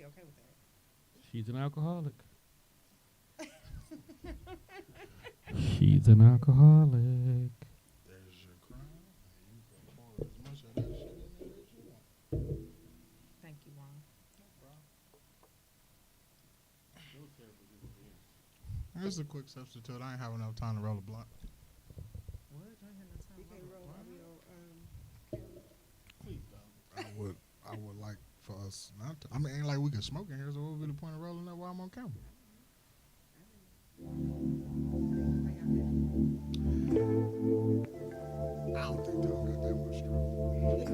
she okay with that? She's an alcoholic. She's an alcoholic. There's your crown. You can pour as much of that shit in there as you want. Thank you, Ron. No problem. Here's a quick substitute. I ain't have enough time to roll a blunt. What? I ain't had no time. You can't roll audio. Please don't. I would like for us not to. I mean, ain't like we can smoke in here, so what would be the point of rolling up while I'm on camera? I don't think Tom got that much strong.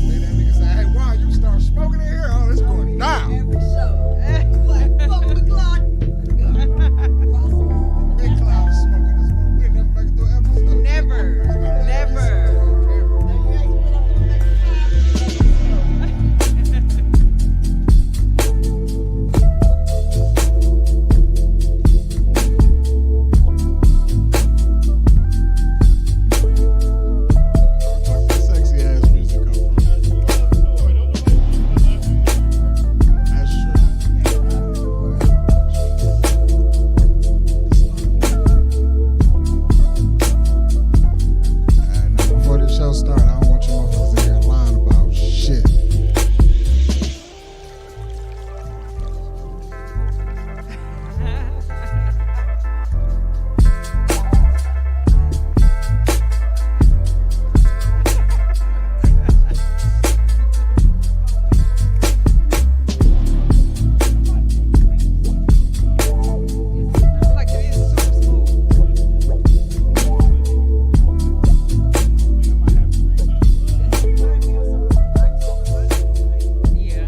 Then that nigga say, hey, why you start smoking in here? Oh, it's going down. Every show. Like, fuck with the clock. Big cloud of smoking this morning. We'll never make it through an episode. Never. Never. Sexy ass music come from. That's true. Now before the show start, I don't want you motherfuckers in here lying about shit. Like it is super smooth. Yeah.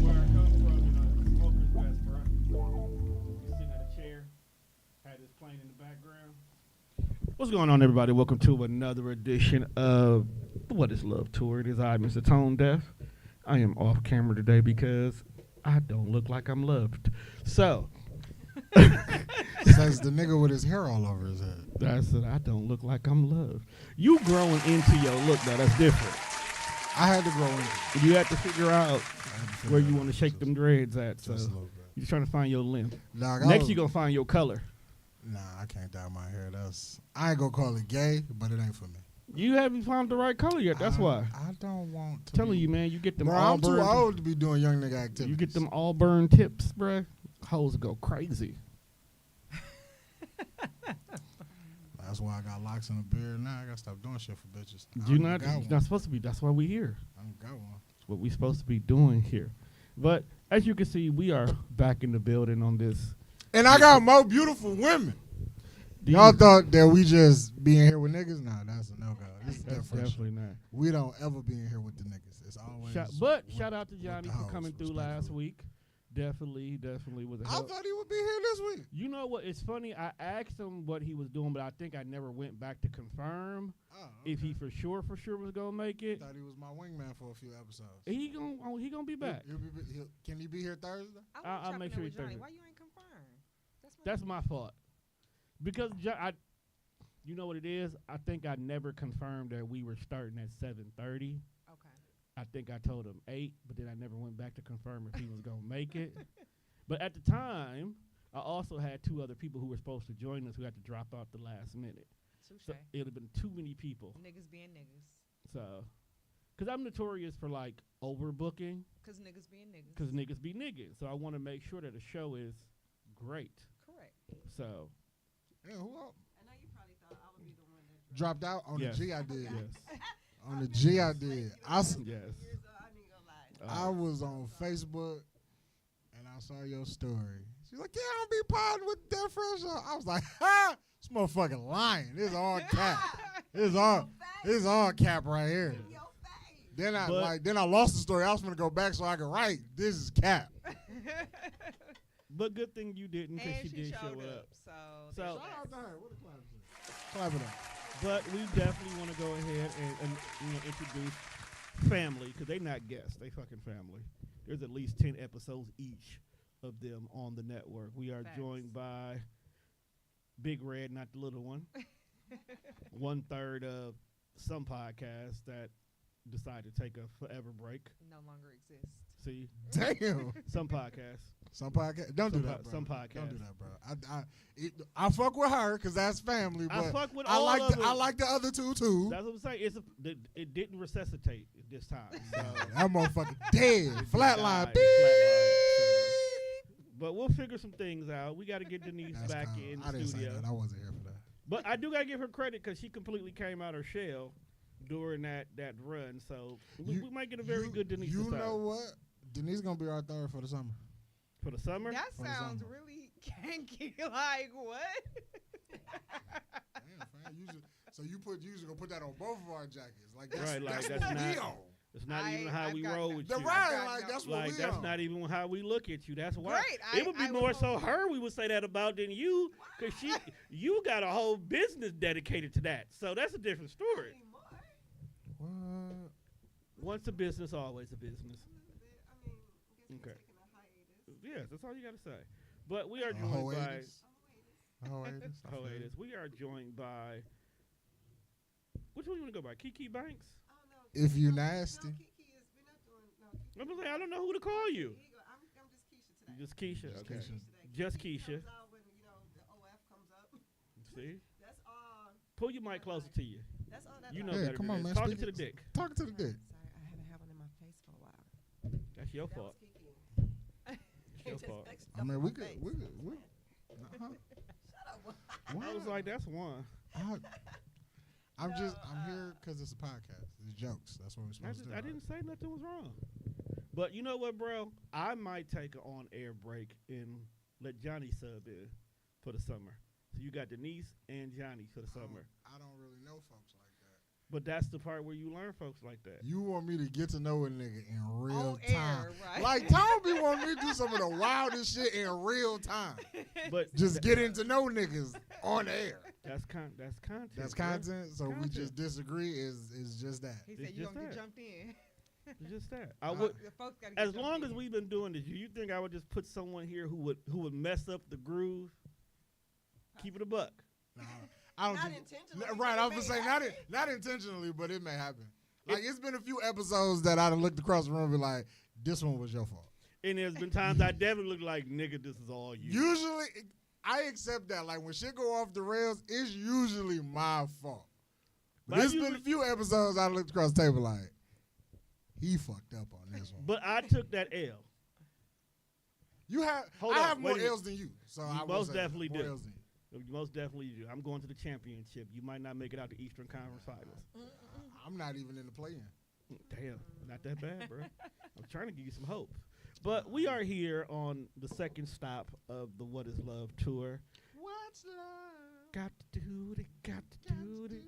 Where I come from, smoker's best, bro. You sitting at a chair, had this playing in the background. What's going on, everybody? Welcome to another edition of What is Love Tour. It is I, Mr. Tone Deaf. I am off camera today because I don't look like I'm loved. So, Says the nigga with his hair all over his head. that's it. I don't look like I'm loved. You growing into your look now, that's different. I had to grow into it. You have to figure out I had to figure where it you out want to shake just- them dreads at. So, Just a little bit. you're trying to find your length. Dog, I Next, was- you're going to find your color. Nah, I can't dye my hair. I ain't gonna call it gay, but it ain't for me. You haven't found the right color yet. That's why. I don't want to. Telling you, man, you get them Bro, I'm too auburn. old to be doing young nigga activities. You get them auburn tips, bruh. Hoes go crazy. That's why I got locks in the beard now. I gotta stop doing shit for bitches. You're I not. got You're one. not supposed to be. That's why we here. I don't got one. That's what we supposed to be doing here. But as you can see, we are back in the building on this. And I got more beautiful women. These- Y'all thought that we just be in here with niggas? Nah, that's a no go. This is That's different. definitely not. We don't ever be in here with the niggas. It's always. Shout out to Johnny the for hoes, coming through last respectfully. week. Definitely was a I help. thought he would be here this week. You know what? It's funny. I asked him what he was doing, but I think I never went back to confirm Oh, if he okay. for sure was gonna make it. Thought he was my wingman for a few episodes. He gonna be back. Can he be here Thursday? I'll make sure he's Johnny. Thursday. Why you ain't confirmed? That's my fault. Because you know what it is? I think I never confirmed that we were starting at 7:30. Okay. I think I told him 8, but then I never went back to confirm if he was gonna make it. But at the time, I also had 2 other people who were supposed to join us who had to drop out the last minute. Touche. So it would have been too many people. Niggas being niggas. So, because I'm notorious for like overbooking, Cause niggas being niggas. because niggas be niggas. So I want to make sure that the show is great. Correct. So, Yeah, who else? I know you probably thought I would be the one that Dropped out on Yes. the G. I did. yes, On the G, I did. yes. years old. I ain't gonna lie. I was on Facebook and I saw your story. She's like, yeah, I don't be podding with Death Fresh. I was like, ha! This motherfucking lying. This is all cap. This all cap right here. In your face. Then I But- then I lost the story. I was gonna go back so I could write. This is cap. But good thing you didn't, because And she did show showed up. So. So- there's Shout that. out to her. What a clap. Clap it up. But we definitely want to go ahead and introduce family, because they not guests. They fucking family. There's at least 10 episodes each of them on the network. We are Facts. joined by Big Red, not the little one. 1/3 of some podcasts that decide to take a forever break. No longer exists. See, Damn. some podcasts. Some podcast. Don't do Some that, bro. some podcasts. Don't do that, bro. I fuck with her because that's family, I but fuck with I all like of the, them. I like the other two too. That's what I'm saying. It didn't resuscitate this time. So That motherfucker dead. it Flatline. died. Beep. Flatline, so. But we'll figure some things out. We got to get Denise That's back cold. in I the didn't say studio. that. I wasn't here for that. But I do got to give her credit because she completely came out her shell during that run. So we might get a very good Denise You this time. know what? Denise gonna be our third for the summer. For the summer? That For the sounds summer. really kinky. Like what? Damn, fam. So you usually gonna put that on both of our jackets. Like that's, Right, like, that's that's what we not- on. It's not even how I've we got roll that. with The you. right, God, like no. that's what Like we that's on. not even how we look at you. That's why Great. it would be I more was so hoping- her we would say that about than you, because you got a whole business dedicated to that. So that's a different story. What? Once a business, always a business. I mean, I guess Okay. we're taking a hiatus. Yes, that's all you got to say. But we are A joined by hiatus. A hiatus. I feel hiatus. We are joined by which one you want to go by? Kiki Banks. Oh, no. If you No, nasty. No, Kiki is, we're not doing, no, Kiki. I'm just like, I don't know who to call you. Here you go. I'm just Keisha today. Just Keisha. Just Okay. Keisha. today. Just Kiki Keisha. comes out when, the OF comes up. See, That's all. pull your mic closer to you. That's all that You I- know Hey, better come than on, this. man, Talking speak to the it. dick. Talking to the dick. Sorry, I haven't had one in my face for a while. That's your That fault. was Kiki. It's your fault. I mean, we could. Uh-huh. I was like, that's one. I'm here because it's a podcast. It's jokes. That's what we're supposed to do. I didn't say nothing was wrong. But you know what, bro? I might take an on-air break and let Johnny sub in for the summer. So you got Denise and Johnny for the summer. I don't really know folks like that. But that's the part where you learn folks like that. You want me to get to know a nigga in real On time. air, right? Like, Tom be wanting me to do some of the wildest shit in real time. But Just getting to know niggas on air. that's content. That's bro. content. So we Content. just disagree is just that. He It's said you just gonna get that. jumped in. It's just that. I would, The folks gotta get as jumped long as in. we've been doing this, you think I would just put someone here who would mess up the groove? Keep it a buck. Nah, I don't Not think. intentionally. Right, but I it was may gonna say happen. not intentionally, but it may happen. Like it's been a few episodes that I'd have looked across the room and be like, "This one was your fault." And there's been times I definitely look like, nigga, this is all you. Usually, I accept that. Like when shit go off the rails, it's usually my fault. But But I there's been usually- a few episodes I looked across the table like, he fucked up on this one. But I took that L. You have, Hold I on, have wait more a minute. L's than you, so You I will most say definitely more do. L's than you. You most definitely do. I'm going to the championship. You might not make it out to Eastern Conference Finals. I'm not even in the play-in. Damn, not that bad, bro. I'm trying to give you some hope. But we are here on the second stop of the What Is Love tour. What's love? Got to do it, got to do it.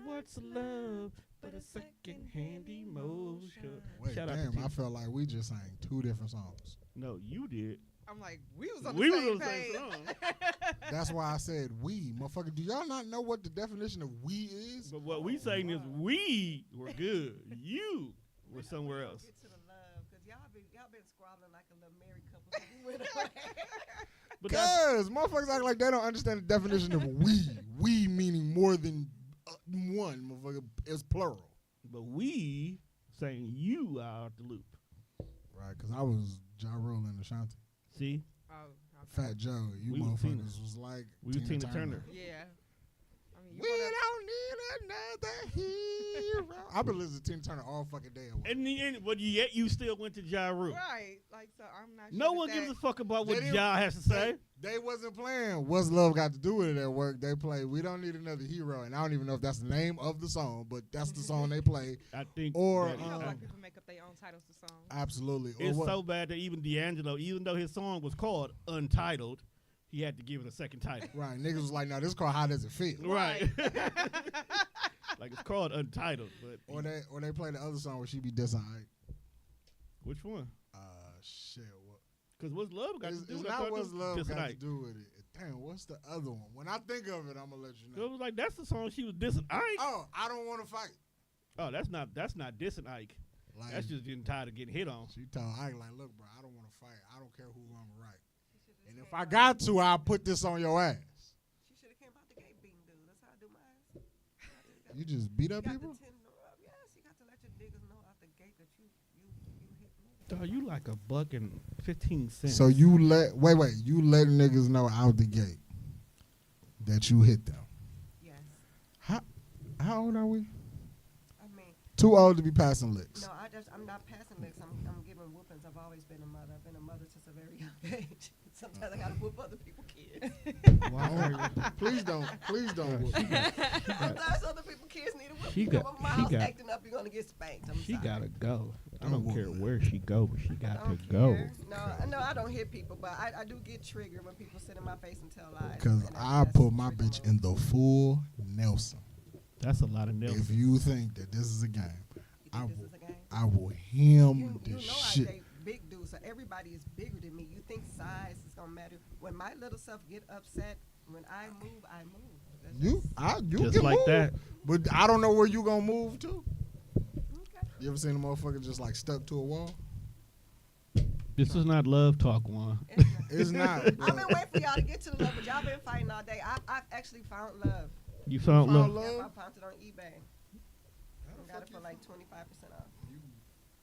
What's love but a second-hand emotion? Wait, Shout out damn! to I felt like we just sang two different songs. No, you did. I'm like, we was on We the was same on the same page. song. That's why I said we, motherfucker. Do y'all not know what the definition of we is? But what we saying is we were good. You were somewhere else. Get to the love, because y'all been squabbling like a little married couple. So we went away. But that's, Cause motherfuckers act like they don't understand the definition of we. We meaning more than one, motherfucker. It's plural. but we saying you are out the loop. Right, cause I was Ja Rule and Ashanti. See? Oh, okay. Fat Joe, you We was Tina. motherfuckers was like We was Tina Turner. Yeah. I mean, you We gonna- don't need another hero. I've been listening to Tina Turner all fucking day. At work. And the end, but yet you still went to Ja Rule. Right. Like, so I'm not No sure one that gives a fuck about They what didn't- Ja has to say. They wasn't playing What's Love Got to Do With It at work. They played We Don't Need Another Hero. And I don't even know if that's the name of the song, but that's the song they play. I think Or, that You know, Um, black people make up their own titles to songs. Absolutely. Or it's what? so bad that even D'Angelo, even though his song was called Untitled, he had to give it a second title. Right. Niggas was like, no, this is called How Does It Feel? Right. Like it's called Untitled, but Or they play the other song where she be dissing Ike. which one? Shit. What? Because what's love got It's, to do it's with it? I not thought What's it was Love dissing Got to Ike. Do With It. Damn, what's the other one? When I think of it, I'm going to let you It know. was like that's the song she was dissing Ike. Oh, I Don't Want to Fight. Oh, that's not dissing Ike. Like, That's just getting tired of getting hit on. she told Ike, like, look, bro, I don't want to fight. I don't care who I'm right. And if I got to, I'll put this on your ass. She should have came out the gate being dude. That's how I do mine. You just beat You up got people? the tender up. Yes, you got to let your Dog, you like $1.15. So you let you let niggas know out the gate that you hit them. Yes. How old are we? I mean, Too old to be passing licks. no, I'm not passing licks. I'm giving whoopings. I've always been a mother. I've been a mother since a very young age. Sometimes I gotta whoop other people's kids. Please don't. Whoop. Sometimes other people's kids need a whoop. She You got- come over my she house got- acting up, you're gonna get spanked. I'm She sorry. gotta go. I Don't don't care whoop. where she go, but she got to Don't go. care. No, I don't hit people, but I do get triggered when people sit in my face and tell lies. Because and I that's put my trigger bitch move. in the full Nelson. That's a lot of nails. If you think that this is a game, You I think this will- is a game? I will hem You this know shit. I date big dudes, so everybody is bigger than me. You think size is gonna matter? When my little self get upset, when I move, I move. That's You Just can like move, that. but I don't know where you gonna move to. okay. You ever seen a motherfucker just like stuck to a wall? This is not love talk, one. It's not. I've been waiting for y'all to get to the love, but y'all been fighting all day. I've actually found love. You found Found love. love? Yep, I found it on eBay. I got it for like 25% off.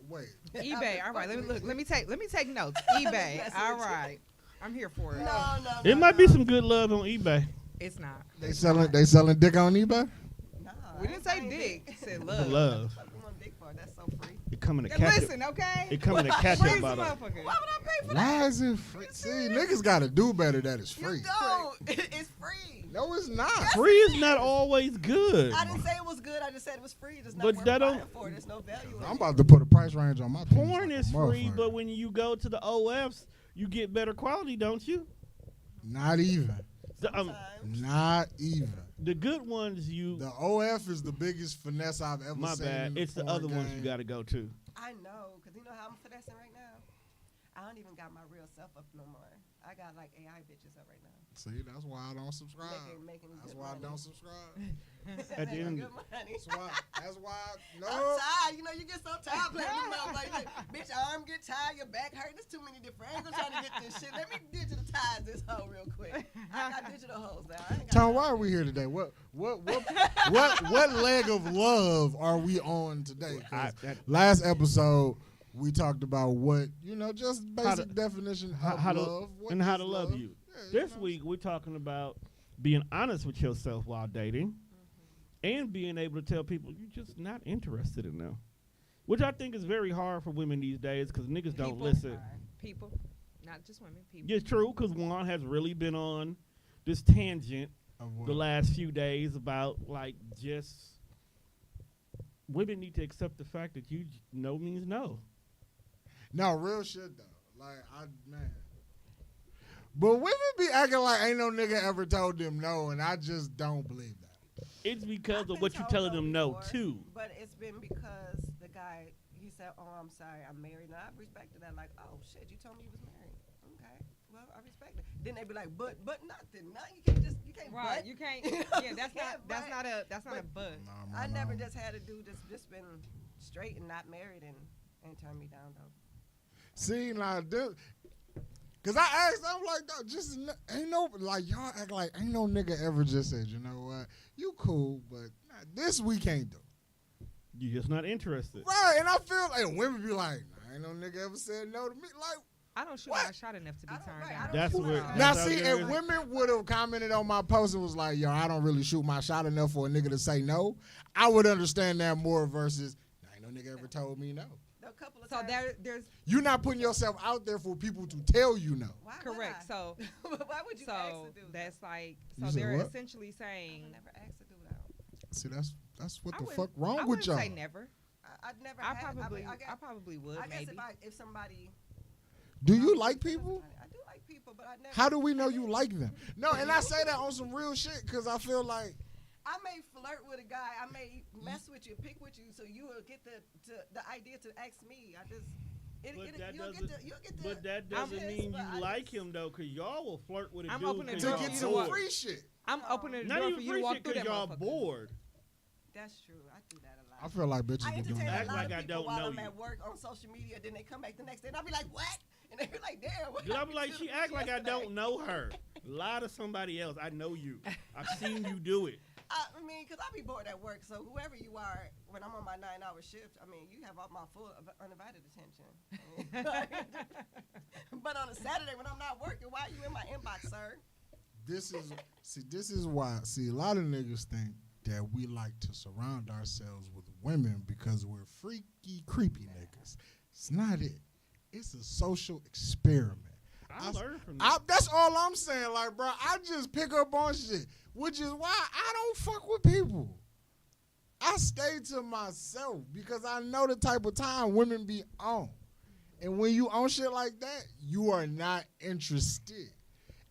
Wait. eBay. All right. Let me take notes. eBay. Messing All with you. right. I'm here for it. No. It might be some good love on eBay. It's not. They selling dick on eBay? No, We didn't say dick. It said For love. love. What you want dick for? That's so free. It coming to Yeah, catch listen, okay? It coming to catch Free up some about it. motherfucker. Why would I pay for that? Why is it free? See, niggas gotta do better that it's free. You don't. It's free. No, it's not. Free is not always good. I didn't say it was good. I just said it was free. It's not But worth that buying don't- for. There's no value in I'm it. about to put a price range on my penis Porn like a is free, motherfucker. but when you go to the OFs, you get better quality, don't you? Not even. Sometimes. Not even. The good ones, you. The OF is the biggest finesse I've ever My seen. bad. in It's the porn other ones you game. got to go to. I know, because you know how I'm finessing right now? I don't even got my real self up no more. I got like AI bitches up right now. See, that's why I don't subscribe. Making That's good why I money. don't subscribe. At the end, Good money. That's why. No. I'm tired. You know, you get so tired playing with mouth like that. Bitch, your arm get tired, your back hurt. There's too many different angles trying to get this shit. Let me digitize this hoe real quick. I got digital hoes now. I ain't got Tom, time. why are we here today? What leg of love are we on today? 'Cause last episode we talked about what just basic definition of how love to and how is to love you. Yeah, This week we're talking about being honest with yourself while dating, and being able to tell people you're just not interested in them, which I think is very hard for women these days because niggas don't People. listen. People. Not just women. People. Yeah, it's true because Juan has really been on this tangent Of what? the last few days about like just women need to accept the fact that no means no. No, real shit though. Like man. But women be acting like ain't no nigga ever told them no, and I just don't believe that. It's because I've of been what you're told telling them no before, to. But it's been because the guy, he said, "Oh, I'm sorry, I'm married." And I respected that. Like, oh shit, you told me you was married. Okay, well, I respect it. Then they be like, but nothing. No, you can't Right. but. You can't. You know, Yeah, that's you can't not but. that's not a bud. No, I never no. just had a dude that's just been straight and not married and turned me down though. See, like this, cause I asked, I'm like, dog, just ain't no like y'all act like ain't no nigga ever just said, you know what, you cool, but this we can't do. You're just not interested. Right, and I feel like women be like, nah, ain't no nigga ever said no to me. Like, I don't shoot What? my shot enough to be I don't- turned right, down. I don't That's shoot where- my shot. now That's see, how if good. women would have commented on my post and was like, yo, I don't really shoot my shot enough for a nigga to say no, I would understand that more versus, ain't no nigga ever told me no. A couple of So times. there's You're not putting yourself out there for people to tell you no. Why would correct. I? So why would you ask so to do that's like You so said they're what? essentially that? I saying would never ask to do that. See, that's what I the wouldn't- fuck wrong I with wouldn't y'all. say never. I'd never. I had, probably I, mean, I probably would I guess maybe. if somebody. Do you like people? I do like people, but I never. How do we know you like them? No, and I say that on some real shit because I feel like I may flirt with a guy. I may mess with you, pick with you, so you will get the idea to ask me. I just. You'll get the. But that I'm doesn't pissed, mean but you I like just- him though, cause y'all will flirt with a I'm dude opening 'cause the to door y'all get for some you to bored. free shit. I'm opening the Not door even for you to free walk shit, through cause that y'all motherfucker. bored. That's true. I do that a lot. I feel like bitches I be doing entertain Act a that. lot like of I people don't while know I'm you. at work on social media. Then they come back the next day, and I'll be like, "What?" And they be like, "Damn." What Cause I'm happened like, to she the act bitch like I yesterday?" don't know her. Lie to somebody else. I know you. I've seen you do it. I mean, because I be bored at work. So whoever you are, when I'm on my 9-hour shift, I mean, you have all my full undivided attention. But on a Saturday when I'm not working, why are you in my inbox, sir? This is why. See, a lot of niggas think that we like to surround ourselves with women because we're freaky, creepy niggas. It's not it. It's a social experiment. I learned from that. That's all I'm saying. Like, bro, I just pick up on shit, which is why I don't fuck with people. I stay to myself because I know the type of time women be on. And when you on shit like that, you are not interested.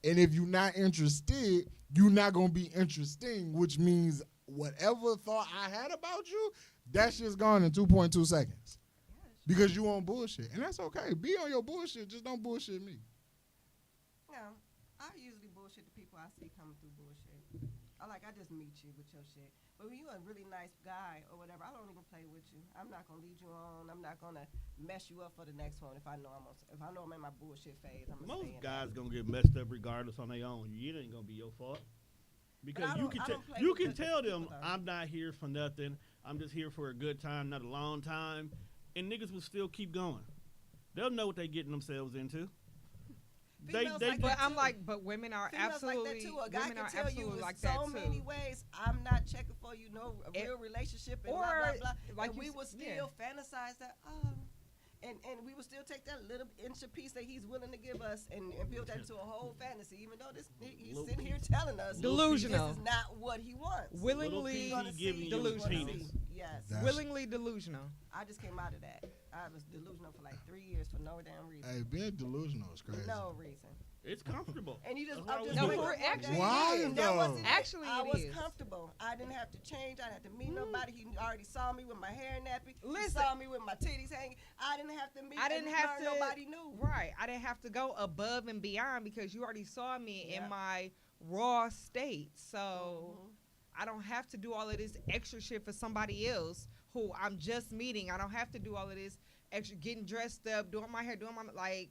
And if you're not interested, you're not going to be interesting, which means whatever thought I had about you, that shit's gone in 2.2 seconds. Because you on bullshit. And that's okay. Be on your bullshit. Just don't bullshit me. No, I usually bullshit the people I see coming through bullshit. I just meet you with your shit. But when you a really nice guy or whatever, I don't even play with you. I'm not gonna lead you on. I'm not gonna mess you up for the next one if I know I'm in my bullshit phase. Most guys gonna get messed up regardless on their own. It ain't gonna be your fault. Because you can tell them I'm not here for nothing. I'm just here for a good time, not a long time. And niggas will still keep going. They'll know what they're getting themselves into. But women are absolutely like that too. A guy women can are tell absolutely you like in so that many too. ways. I'm not checking for you, no real relationship, and blah blah blah. Like and we would still fantasize that. And we would still take that little inch of piece that he's willing to give us and build that into a whole fantasy, even though he's sitting here telling us delusional. This is not what he wants. Willingly delusional. Yes. Willingly delusional. I just came out of that. I was delusional for like 3 years for no damn reason. Hey, being delusional is crazy. No reason. It's comfortable. And you just, why though? Actually, I was comfortable. I didn't have to change. I didn't have to meet nobody. He already saw me with my hair nappy. He saw me with my titties hanging. I didn't have to meet. Nobody knew. Right. I didn't have to go above and beyond because you already saw me in my raw state. So I don't have to do all of this extra shit for somebody else who I'm just meeting. I don't have to do all of this extra getting dressed up, doing my hair, doing my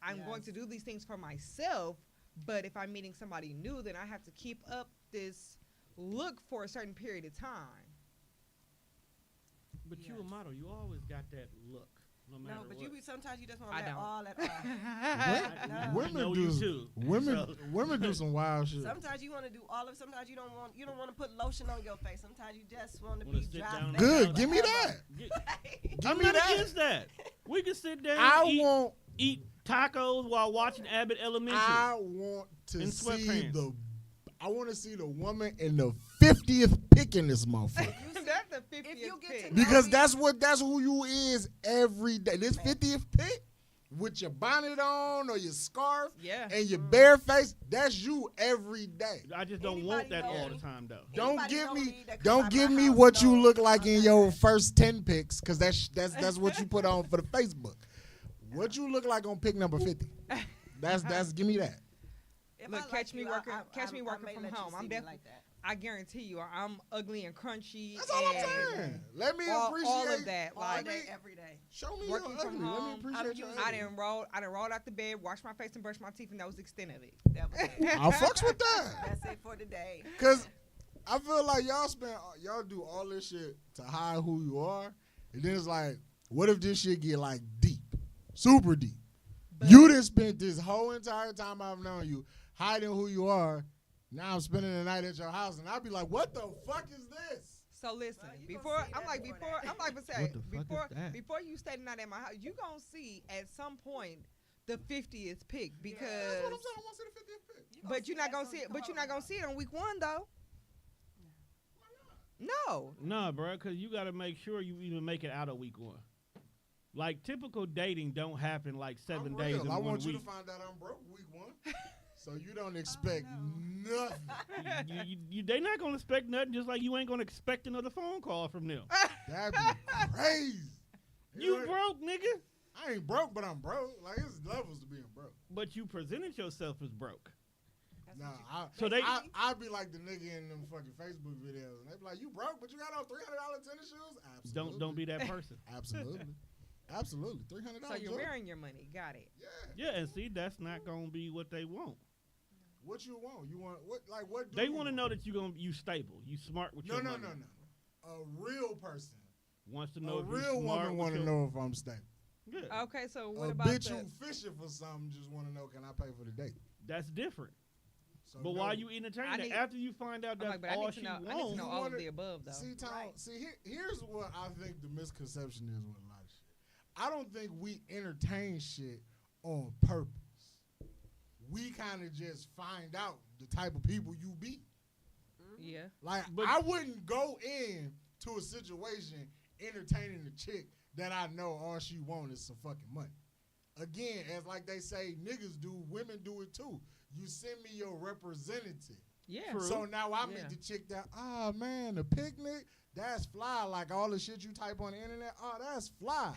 I'm going to do these things for myself, but if I'm meeting somebody new, then I have to keep up this look for a certain period of time. But you a model. You always got that look. No, but what. Sometimes you just want to let all that Women do some wild shit. Sometimes you want to do all of it. Sometimes you don't want to put lotion on your face. Sometimes you just want to be dry. Good. Give me that. I'm not against that. We can sit down eat tacos while watching Abbott Elementary. I want to see the woman in the 50th pick in this motherfucker. That's the 50th pick. Because that's who you is every day. This 50th pick with your bonnet on or your scarf and your bare face, that's you every day. I just don't want that all the time though. Don't give me what you look like in your first 10 picks, because that's what you put on for the Facebook. What you look like on pick number 50? That's give me that. Look, catch me working from home. I'm definitely like that. I guarantee you, I'm ugly and crunchy. That's all I'm saying. Let me appreciate all of that. All day, every day. Show me working your from ugly. home. Let me appreciate I didn't roll out the bed, wash my face, and brush my teeth, and that was the extent of it. That was it. I fucks with that. That's it for today. Cause I feel like y'all do all this shit to hide who you are, and then it's like, what if this shit get like deep, super deep? But you done spent this whole entire time I've known you hiding who you are. Now I'm spending the night at your house, and I'll be like, "What the fuck is this?" So listen, before you stay the night at my house, you gonna see at some point the 50th pick because. That's what I'm saying. I want to see the 50th pick. But you're not gonna see it. But you're not gonna see it on week 1 though. No. No, bro, because you got to make sure you even make it out of week 1. Like, typical dating don't happen like 7 days in 1 week. I want you to find out I'm broke week 1. So you don't expect nothing. They not going to expect nothing, just like you ain't going to expect another phone call from them. That'd be crazy. You broke, nigga. I ain't broke, but I'm broke. Like, it's levels to being broke. But you presented yourself as broke. Nah, I'd be like the nigga in them fucking Facebook videos. And they be like, you broke, but you got on $300 tennis shoes? Absolutely. Don't be that person. Absolutely. Absolutely. $300. So you're wearing your money. Got it. Yeah. Yeah, and see, that's not going to be what they want. What you want? You want what? Like what? They want to know that you stable, you smart with your money. No. A real person wants to know a if real you smart woman want to know if I'm stable. Yeah. Okay, so what A about bitch the, who fishing for something just want to know, can I pay for the date? That's different. So But no. why you entertain that? After you find out I'm that's like, but I all need to she know. I need to wants, know all of the above, though. See, Tom. Right. See, here's what I think the misconception is with a lot of shit. I don't think we entertain shit on purpose. We kind of just find out the type of people you be. Yeah. Like, But- I wouldn't go in to a situation entertaining a chick that I know all she want is some fucking money. Again, as like they say, niggas do, women do it too. You send me your representative. Yeah. True. So now I meet Yeah. the chick that, oh man, the picnic, that's fly. Like all the shit you type on the internet, oh, that's fly.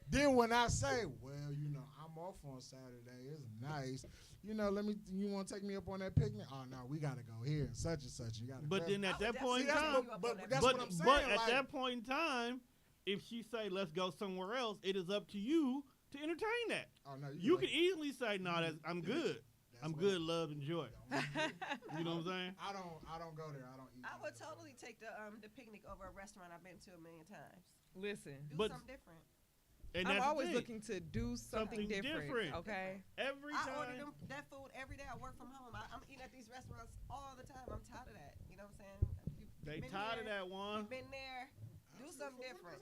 Then when I say, well, you know, I'm off on Saturday, it's nice. You know, you want to take me up on that picnic? Oh no, we gotta go here and such. You gotta. but then at that point in that's time, but that's but what I'm saying. but at like, that point in time, if she say let's go somewhere else, it is up to you to entertain that. oh no, You can easily say no, I'm good. I'm good, love and joy. You know what I'm saying? I don't go there. I don't eat. I would totally take the picnic over a restaurant I've been to a million times. Listen, Do But- something different. And I'm that's the always thing. looking to do something different. Okay. Every I order time. that food every day. I work from home. I'm eating at these restaurants all the time. I'm tired of that. You know what I'm saying? They been tired of there, that one. You've been there. Do something different.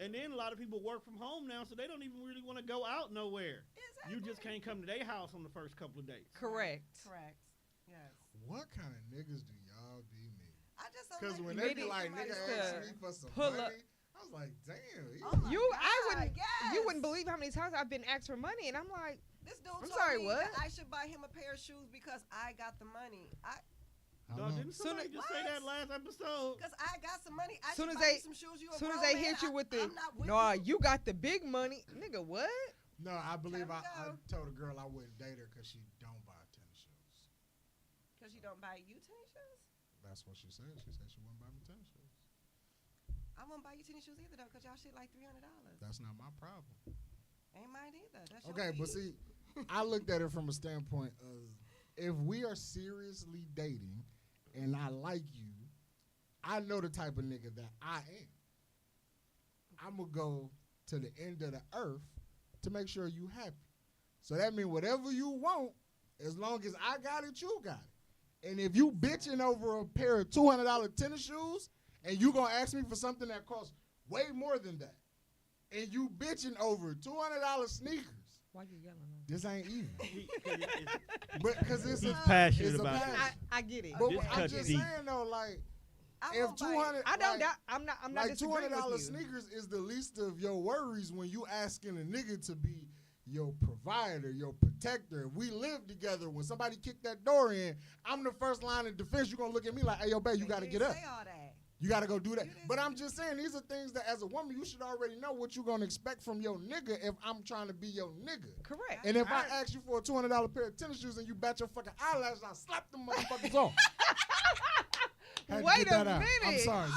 And then a lot of people work from home now, so they don't even really want to go out nowhere. Exactly. You just can't come to their house on the first couple of days. Correct. Correct. Yes. What kind of niggas do y'all be me? I just don't Because like when to they Maybe be like, somebody nigga else. ask me for some Pull money, up. I was like, damn. Oh my I God, wouldn't. yes. You wouldn't believe how many times I've been asked for money, and I'm like, This dude I'm told sorry, me what? that I should buy him a pair of shoes because I got the money. Dog, didn't somebody Soon just say that last episode? Because I got some money. I Soon should as buy they- you some shoes. You a as soon as grown they man. hit you with the, I'm not with no, you. you got the big money, nigga. What? No, I believe There we I go. told a girl I wouldn't date her because she don't buy tennis shoes. Because you don't buy you tennis shoes? That's what she said. She said she wouldn't buy me tennis shoes. I won't buy you tennis shoes either, though, because y'all shit like $300. That's not my problem. Ain't mine either. That's your Okay, but feet. see, I looked at it from a standpoint of if we are seriously dating and I like you, I know the type of nigga that I am. I'm going to go to the end of the earth to make sure you happy. So that means whatever you want, as long as I got it, you got it. And if you bitching over a pair of $200 tennis shoes and you going to ask me for something that costs way more than that, and you bitching over $200 sneakers, Why you yelling? this ain't even. It's- But because it's He's a, passionate it's a about it. passion. I get it. But This I'm cuts just deep. saying though, like I if won't buy 200, I don't like, doubt. I'm not like disagreeing $200 with you. sneakers is the least of your worries when you asking a nigga to be your provider, your protector. If we live together, when somebody kick that door in, I'm the first line of defense. You're gonna look at me like, hey, yo, babe, you gotta didn't get up. Say all that. You gotta go do that. You didn't- But I'm just saying, these are things that as a woman, you should already know what you're gonna expect from your nigga if I'm trying to be your nigga. Correct. And if I ask you for a $200 pair of tennis shoes and you bat your fucking eyelashes, I'll slap them motherfuckers off. Had to Wait get a that out. I'm minute. sorry.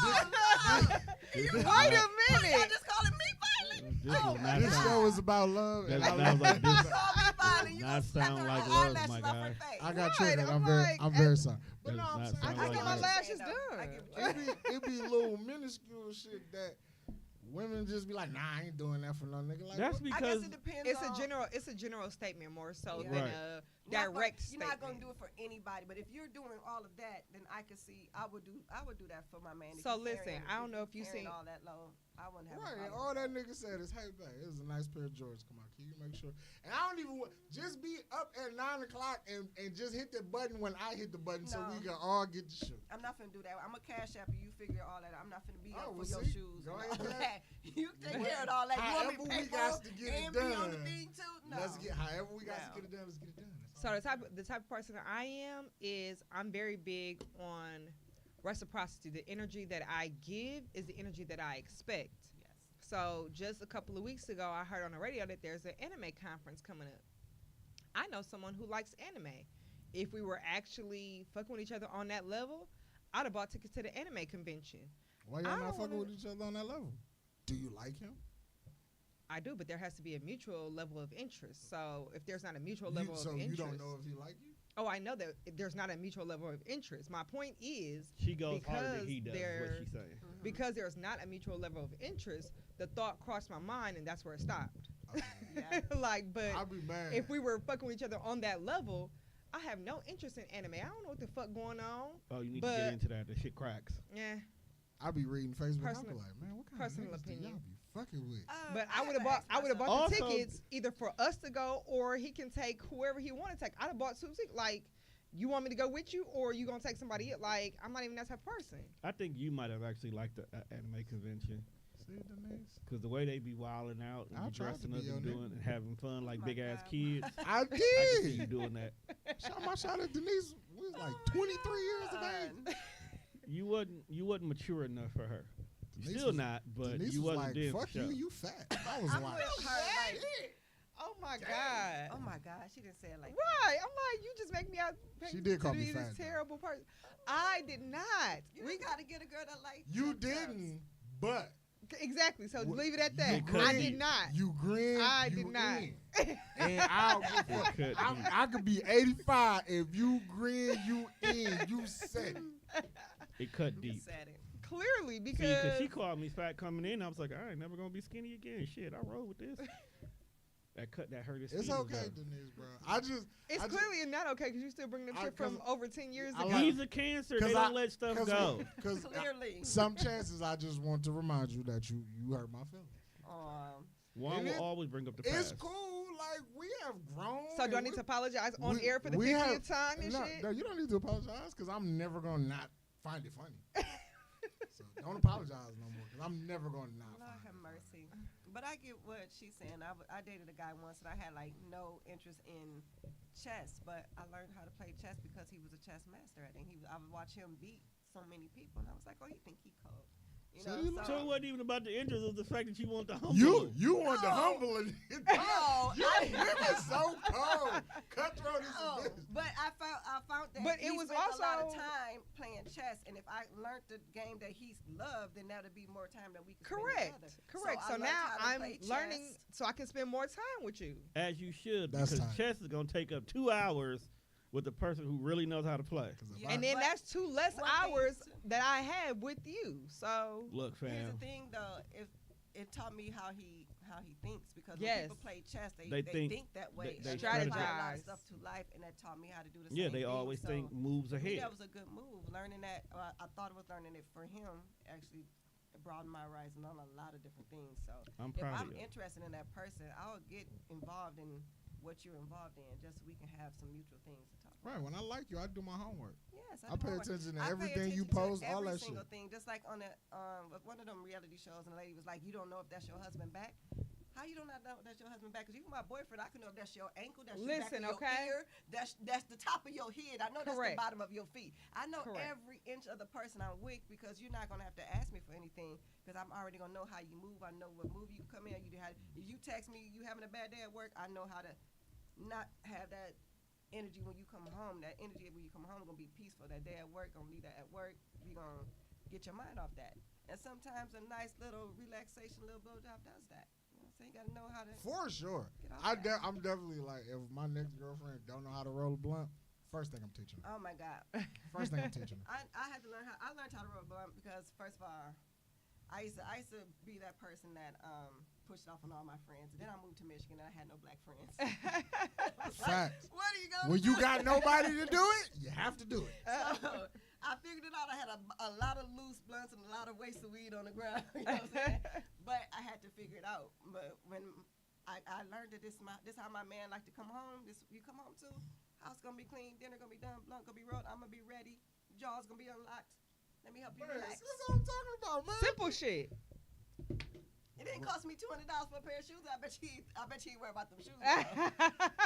Wait a Y'all minute. just calling me violent. This does not This sound- show is about love. That And I sounds love like that. this. Call me violent. You Not gonna slap sound her like her love, eyelashes my off guy. her face. I got Right, triggered. I'm I'm very, like, I'm very sorry. But Does no, I'm not saying sound I like get love. my Like lashes I done. get it be little minuscule shit that women just be like, nah, I ain't doing that for no nigga. Like, That's what? I because guess it depends It's on. a general statement more so Yeah. than Right. a Not for- direct You're statement. not gonna do it for anybody, but if you're doing all of that, then I could see I would do that for my man. If So he listen, carrying- I don't know if you carrying seen- all that low. I wouldn't have. a Right, and problem all with that nigga said is, hey, babe, it was a nice pair of Jordans. Come on, can you make sure? And I don't even want, just be up at 9 o'clock and just hit the button when I hit the button so No. we can all get the shoe. I'm not finna do that. I'm a cash app. You figure all that out. I'm not finna be Oh, up well, for your see? shoes. Go and ahead, all man. that. You take care of all that. You want me to However pay we for got to get it and be on the done. thing too? No. Let's get, however we got No. to get it done, let's get it done. That's So all. the type of person that I am is I'm very big on reciprocity. The energy that I give is the energy that I expect. Yes. So just a couple of weeks ago, I heard on the radio that there's an anime conference coming up. I know someone who likes anime. If we were actually fucking with each other on that level, I'd have bought tickets to the anime convention. Why I y'all don't not fucking wanna- with each other on that level? Do you like him? I do, but there has to be a mutual level of interest. So if there's not a mutual You- level so of you interest, don't know if he like you? Oh, I know that there's not a mutual level of interest. My point is, She goes harder because than he does. Is what she's saying. because there's not a mutual level of interest, the thought crossed my mind, and that's where it stopped. Yeah. Like, but I'll be mad. if we were fucking with each other on that level, I have no interest in anime. I don't know what the fuck going on. Oh, you need to get into that. The shit cracks. Yeah, I be reading Facebook. I be Personal- like, man, what kind personal of niggas do opinion. y'all be fucking with? but I had would have to bought. ask I would have myself- bought the Also- tickets either for us to go or he can take whoever he want to take. I'd have bought 2 tickets. Like, you want me to go with you or you gonna take somebody else? Like, I'm not even that type of person. I think you might have actually liked the anime convention See, Denise? because the way they be wilding out and I be tried to dressing be up your and doing nigga. and having fun like my big ass God. kids. I I can see you did. doing that. Shout at Denise. We was like 23 years of age. You wasn't mature enough for her. You Denise still was- not, but Denise you was wasn't like, then fuck for sure. you fat. I was I'm like, with her, like, shit. Oh my god. oh my God, she didn't say it like Right. I'm like, you just make me out. She did call to me be fat, this though. terrible person. I did not. that. You got to get a girl that like You chub chubs. didn't, but Exactly. So Wh- leave it at you that. could I be. did not. you grin. I you did not. in. And I'll give a fuck. could be. I could be 85. If you grin, you in. You said it. It cut You deep. said it. Clearly, See, because because she called me fat coming in, I was like, I ain't never gonna be skinny again. Shit, I roll with this. That hurt his It's feelings, okay, though. Denise, bro. I just it's clearly not okay because you still bringing up I- shit from 'cause over 10 years I ago. like- He's a cancer. 'cause They I- don't let stuff go. because Clearly. some chances I just want to remind you that you hurt my feelings. Juan And will it- always bring up the It's past. cool. Like we have grown. So do I and need we- to apologize on we- air for the we 50th have- time and no, shit? No, you don't need to apologize because I'm never gonna not find it funny. So don't apologize no more because I'm never gonna not. Lord find have it mercy. But I get what she's saying. I dated a guy once and I had like no interest in chess, but I learned how to play chess because he was a chess master. I think I would watch him beat so many people, and I was like, oh, he think he cold. You So know, you- So it wasn't even about the interest. It was the fact that you want to humble funny. him. You want to No. humble and No, your women so cold. Cutthroat is a Oh, bitch. but I found that But he it was spent a lot of also- time playing chess, and if I learned the game that he loved, then that would be more time that we could spend Correct. together. Correct. I So learned now how to I'm play learning chess. so I can spend more time with you. As you should, That's because tight. chess is gonna take up 2 hours with the person who really knows how to play. 'Cause if Yeah. I- And then But that's 2 less one thing hours too- that I had with you. So Look, Here's fam. the thing, though, if it taught me how he thinks, because Yes. when people play chess, they They think, think- that way. they and apply a lot strategize. of stuff to life, and that taught me how to do the same Yeah, they thing. always So think moves to me, ahead. that was a good move. Learning that, I thought it was learning it for him. Actually, it broadened my horizon on a lot of different things. So I'm if proud I'm of you. interested in that person, I'll get involved in what you're involved in, just so we can have some mutual things to talk about. Right, when I like you, I do my homework. Yes, I do pay my work. attention to I pay everything you attention to post, all every that single shit. thing. Just like on one of them reality shows, and the lady was like, "You don't know if that's your husband back." How you don't not know if that's your husband back? Because you my boyfriend, I can know if that's your ankle, that's your back Listen, of your okay? ear, that's the top of your head. I know that's Correct. the bottom of your feet. I know Correct. every inch of the person I'm with because you're not gonna have to ask me for anything because I'm already gonna know how you move. I know what move you come in. If you text me you having a bad day at work, I know how to not have that energy when you come home. That energy when you come home gonna be peaceful. That day at work, gonna leave that at work. We gonna get your mind off that. And sometimes a nice little relaxation, little blowjob does that. You know what I'm saying? You gotta know how to. For sure. Get off that. I'm definitely like, if my next girlfriend don't know how to roll a blunt, first thing I'm teaching her. Oh my God. First thing I'm teaching her. I had to learn how. I learned how to roll a blunt because first of all, I used to be that person that pushed off on all my friends. And then I moved to Michigan and I had no black friends. Facts. What are you gonna When do? you got nobody to do it, you have to do it. So I figured it out. I had a lot of loose blunts and a lot of wasted weed on the ground. You know what I'm saying? But I had to figure it out. But when I learned that this how my man like to come home. You come home too. House gonna be clean. Dinner gonna be done. Blunt gonna be rolled. I'm gonna be ready. Jaws gonna be unlocked. Let me help you Man, relax. that's what I'm talking about, man. simple shit. It didn't cost me $200 for a pair of shoes. I bet you ain't worry about them shoes.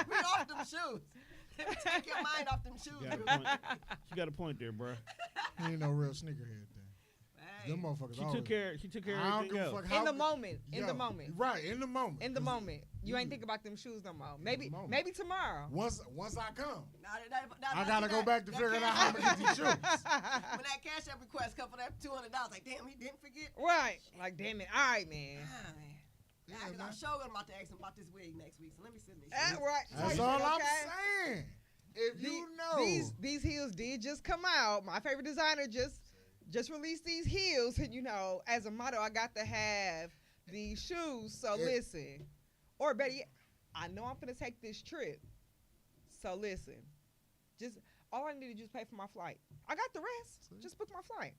We off them shoes. Take your mind off them shoes. You got a point. She got a point there, bro. He ain't no real sneakerhead then. Hey. Them motherfuckers She always. took care of I don't everything give a else. fuck In how the good- moment. In the Yo, moment. Right, in the moment. In the 'Cause moment. You ain't Mm. think about them shoes no more. Maybe moment. maybe tomorrow. Once I come, Now, I gotta go back to figuring out how to get these shoes. When that cash app request come for that $200, like damn, he didn't forget. Right. Like, damn it. All right, man. Ah, man. Yeah, I'm man. sure I'm about to ask him about this wig next week, so let me send this. Right. That's So, all okay. I'm saying. If you know. These heels did just come out. My favorite designer just released these heels, and as a motto, I got to have these shoes. So listen, or better yet, I know I'm gonna take this trip. So listen, just all I need to just pay for my flight. I got the rest. Just book my flight.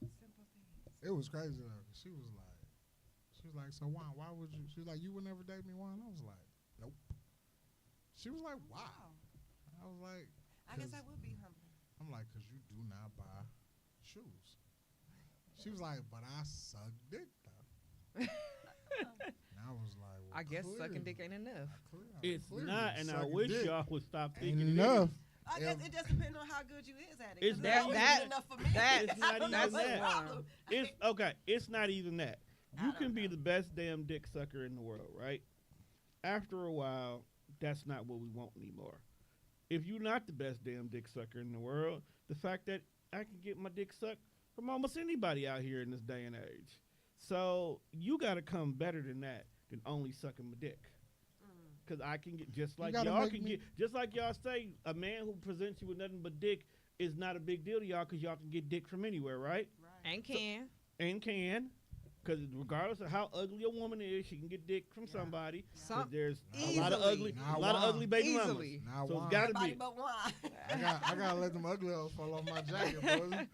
Simple things. It was crazy though. 'Cause she was like, so Juan, why would you? She was like, you would never date me, Juan. I was like, nope. She was like, why? I was like, I guess I would be humble. I'm like, 'cause you do not buy shoes. She was like, but I suck dick though. And I was like, well, I guess clearly. sucking dick ain't enough. It's Clearly, not, and I sucking wish dick y'all would stop ain't thinking enough. I guess it just depends on how good you is at it. It's 'cause that- always that- good enough for me. It's not I don't know even what's the that. problem. It's okay. It's not even that. I You don't can be know. the best damn dick sucker in the world, right? After a while, that's not what we want anymore. If you're not the best damn dick sucker in the world, the fact that I can get my dick sucked from almost anybody out here in this day and age. So you got to come better than that, than only sucking my dick. Because I can get, just like gotta y'all make can me- get, just like y'all say, a man who presents you with nothing but dick is not a big deal to y'all because y'all can get dick from anywhere, right? Right. And can. And can. Because regardless of how ugly a woman is, she can get dick from Yeah. somebody. 'Cause Some- there's a lot of Easily. ugly, Nah, a lot of why? ugly baby mamas. Easily. Nah, So why? it's gotta Everybody be. but one. I gotta let them ugly hoes fall off my jacket, boys.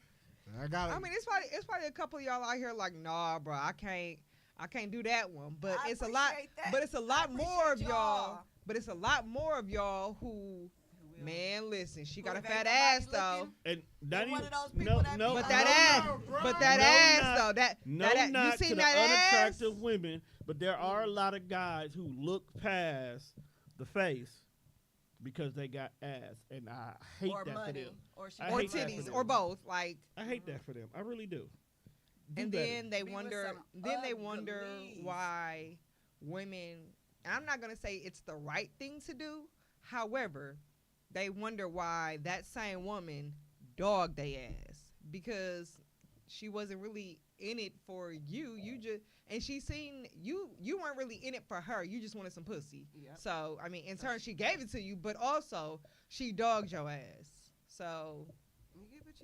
I gotta. I mean, it's probably a couple of y'all out here like, nah, bro, I can't do that one. But I it's a lot. appreciate that. But it's a I lot more of appreciate y'all. But it's a lot more of y'all who, will. man, listen, she got a Who fat ain't ass nobody though. looking. And not one even, of those people no, that no, be But Oh, that no, ass, bro. but that No ass knock. though, no that knock you to seen the that ass? unattractive women, but there are a lot of guys who look past the face because they got ass, and I hate or that money, for them. or she I Or hate that for titties, them. or both. Like, I hate that for them. I really do. Do and better. then they Be with wonder. some Then they wonder uglies. why women. And I'm not gonna say it's the right thing to do. However, they wonder why that same woman dogged they ass because she wasn't really in it for you. You just and she seen you. You weren't really in it for her. You just wanted some pussy. Yep. So I mean, in turn, she gave it to you, but also she dogged your ass. So You get what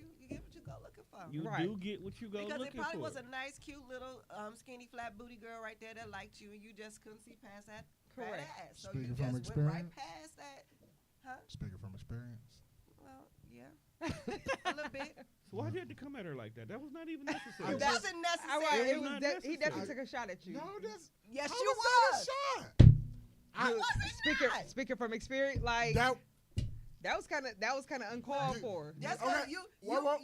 you go looking for. You Right. do get what you go Because it looking probably for. was a nice, cute little skinny, flat booty girl right there that liked you, and you just couldn't see past that fat Correct. ass. So Speaking you from just went right experience? past that. Huh? Speaking from experience. Well, yeah, a little bit. So why'd you have to come at her like that? That was not even necessary. I It just- wasn't I, necessary. it was not he necessary. definitely took a shot at you. No, that's. Yes, how you was was. that a shot? You- was it speaking not? speaking from experience, like That. that was kind of uncalled for. That's Okay. because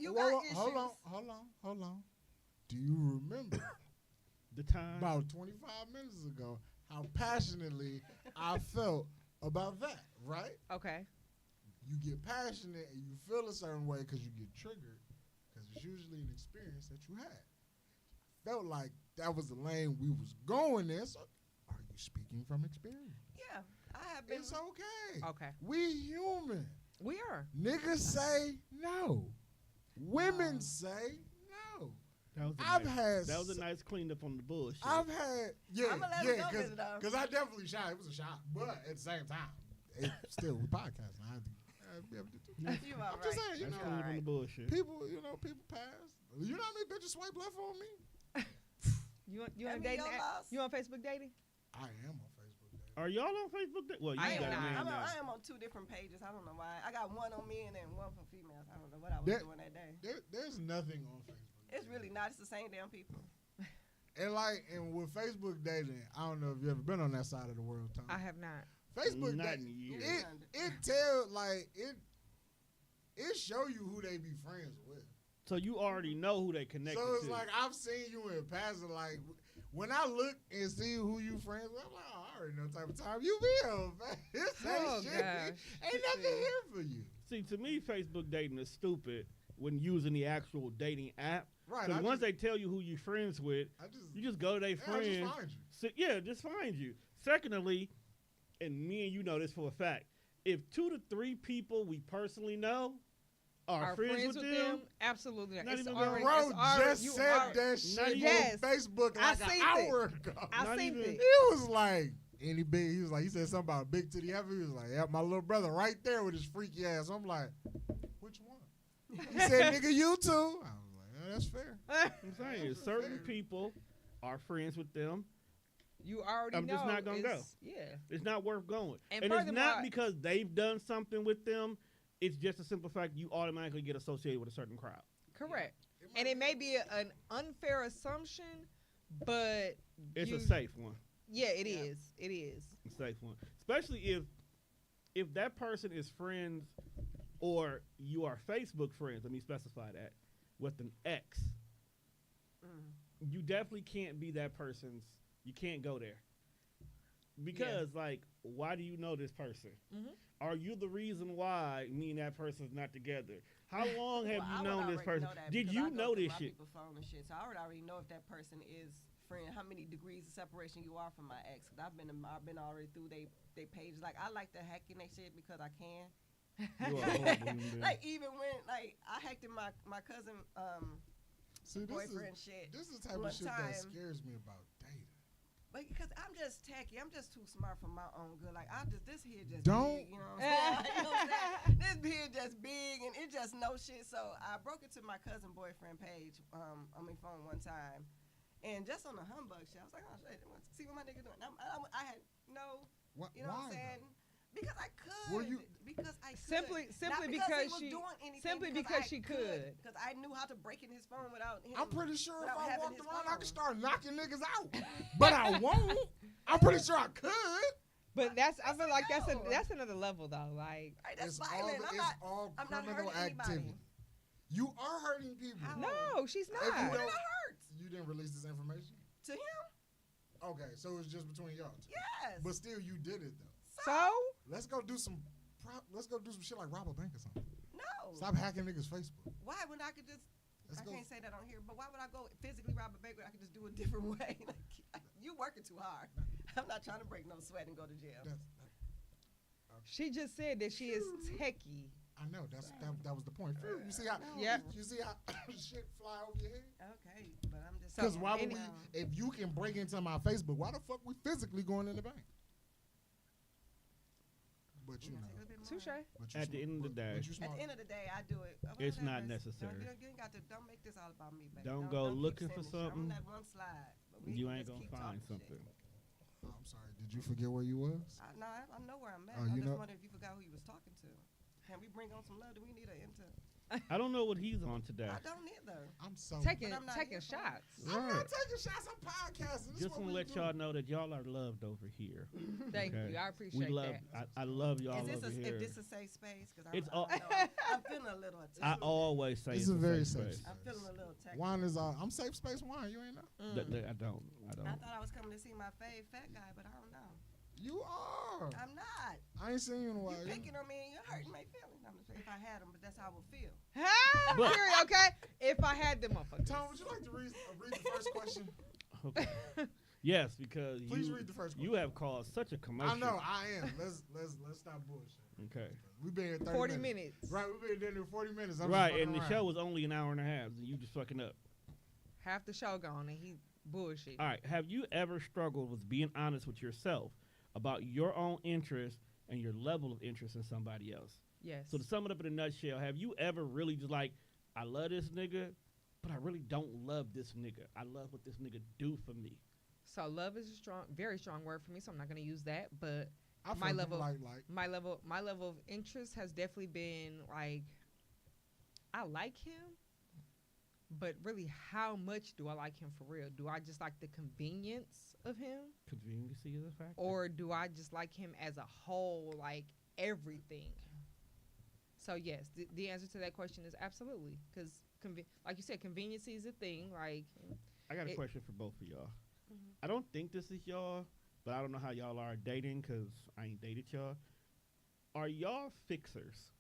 you got issues. Hold on. Do you remember The time. about 25 minutes ago how passionately I felt about that? Right? Okay. You get passionate and you feel a certain way because you get triggered because it's usually an experience that you had. Felt like that was the lane we was going in. So, are you speaking from experience? Yeah, I have been. It's okay. Okay. We human. We are. Niggas say no. Women No. say no. That was a I've nice, had. that was a nice cleanup on the bullshit. I've had. Yeah, I'ma let yeah, it go with it, though. because I definitely shot. It was a shot, but at the same time, it still we podcasting. I have to be able to do. You all I'm just right. saying, you That's know, cleanup on the bullshit. people pass. You know how many bitches swipe left on me? You on I mean, dating? your loss. You on Facebook dating? I am on Facebook. Dating. Are y'all on Facebook? Well, you I am got a not. man now. I am on 2 different pages. I don't know why. I got one on men and one for females. I don't know what I was That- doing that day. There's nothing on Facebook. It's dating. really not. It's the same damn people. And with Facebook dating, I don't know if you ever been on that side of the world, Tom. I have not. Facebook Not dating, in years. it tell like it show you who they be friends with. So you already know who they connected So it's to. like I've seen you in passing. Like when I look and see who you friends with, I'm like, oh, I already know the type of time you be on. Man. This Oh, ain't shit. gosh. Ain't nothing here for you. See, to me, Facebook dating is stupid when using the actual dating app. Right. Because I once just, they tell you who you're friends with, I just, you just go to their yeah, I friends. just find you. Just find you. Secondly, and me and you know this for a fact, if 2 to 3 people we personally know are friends with them, Absolutely not. Not It's even already, Bro it's already, just you said that not shit even- on Facebook I like an seen hour ago. I Not seen even- it. It was like, any big, he said something about a big titty ever. He was like, yeah, my little brother right there with his freaky ass. I'm like, which one? He said, nigga, you too. I was like, yeah, that's fair. I'm saying certain people are friends with them. You already I'm know. just not gonna go. Yeah. It's not worth going. And And it's furthermore, not because they've done something with them. It's just a simple fact you automatically get associated with a certain crowd. correct. And it may be an unfair assumption, but It's a safe one. Yeah, it is. It is. A safe one. Especially if that person is friends or you are Facebook friends, let me specify that, with an ex. You definitely can't be that person's. You can't go there. Because, like, why do you know this person? Are you the reason why me and that person's not together? How long have you known this person? Did you know this shit? Phone and shit? So I would already know if that person is friend, how many degrees of separation you are from my ex. Cause I've been already through they pages. Like I like to hack in their shit because I can. You are horrible. Like even when like I hacked in my cousin boyfriend shit. This is the type of shit that scares me about dating. But because I'm just tacky, I'm just too smart for my own good. Like this here just don't. big, you know what I'm saying? You know what I'm saying? This here just big and it just no shit. So I broke into my cousin boyfriend page on my phone one time, and just on the humbug shit, I was like, oh shit, see what my nigga doing? I had no, you know what I'm saying? Because I could. Were you? Because I could. Simply Not because he was she doing anything, simply because she could. Because I knew how to break in his phone without him. I'm pretty sure if I walked around, I could phone. start knocking niggas out. But I won't. I'm pretty sure I could. But I feel like that's No. another level though. Like That's It's violent. all I'm not criminal hurting activity. anybody. You are hurting people. How? no, she's If not. you What don't- did I hurt? You didn't release this information? To him? Okay, so it's just between y'all two. Yes. But still, you did it though. So Let's go do some shit like rob a bank or something. No. Stop hacking niggas' Facebook. Why when I could just Let's I go. can't say that on here, but why would I go physically rob a bank when I could just do it a different way? Like, you working too hard. I'm not trying to break no sweat and go to jail. she just said that she is techie. I know that was the point. You see how Yep. you see how shit fly over your head? Okay, but I'm just Because saying, why would you we? know. If you can break into my Facebook, why the fuck we physically going in the bank? But you You know, gotta take a little bit more. Touche. but you At the end of the day, but you At smart. the end of the day, I do it. It's whatever not it is. necessary. You ain't got to. Don't make this all about me, baby. Don't go keep looking for sending shit. something. I'm that one slide. But we you can ain't just gonna keep find talking something. shit. Oh, I'm sorry. Did you forget where you was? I know where I'm at. Oh, I you just know- wondered if you forgot who you was talking to. Can we bring on some love? Do we need an enter? I don't know what he's on today. I don't either. I'm so. Taking But I'm not taking here for it. shots. I'm not taking shots. I'm podcasting. This Just what want to we let do. y'all know that y'all are loved over here. Thank Okay. you. I appreciate We love. that. I love y'all Is this over here. if this a safe space? Because It's I'm feeling a little attacked. I always say This it's is a very safe safe space. I'm feeling a little attacked. Wine is all. I'm safe space wine. You ain't know. I don't. I thought I was coming to see my fat guy, but I don't know. You are. I'm not. I ain't seen you in a while. You picking on me and you're hurting my feelings. I'm just saying, if I had them, but that's how I would feel. But- Period, okay? If I had them motherfuckers. Tom, would you like to read the first question? Okay. Yes, because Please read the first question. you have caused such a commotion. I know. I am. Let's stop bullshit. Okay. We've been here 40 minutes. minutes. Right, we've been here 40 minutes. I'm Right, just and the fucking show around. was only an hour and a half, and you just fucking up. Half the show gone and he bullshit. All right. Have you ever struggled with being honest with yourself about your own interest and your level of interest in somebody else? Yes. So to sum it up in a nutshell, have you ever really just like, I love this nigga, but I really don't love this nigga. I love what this nigga do for me. So love is a strong, very strong word for me, so I'm not gonna use that. But I my feel level- like my level of interest has definitely been like, I like him, but really, how much do I like him for real? Do I just like the convenience of him, Conveniency is a factor. or do I just like him as a whole, like everything? So yes, the answer to that question is absolutely, because like you said, conveniency is a thing. Like, I got a it- question for both of y'all. Mhm. I don't think this is y'all, but I don't know how y'all are dating because I ain't dated y'all. Are y'all fixers?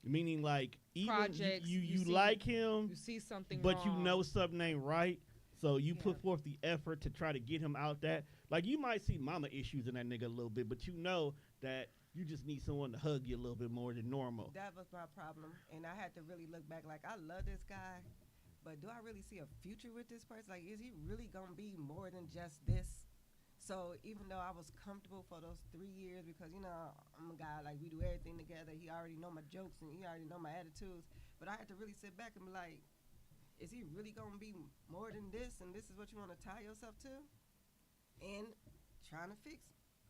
Meaning, like, even Projects, you you see- like him, you see something but wrong. you know something ain't right, so you put Yeah. forth the effort to try to get him out that. Like, you might see mama issues in that nigga a little bit, but you know that you just need someone to hug you a little bit more than normal. That was my problem, and I had to really look back. Like, I love this guy, but do I really see a future with this person? Like, is he really gonna be more than just this? So So even though I was comfortable for those 3 years, because I'm a guy like we do everything together. He already know my jokes and he already know my attitudes. But I had to really sit back and be like, is he really gonna be more than this? And this is what you want to tie yourself to? And trying to fix.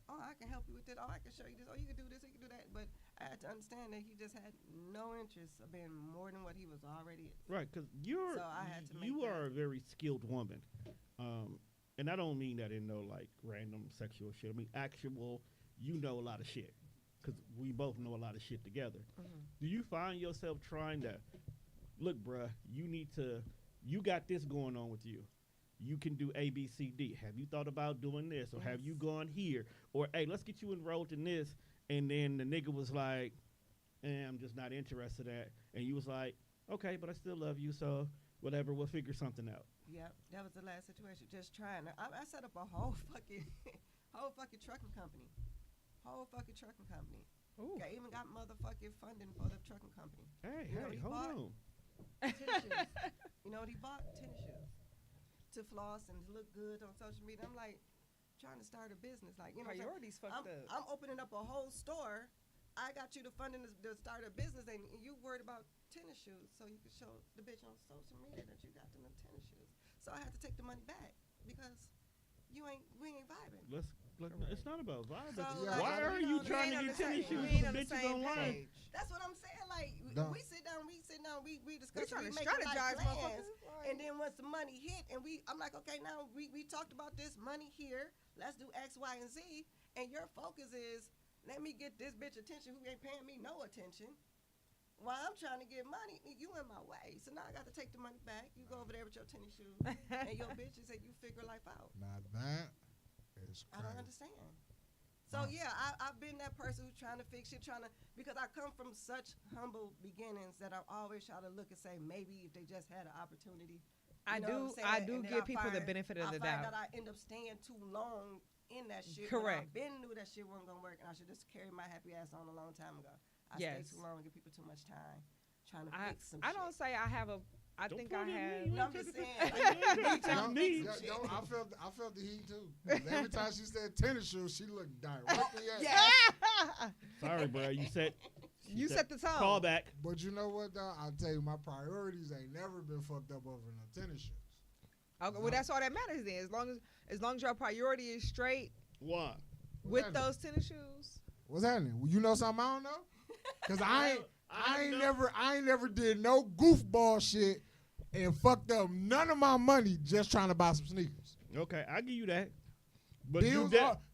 Oh, I can help you with that. Oh, I can show you this. Oh, you can do this. You can do that. But I had to understand that he just had no interest of being more than what he was already. Right, because So I had to make you that. are a very skilled woman, and I don't mean that in no like random sexual shit. I mean actual. You know a lot of shit, because we both know a lot of shit together. Mm-hmm. Do you find yourself trying to look, bruh? You got this going on with you. You can do A, B, C, D. Have you thought about doing this? Or have you gone here? Or, hey, let's get you enrolled in this. And then the nigga was like, I'm just not interested in that. And you was like, okay, but I still love you, so whatever, we'll figure something out. Yep, that was the last situation. Just trying. I set up a whole fucking trucking company. Ooh. I even got motherfucking funding for the trucking company. Hey, You know what he hold bought? on. Tennis shoes. You know what he bought? Tennis shoes. To floss and to look good on social media. I'm like, trying to start a business. Like, Priorities fucked up. I'm opening up a whole store. I got you the funding to start a business, and you worried about tennis shoes, so you could show the bitch on social media that you got them tennis shoes. So I had to take the money back because we ain't vibing. It's not about vibe. So, Why are you trying to get tennis shoes We ain't for on the the bitches same online? page. That's what I'm saying. Like No. we sit down, we We discuss, trying we to make strategize, plans, motherfuckers. and then once the money hit, and I'm like, okay, now we talked about this money here. Let's do X, Y, and Z. And your focus is, let me get this bitch attention who ain't paying me no attention. While I'm trying to get money, you in my way. So now I got to take the money back. You go over there with your tennis shoes and your bitches, and you figure life out. Now that is I don't crazy. understand. So yeah, I've been that person who's trying to fix it, because I come from such humble beginnings that I always try to look and say maybe if they just had an opportunity. I you know what I'm I saying? do And then give people the benefit of the I find doubt. that I end up staying too long in that shit. Correct. When I knew that shit wasn't gonna work, and I should just carry my happy ass on a long time ago. I Yes. stay too long and give people too much time trying to fix some I shit. don't say I have a. I Don't think point I at have. me. No, I'm just saying. Yo, Me. I felt the heat too. 'Cause every time she said tennis shoes, she looked directly at me. Yes. Sorry, bro. You said You set the tone. call back. But you know what, though? I'll tell you, my priorities ain't never been fucked up over no tennis shoes. Okay, well, that's all that matters then. As long as your priority is straight Why? with happening? those tennis shoes. What's happening? Well, you know something I don't know? Cause I ain't never did no goofball shit and fucked up none of my money just trying to buy some sneakers. Okay, I give you that. But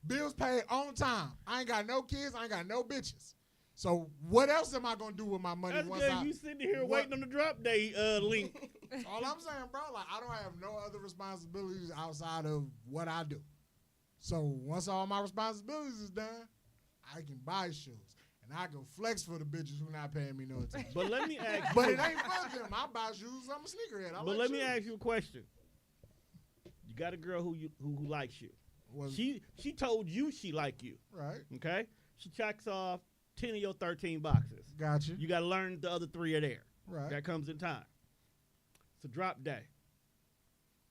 Bills paid on time. I ain't got no kids. I ain't got no bitches. So what else am I gonna do with my money that's once good. You sitting here what- waiting on the drop day link. All I'm saying, bro, like I don't have no other responsibilities outside of what I do. So once all my responsibilities is done, I can buy shoes. And I can flex for the bitches who not paying me no attention. But let me ask. But it ain't for them. I buy shoes. I'm a sneakerhead. But let me ask you a question. You got a girl who likes you. She told you she like you. Right. Okay. She checks off 10 of your 13 boxes. Gotcha. You got to learn the other 3 are there. Right. That comes in time. It's a drop day.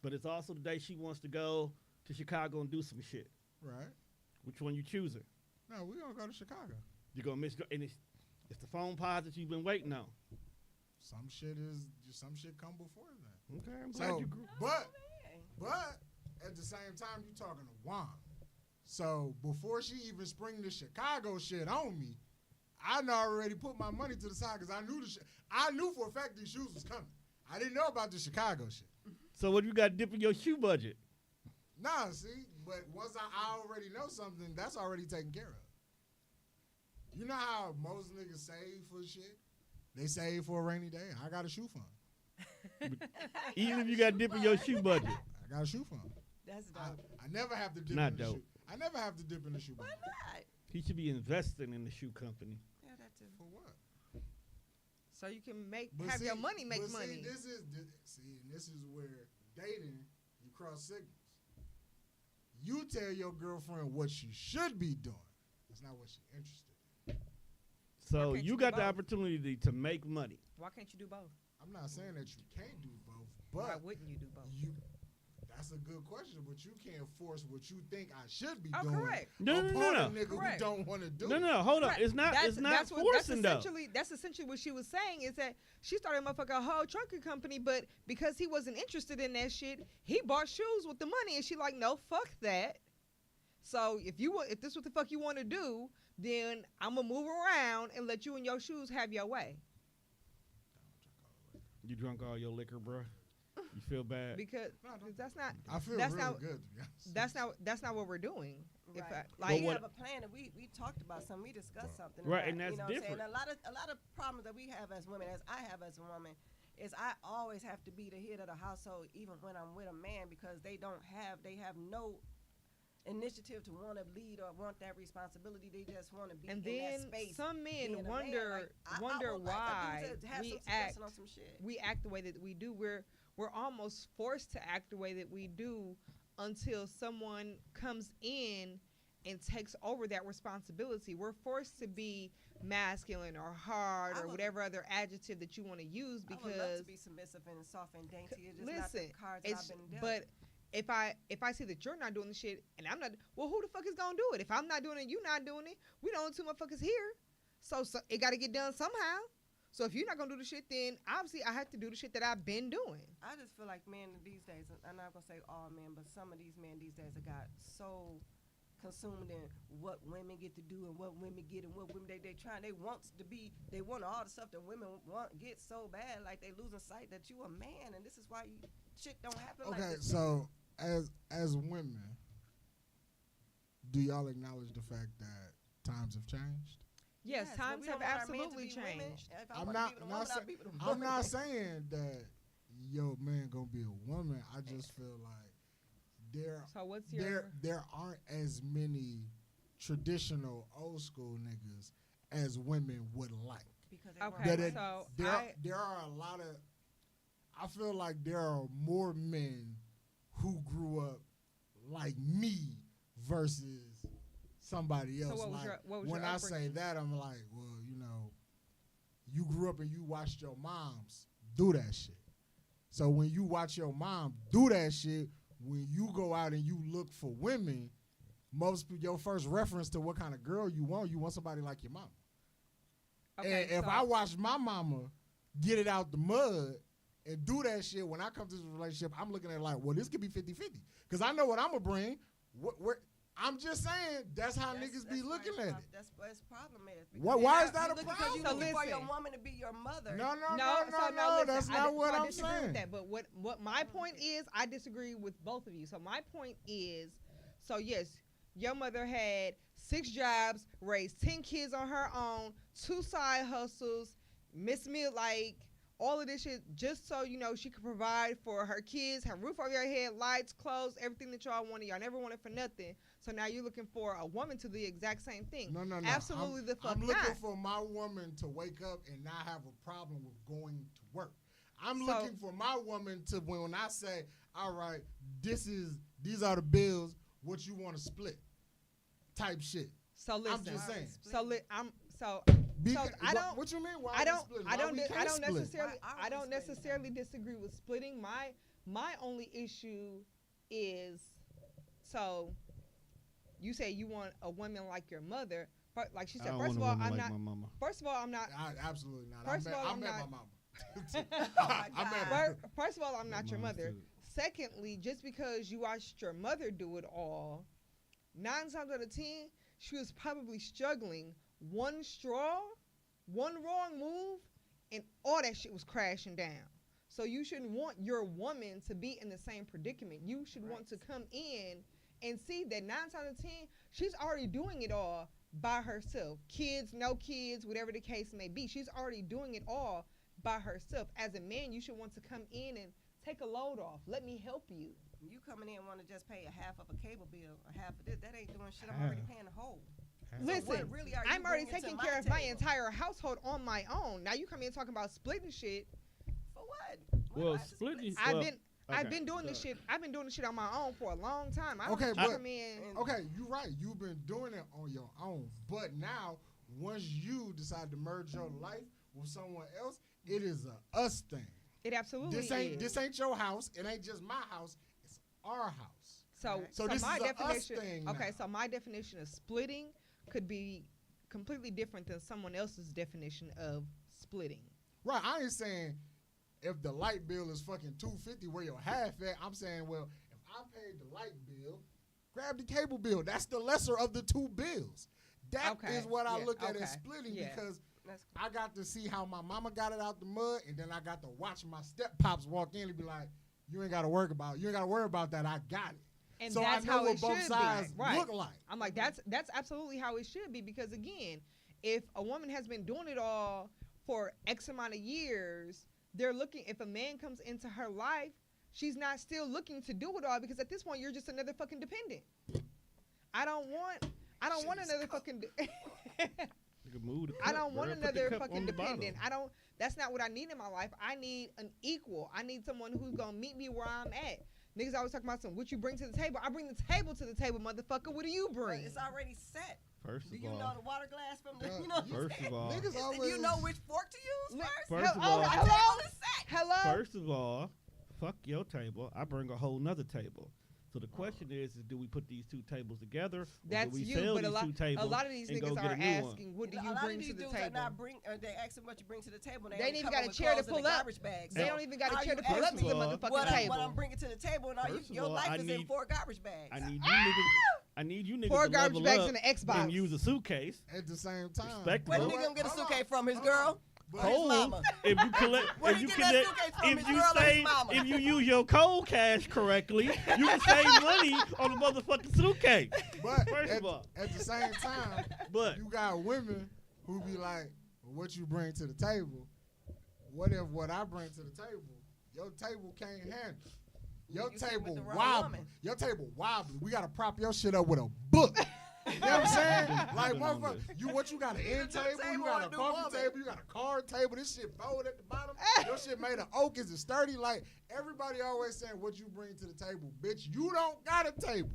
But it's also the day she wants to go to Chicago and do some shit. Right. Which one you choosing? No, we gonna go to Chicago. You're going to miss. And it's the phone pause that you've been waiting on. Some shit come before that. Okay. I'm glad So, you grew. but at the same time, you talking to Juan. So before she even spring the Chicago shit on me, I done already put my money to the side because I knew for a fact these shoes was coming. I didn't know about the Chicago shit. So what you got to dip in your shoe budget? Nah, see, but once I already know something, that's already taken care of. You know how most niggas save for shit? They save for a rainy day. I got a shoe fund. Even if you got to dip in your shoe budget. I got a shoe fund. That's dope. I never have to dip Not in the dope. shoe. I never have to dip in the shoe Why budget. not? He should be investing in the shoe company. Yeah, that too. For what? So you can But have see- your money make but money. See, this is where dating, you cross signals. You tell your girlfriend what she should be doing. That's not what she's interested in. So can't you you got do the both? opportunity to make money. Why can't you do both? I'm not saying that you can't do both, Why but wouldn't you do both? That's a good question, but you can't force what you think I should be Oh, doing correct. No. upon a nigga Correct. who don't want to do No, it. hold on. Right. It's not. It's not forcing though. That's essentially what she was saying is that she started a motherfucking whole trucking company, but because he wasn't interested in that shit, he bought shoes with the money, and she like, no, fuck that. So if this what the fuck you want to do, then I'm gonna move around and let you and your shoes have your way. You drunk all your liquor, bro? You feel bad? Because that's not. I feel that's real not, good, to be honest. That's not what we're doing. If Right. like we what- have a plan, and we talked about something. We discussed something. Right, about, and that's you know what I'm saying? different. A lot of problems that we have as women, as I have as a woman, is I always have to be the head of the household, even when I'm with a man, because they have no initiative to want to lead or want that responsibility. They just want to be and in then that space. some men being a man. wonder Like, wonder I would like why to have we some act suggestion on some shit. we act the way that we do. We're almost forced to act the way that we do until someone comes in and takes over that responsibility. We're forced to be masculine or hard I or would- whatever other adjective that you want to use I would love because to be submissive and soft and dainty. It's just not listen, the cards that it's I've been dealt. but if I see that you're not doing the shit and I'm not, well, who the fuck is gonna do it? If I'm not doing it, you not doing it. We the only two motherfuckers here, so it got to get done somehow. So if you're not gonna do the shit, then obviously I have to do the shit that I've been doing. I just feel like men these days, I'm not gonna say all men, but some of these men these days have got so consumed in what women get to do and what women get and what women they want all the stuff that women get so bad, like they losing sight that you a man, and this is why shit don't happen. Okay, like this. so as women, do y'all acknowledge the fact that times have changed? Yes, but times we have don't want our men to absolutely be women. changed. If I I'm wanna not, be with a not woman, sa- I'll be with a I'm woman. not saying that yo man gonna be a woman. I just feel like So what's your there aren't as many traditional old school niggas as women would like. Because they Okay, weren't That so there are a lot of. I feel like there are more men who grew up like me versus somebody else. what was like, your when I say upbringing? that, I'm like, well, you grew up and you watched your moms do that shit. So when you watch your mom do that shit, when you go out and you look for women, your first reference to what kind of girl you want somebody like your mama. okay, And if so- I watch my mama get it out the mud and do that shit, when I come to this relationship, I'm looking at it like, well, this could be 50-50. Because I know what I'm going to bring. I'm just saying, that's how niggas be why looking it's at prob- it. That's what its problem is. Why is that a Because problem? you So looking for your listen. woman to be your mother. No, listen, that's not what I'm disagree with saying. that, but what my point is, I disagree with both of you. So my point is, so yes, your mother had 6 jobs, raised 10 kids on her own, 2 side hustles, Miss Meal, like all of this shit, just so she could provide for her kids, have roof over your head, lights, clothes, everything that y'all wanted. Y'all never wanted for nothing. So now you're looking for a woman to do the exact same thing. No. Absolutely the fuck I'm looking not. for my woman to wake up and not have a problem with going to work. I'm So- looking for my woman to, when I say, all right, these are the bills, what you want to split, type shit. So listen, just saying. So I don't. What you mean? Why I we don't. splitting? I Why don't. we I can't don't split? necessarily. Why are I we don't splitting necessarily disagree with splitting. My only issue is, so you say you want a woman like your mother, but like she I said, don't first of want all, a woman I'm like not. my mama. First of all, I'm not. Absolutely not. First of all, I I'm met not- my mama. Oh my I met God. her. First of all, I'm not your Mama's mother. too. Secondly, just because you watched your mother do it all, 9 times out of 10, she was probably struggling. One straw, one wrong move, and all that shit was crashing down. So you shouldn't want your woman to be in the same predicament. You should want to come in and see that 9 times out of 10, she's already doing it all by herself. Kids, no kids, whatever the case may be. She's already doing it all by herself. As a man, you should want to come in and take a load off. Let me help you. You coming in and want to just pay a half of a cable bill, a half of this, that ain't doing shit. I'm already Half. paying the whole. Listen, what really are you I'm already bringing to taking my care of my table? entire household on my own. Now you come in talking about splitting shit. For what? Well, Why do I have to split? splitting. I've well, been okay, been doing this so- shit. I've been doing this shit on my own for a long time. I don't Okay, just but- come in. Okay, you're right. You've been doing it on your own. But now, once you decide to merge your life with someone else, it is a us thing. It absolutely This ain't is. this ain't your house. It ain't just my house. It's our house. So, Right. So this my is a us definition. thing Okay, now. so my definition of splitting could be completely different than someone else's definition of splitting. Right. I ain't saying if the light bill is fucking $250 where your half at. I'm saying, well, if I paid the light bill, grab the cable bill. That's the lesser of the two bills. That Okay, is what I yeah, look at okay, as splitting yeah. because That's I got to see how my mama got it out the mud, and then I got to watch my step pops walk in and be like, you ain't got to worry about that. I got it. And so that's I know how what it both should sides be. Right. look like. I'm like, that's absolutely how it should be because again, if a woman has been doing it all for X amount of years, they're looking. If a man comes into her life, she's not still looking to do it all because at this point you're just another fucking dependent. I don't want another fucking. I don't want another fucking dependent. That's not what I need in my life. I need an equal. I need someone who's gonna meet me where I'm at. Niggas always talking about what you bring to the table. I bring the table to the table, motherfucker. What do you bring? It's already set. First Do of you know all, the water glass from the? Yeah, You know. first of all, Niggas Do always. you know which fork to use Look, first? First of oh, all- My hello, table is set. hello. first of all, fuck your table. I bring a whole nother table. So the question is do we put these two tables together? Or That's do we you, sell but these two tables a lot of these and go niggas get are a new one? asking, what do A you lot bring of to these the dudes are table? not bring. They ask them what you bring to the table. And They ain't only even come got a with chair to clothes and pull a up. garbage bags. They So don't even got how a chair you to pull up ask to your me motherfucking what table. I'm bringing to the table, and First of your all, life I is in need- 4 garbage bags. I need you niggas. I need you niggas 4 to garbage level bags up and an Xbox. and use a suitcase. At the same time. Respectable. Where the But nigga gonna get a Hold on, suitcase from? His hold on. girl? But Or his Cold. mama? If you collect, Where if he you get that collect, suitcase from, if his you girl or his save, mama? if you use your cold cash correctly, you can save money on the motherfucking suitcase. But First at, of all. at the same time, But you got women who be like, well, what you bring to the table? What if what I bring to the table, your table can't handle? Your You sit with table the wrong wobbly. woman. Your table wobbly. We gotta prop your shit up with a book. You know what I'm saying? Like, Been on motherfucker, what you got an end Either table, table you or got a a new coffee woman. table, you got a card table. This shit bowed at the bottom. Your shit made of oak. Is it sturdy? Like, everybody always saying, what you bring to the table, bitch. You don't got a table.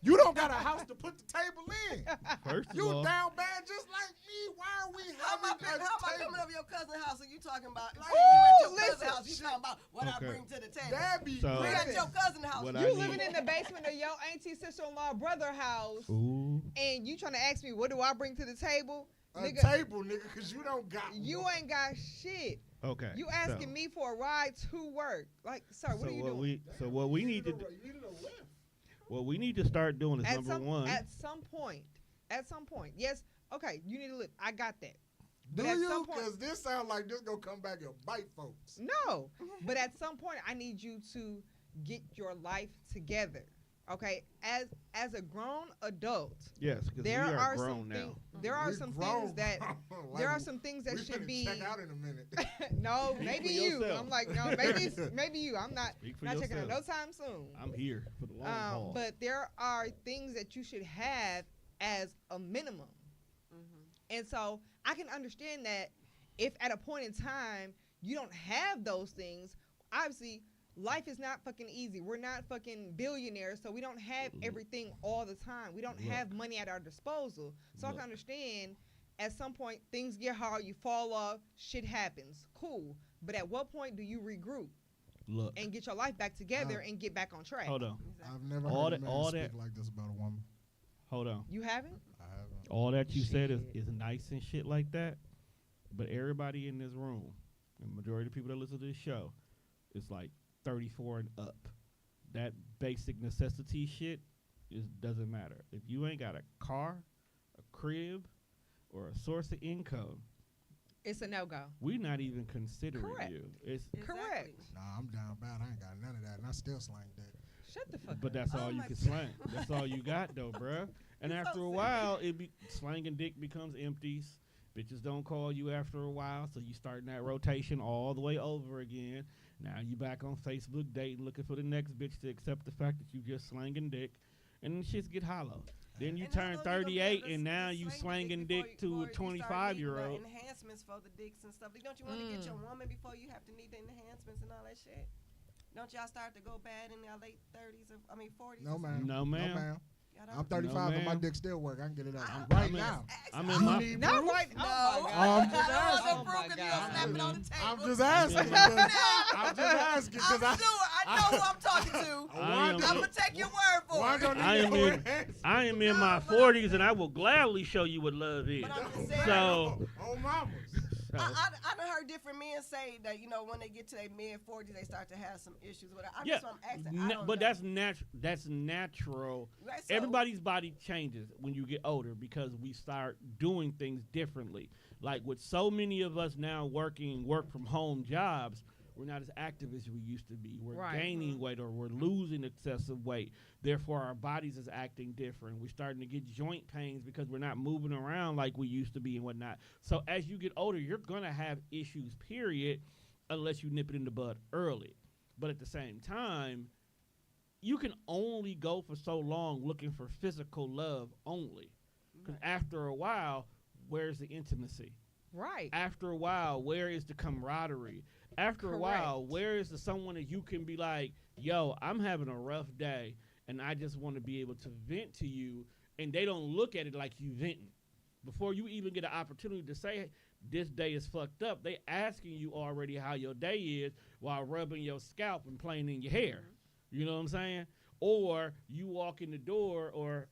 You don't got a house to put the table in. first of You all, down bad just like me. Why are we How am I having a coming table? over your cousin's house and you talking about? Like, Ooh, you at your cousin's listen. house, you talking about what I Okay. bring to the table. That be So- We at great. your cousin's house. What You I living need- in the basement of your auntie, sister-in-law, brother house, ooh, and you trying to ask me what do I bring to the table? A Nigga, table, nigga, because you don't got you one. ain't got shit. okay. You asking so, me for a ride to work? Like, sir, what so are you what doing? what we need to do, what we need to start doing is number one. At some point, yes, okay, you need to live. I got that. Do But at you? some point- Because this sound like this gonna come back and bite folks. No, but at some point, I need you to get your life together. Okay, as a grown adult, Yes, because we there are are grown some now. things. There are We some grown. things that Like, there are some things that we should finna be. check out in a minute. No, maybe for you. yourself. I'm like, no, maybe you. I'm not Speak for not checking out no yourself. time soon. I'm here for the long haul. But there are things that you should have as a minimum. And so I can understand that if at a point in time you don't have those things, obviously life is not fucking easy. We're not fucking billionaires, so we don't have everything all the time. We don't Look. have money at our disposal. So I Look. can understand at some point things get hard, you fall off, shit happens. Cool. But at what point do you regroup Look, and get your life back together and get back on track? hold on, I've never All heard a that- man all speak that- like this about a woman. hold on. You haven't? I haven't. All that you said Shit. is nice and shit like that, but everybody in this room, the majority of people that listen to this show, is like 34 and up. That basic necessity shit doesn't matter. If you ain't got a car, a crib, or a source of income, It's a no-go. we're not even considering Correct. you. It's Correct. Nah, I'm down bad. I ain't got none of that, and I still slang that. Shut the fuck but up. that's Oh all you my can God. slang. That's all you got though, bruh. And You're so after a serious. while, slanging dick becomes empties. Bitches don't call you after a while, so you starting that rotation all the way over again. Now you back on Facebook dating, looking for the next bitch to accept the fact that you just slanging dick, and then shits get hollow. Then you And turn how long you gonna be 38, able to and now slang you the slanging before dick you- to a before you start needing the 25-year-old. Enhancements for the dicks and stuff. Don't you want to get your woman before you have to need the enhancements and all that shit? Don't y'all start to go bad in your late 30s or 40s? No, or ma'am. something? No, ma'am. Y'all don't- I'm 35 and my ma'am. dick still work. I can get it out I'm- right I'm in- now. I'm You in my need Not proof? right. No. Oh my I'm God. just asking. Oh my You don't God. snap it on the table. I'm just asking. because- I'm just asking I'm because sure. I know who I'm talking to. I'm gonna take your word for it. I am in my 40s, and I will gladly show you what love is. But I'm just saying, So, oh mamas. I done heard different men say that, you know, when they get to their mid-40s, they start to have some issues with it. That's what I'm asking. I don't but know. that's natural. Right, so- Everybody's body changes when you get older because we start doing things differently. Like with so many of us now working work from home jobs, we're not as active as we used to be. We're gaining weight or we're losing excessive weight. Therefore, our bodies is acting different. We're starting to get joint pains because we're not moving around like we used to be and whatnot. So as you get older, you're going to have issues, period, unless you nip it in the bud early. But at the same time, you can only go for so long looking for physical love only. Because after a while, where's the intimacy? Right. After a while, where is the camaraderie? After a while, where is the someone that you can be like, yo, I'm having a rough day, and I just want to be able to vent to you, and they don't look at it like you venting. Before you even get an opportunity to say, this day is fucked up, they asking you already how your day is while rubbing your scalp and playing in your hair. You know what I'm saying? Or you walk in the door, or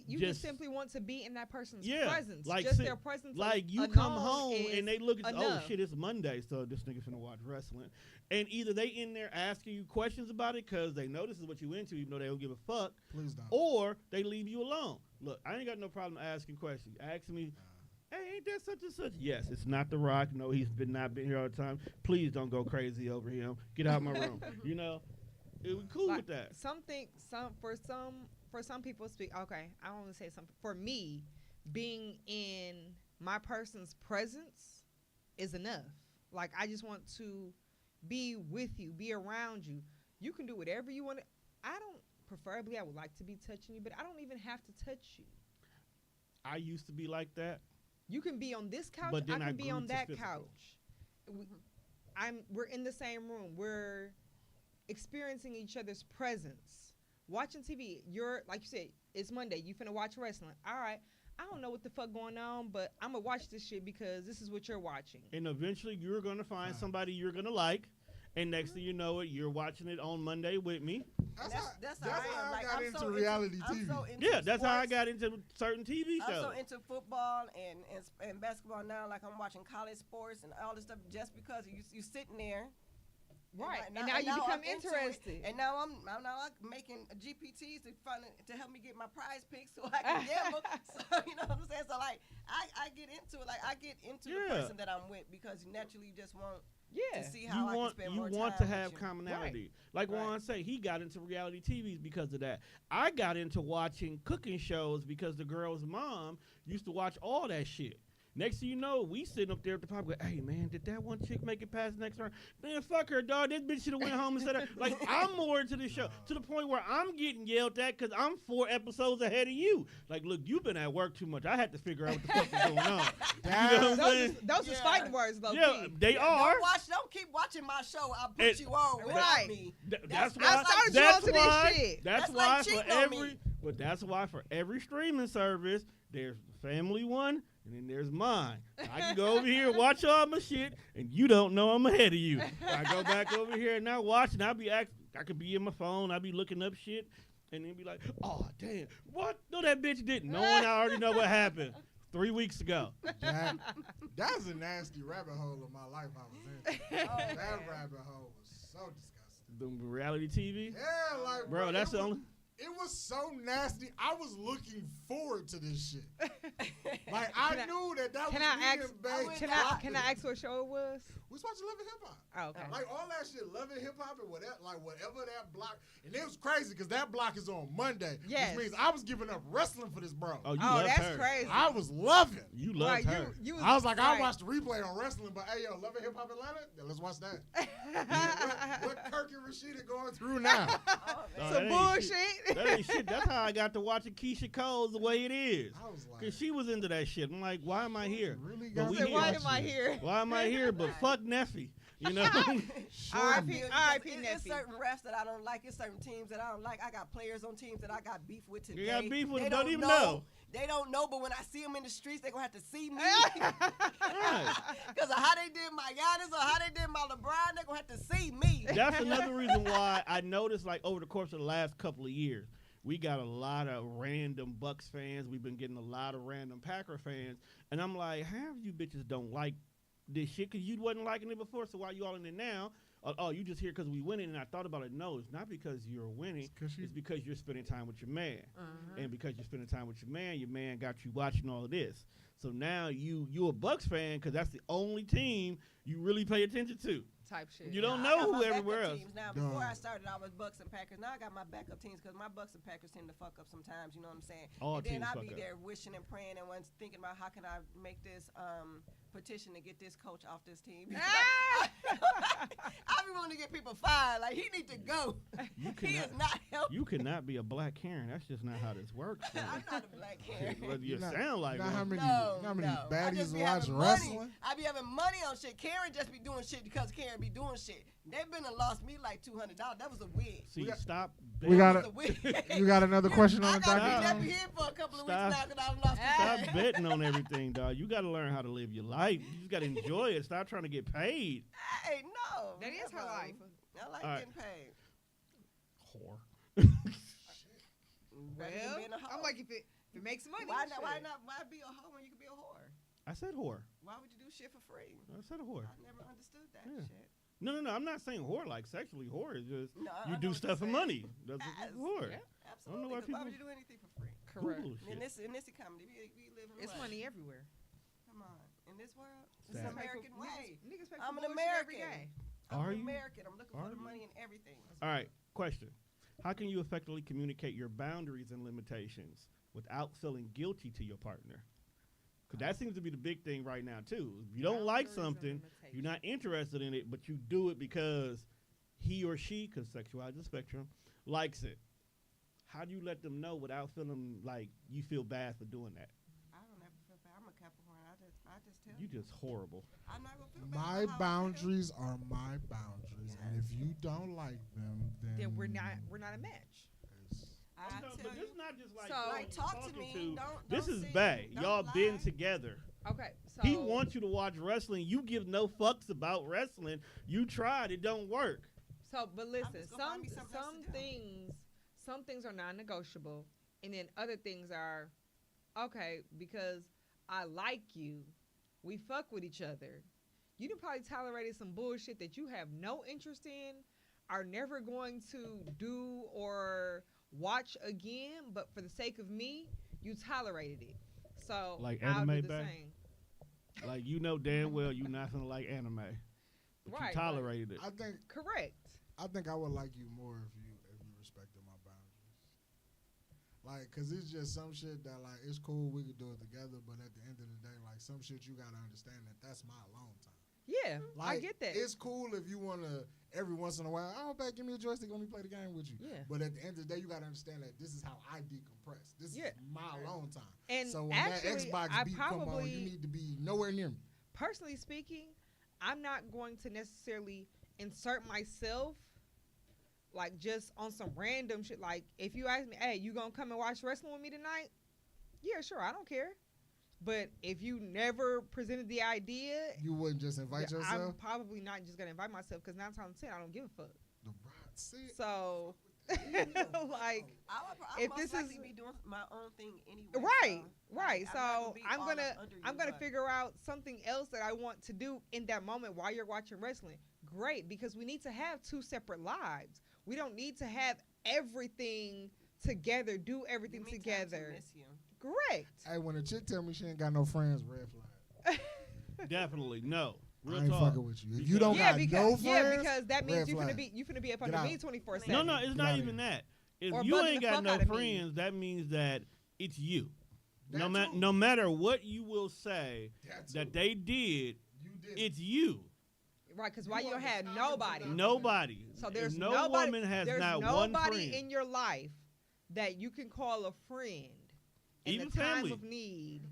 you just simply want to be in that person's presence. Like just their presence. Like you come home and they look at oh shit, it's Monday, so this nigga finna watch wrestling. And either they in there asking you questions about it because they know this is what you into, even though they don't give a fuck. Please don't. Or they leave you alone. Look, I ain't got no problem asking questions. Ask me, hey, ain't that such and such? Yes, it's not The Rock. No, he's not been here all the time. Please don't go crazy over him. Get out of my room. You know, it was cool with that. For some people speak, okay, I want to say something. For me, being in my person's presence is enough. Like, I just want to be with you, be around you. You can do whatever you want. Preferably, I would like to be touching you, but I don't even have to touch you. I used to be like that. You can be on this couch, but then I can be on that physical. couch. We're in the same room. We're experiencing each other's presence. Watching TV, like you said, it's Monday. You finna watch wrestling. All right. I don't know what the fuck going on, but I'm going to watch this shit because this is what you're watching. And eventually you're going to find somebody you're going to like. And next thing you know it, you're watching it on Monday with me. That's how I got into reality TV. That's how I got into certain TV shows. I'm so into football and basketball now. Like I'm watching college sports and all this stuff just because you sitting there. Right, and now you become interested. And now I'm making GPTs to help me get my prize picks so I can gamble. So you know what I'm saying? So like I get into it. Like I get into the person that I'm with because naturally you just want to see how I can spend more time. You want to have commonality. Right. Like Juan say, he got into reality TVs because of that. I got into watching cooking shows because the girl's mom used to watch all that shit. Next thing you know, we sitting up there at the pub going, hey, man, did that one chick make it past the next round? Man, fuck her, dog. This bitch should have went home and said that. Like, I'm more into this show to the point where I'm getting yelled at because I'm 4 episodes ahead of you. Like, look, you've been at work too much. I had to figure out what the fuck is going on. You know what I'm saying? Those are fighting words, though. Yeah, they are. Don't keep watching my show. I'll put you on without me. That's why for every streaming service, there's the family one, and then there's mine. I can go over here and watch all my shit, and you don't know I'm ahead of you. I go back over here and now watch, and I could be in my phone, I'll be looking up shit, and then be like, oh, damn, what? No, that bitch didn't. Knowing I already know what happened 3 weeks ago. That's a nasty rabbit hole of my life I was in. That rabbit hole was so disgusting. The reality TV? Yeah, like, bro, that's the only... It was so nasty. I was looking forward to this shit. Like I knew that was Can I ask what show it was? We was watching Love and Hip Hop. Oh, okay. Like all that shit, Love and Hip Hop and whatever that block. And it was crazy because that block is on Monday. Yes. Which means I was giving up wrestling for this bro. Oh, that's her. Crazy. I was loving. You loved her. I was like, I watched the replay on wrestling, but hey, yo, Love and Hip Hop Atlanta? Yeah, let's watch that. What Kirk and Rashida going through now? Some bullshit. That ain't shit. That's how I got to watching Keisha Cole's The Way It Is. I was like, because she was into that shit. I'm like, why am I here? Really why am I here? Why am I here? But fuck Neffy. You know? R.I.P. R.I.P. It's nephew. certain refs that I don't like. It's certain teams that I don't like. I got players on teams that I got beef with today. You got beef with They them, don't even know. They don't know, but when I see them in the streets, they're going to have to see me. Right. Because of how they did my Giannis or how they did my LeBron, they're going to have to see me. That's another reason why I noticed, like, over the course of the last couple of years, we got a lot of random Bucks fans. We've been getting a lot of random Packer fans. And I'm like, half you bitches don't like this shit because you wasn't liking it before, so why you all in it now? Oh, you just here because we winning. And I thought about it. No, it's not because you're winning. It's because you're spending time with your man. And because you're spending time with your man got you watching all of this. So now you a Bucks fan because that's the only team you really pay attention to. Type shit. You don't I know got who my everywhere backup else. Teams. Now, before I started, I was Bucks and Packers. Now I got my backup teams because my Bucks and Packers tend to fuck up sometimes. You know what I'm saying? All and then teams I fuck be up. there wishing and praying and once thinking about how can I make this petition to get this coach off this team. I be wanting to get people fired. Like he need to go. He is not helping. You cannot be a black Karen. That's just not how this works. I'm not a black Karen. Whether you Not- sound like Not one. how many, No, not how many no. I baddies just be watch having wrestling. money. I be having money on shit. Karen just be doing shit because Karen be doing shit. They been and lost me like $200. That was a wig. See, stop. We got That it. was a wig. You got another question on I the got docket? to Stop. be here for a couple of Stop. weeks now because I've lost Stop my betting on everything, dog. You got to learn how to live your life. You just got to enjoy it. Stop trying to get paid. Hey, no. That is her never. life. I like All right. getting paid. Whore. Better than Well, being a hoe. I'm like, if it makes money, Why not? Why shit. not? Why be a hoe when you can be a whore? I said whore. Why would you do shit for free? I said a whore. I never understood that Yeah. shit. No. I'm not saying whore like sexually. Whore is just No, I you know do what stuff for you're saying. money. That's Yes. what whore. Yeah. Absolutely. why 'Cause why people- would you do anything for free? Correct. Bullshit. In this economy, we live in It's what? money everywhere. Come on, in this world, it's Sad. an American way. Niggas pay for I'm an bullshit every American. day. I'm Are an you? American. I'm looking Are for the you? money and everything. All right. Question: how can you effectively communicate your boundaries and limitations without feeling guilty to your partner? Because that seems to be the big thing right now too. If you don't like Boundaries and something, limitations. you're not interested in it, but you do it because he or she, because sexuality is a spectrum, likes it. How do you let them know without feeling like you feel bad for doing that? I don't ever feel bad. I'm a Capricorn. I just tell You just horrible. I'm not gonna feel bad. My about how I feel. boundaries are my boundaries, and if you don't like them, then Then we're not a match. it's- I No, tell but this you. is not just like, So- Like, talk to talking me. Don't. This is sit, Bay. don't Y'all lie. been together. Okay, so He wants you to watch wrestling. You give no fucks about wrestling. You tried. It don't work. So, but listen, just gonna find me something else to do. some things are non-negotiable, and then other things are okay because I like you. We fuck with each other. You done probably tolerated some bullshit that you have no interest in, are never going to do or watch again, but for the sake of me, you tolerated it. So Like I'll anime do the back? same. Like, you know damn well you're not gonna like anime, but Right, you tolerated it. Correct. I think I would like you more if you respected my boundaries. Like, cause it's just some shit that like it's cool we could do it together, but at the end of the day, like some shit you gotta understand that's my alone time. Yeah, Like, I get that. It's cool if you wanna every once in a while. Oh, back, give me a joystick. Let me play the game with you. Yeah. But at the end of the day, you gotta understand that this is how I decompress. This Yeah. is my alone time. And so when actually, that Xbox I beat come on, probably- you need to be nowhere near me. Personally speaking, I'm not going to necessarily insert myself like just on some random shit. Like if you ask me, hey, you gonna come and watch wrestling with me tonight? Yeah, sure, I don't care. But if you never presented the idea, You wouldn't just invite I'm yourself. probably not just gonna invite myself because 9 times out of 10 I don't give a fuck. The rod, see, So like I if most this likely is- be doing my own thing anyway. right, so right. I'm not So be I'm all gonna up under you, I'm gonna but- figure out something else that I want to do in that moment while you're watching wrestling. Great, because we need to have 2 separate lives. We don't need to have everything together, do everything Give me time to together. miss you. Correct. hey, when a chick tell me she ain't got no friends, red flag. Definitely no. Real I ain't talk. fucking with you. If you don't got no friends, because that means red you finna flag. be up Get under me out. 24/7. No, it's Get not outta even here. that. If Or you bugging ain't the got fuck no out of me. friends, that means that it's you. That too. No matter what you will say That that too. they did, You did. it's you. Right, because why You you don't are have the nobody? target. Nobody. So there's no nobody, woman has there's not one nobody friend. in your life that you can call a friend in Even the time family. of need.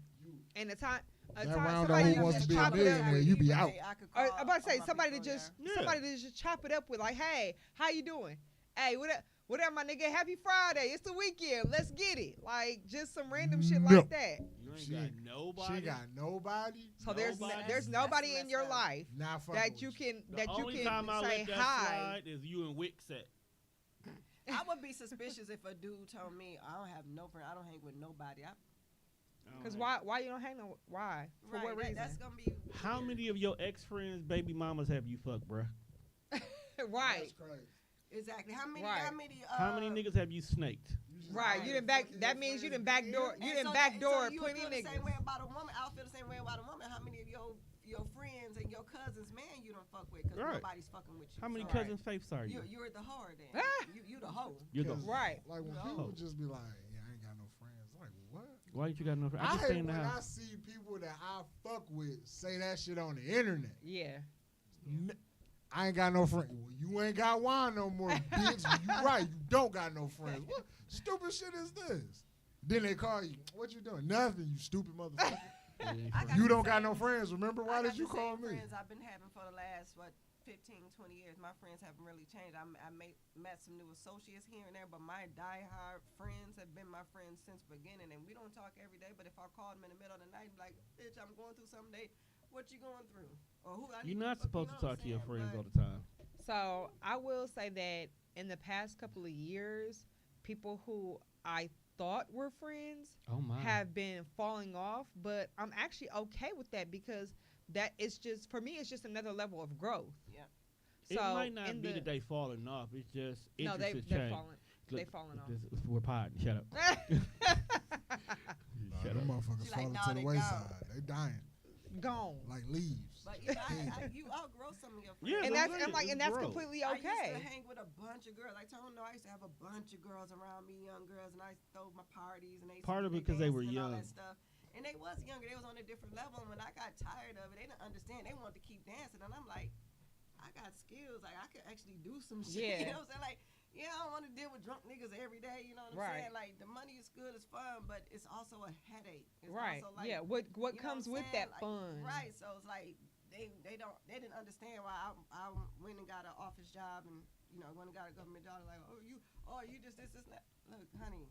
And the time, A That time round somebody who you wants just to be a chop it up millionaire, with. you be out. Or, I'm about to say all my somebody to people, just yeah. somebody to just chop it up with, like, hey, how you doing? Hey, what up, my nigga? Happy Friday. It's the weekend. Let's get it. Like, just some random shit No. like that. You ain't She got ain't- nobody. She ain't got nobody. So there's Nobody. there's That's nobody in messed your up. life Not fucking that with you can The that you only can time I say let that hi. slide is you and Wick set. I would be suspicious if a dude told me I don't have no friend. I don't hang with nobody. Cause why you don't hang no why for Right, what reason? That's gonna be. How weird. many of your ex friends, baby mamas have you fucked, bruh? Right. That's crazy. Exactly. How many? Right. How many niggas have you snaked? You just Right, like you didn't back. fucking That your means you friends didn't backdoor. again? You And didn't so backdoor you plenty feel the same niggas. way about a woman. I'll feel the same way about a woman. How many of your friends and your cousins, man, you don't fuck with because Right. nobody's fucking with you. How many So, cousin faiths are you? You're the whore then. Ah. You the hoe. You're the 'Cause, Right. Like when No. people just be like, "Yeah, I ain't got no friends." Like what? Why ain't you got no friends? I I just stay hate in the when I house. see people that I fuck with say that shit on the internet. Yeah. I ain't got no friends. Well, you ain't got wine no more, bitch. You right. You don't got no friends. What stupid shit is this? Then they call you. What you doing? Nothing. You stupid motherfucker. I got You the don't got same- no friends. Remember? Why I did got you the call same me? Friends I've been having for the last 15, 20 years. My friends haven't really changed. Met some new associates here and there, but my diehard friends have been my friends since beginning. And we don't talk every day, but if I call them in the middle of the night, like, bitch, I'm going through something. What you going through? Or who? I need You're not fuck- supposed you to know what talk to your I'm friends saying? all the time. So I will say that in the past couple of years, people who I thought were friends Oh my. have been falling off, but I'm actually okay with that because that is just for me. It's just another level of growth. Yeah. It So might not in be the- that they falling off. It's just No, interest has they're changed. falling. They falling off. We're potting. Shut up. Nah, Shut them up. motherfuckers She like, falling nah, to the they wayside. They dying Gone. like leaves. But you outgrow some of your friends. Yeah, And that's that's and it. like It's and that's growth. completely I used to okay. hang with a bunch of girls. Like Tone, I used to have a bunch of girls around me, young girls, and I used to throw my parties and they used to Part do of it their 'cause they were dances and all young. that stuff. And they was younger. They was on a different level. And when I got tired of it, they didn't understand. They wanted to keep dancing, and I'm like, I got skills. Like I could actually do some shit. Yeah. You know what I'm saying? Like, yeah, I don't want to deal with drunk niggas every day. You know what I'm Right. saying? Like the money is good, it's fun, but it's also a headache. It's Right. Also like, Yeah. What you know comes what with I'm saying? that Like, fun? Right. So it's like they didn't understand why I went and got an office job and went and got a government job. Like, oh you just this and that. Look, honey.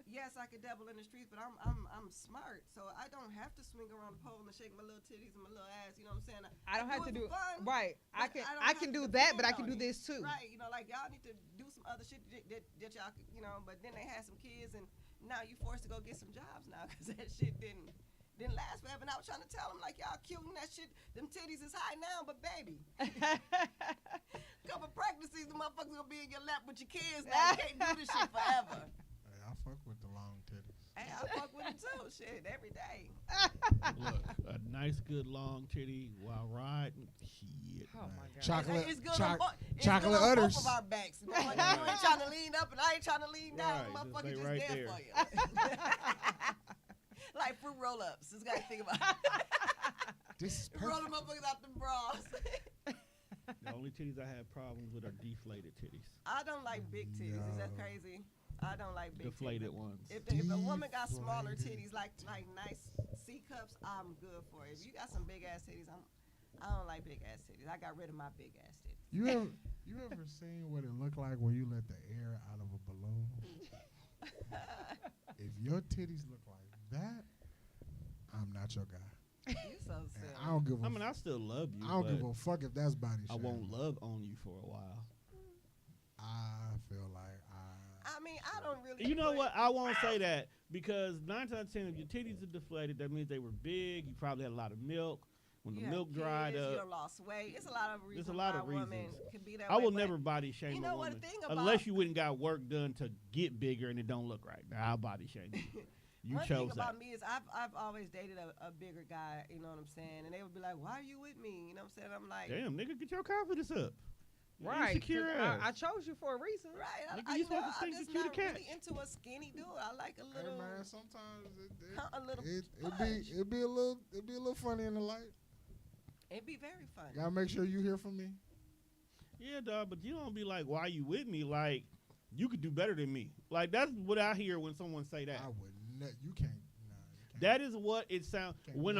Yes, I could dabble in the streets, but I'm smart, so I don't have to swing around the pole and shake my little titties and my little ass. You know what I'm saying? I don't have to it do for fun, right. I but can don't I have can to do that, but I depend can do on it. this too. Right, like y'all need to do some other shit that y'all could, but then they had some kids and now you forced to go get some jobs now because that shit didn't last forever. And I was trying to tell them like y'all cute and that shit, them titties is high now, but baby, couple pregnancies, the motherfuckers gonna be in your lap with your kids now. You can't do this shit forever. Hey, I fuck with the long titties. Hey, I fuck with it too, shit, every day. Look, a nice, good long titty while riding. Shit. Oh my god. Chocolate, It's good choc- on it's chocolate good on udders. both of our backs. You ain't trying to lean up and I ain't trying to lean down. Right, just Motherfucker lay just right there there. for you. Like fruit roll-ups. Just gotta think about This is roll perfect. them motherfuckers out the bras. The only titties I have problems with are deflated titties. I don't like big titties. Is that No. crazy? I don't like big Deflated titties. ones. If a woman got smaller Deflated. titties, like nice C cups, I'm good for it. If you got some big ass titties, I don't like big ass titties. I got rid of my big ass titties. You ever seen what it look like when you let the air out of a balloon? If your titties look like that, I'm not your guy. You so And silly. I don't give a I mean, I still love you, I don't but give a fuck if that's body I shape. won't love on you for a while. I feel like I mean, I don't really. You know put- what? I won't say that because 9 times out of 10, if your titties are deflated, that means they were big. You probably had a lot of milk. When the You milk have dried kids, You up, done lost weight. It's a lot of reasons. a lot why of a woman reasons. Can be that I way, will but never body shame you a know what woman the thing about unless you wouldn't got work done to get bigger and it don't look right. Now I'll body shame you. You one chose thing that. about me is I've always dated a bigger guy. You know what I'm saying? And they would be like, "Why are you with me?" You know what I'm saying? I'm like, Damn, nigga, get your confidence up. Right. Insecure 'cause ass. I chose you for a reason. right? Nigga, you supposed to I'm think just that you the not really catch. into a skinny dude. I like a hey little, man, sometimes a little. it'd be a little funny in the light. It'd be very fun. Gotta make sure you hear from me. Yeah, dog, but you don't be like, why you with me? Like, you could do better than me. Like, that's what I hear when someone say that. I would you can't. Nah, you That is what it sounds when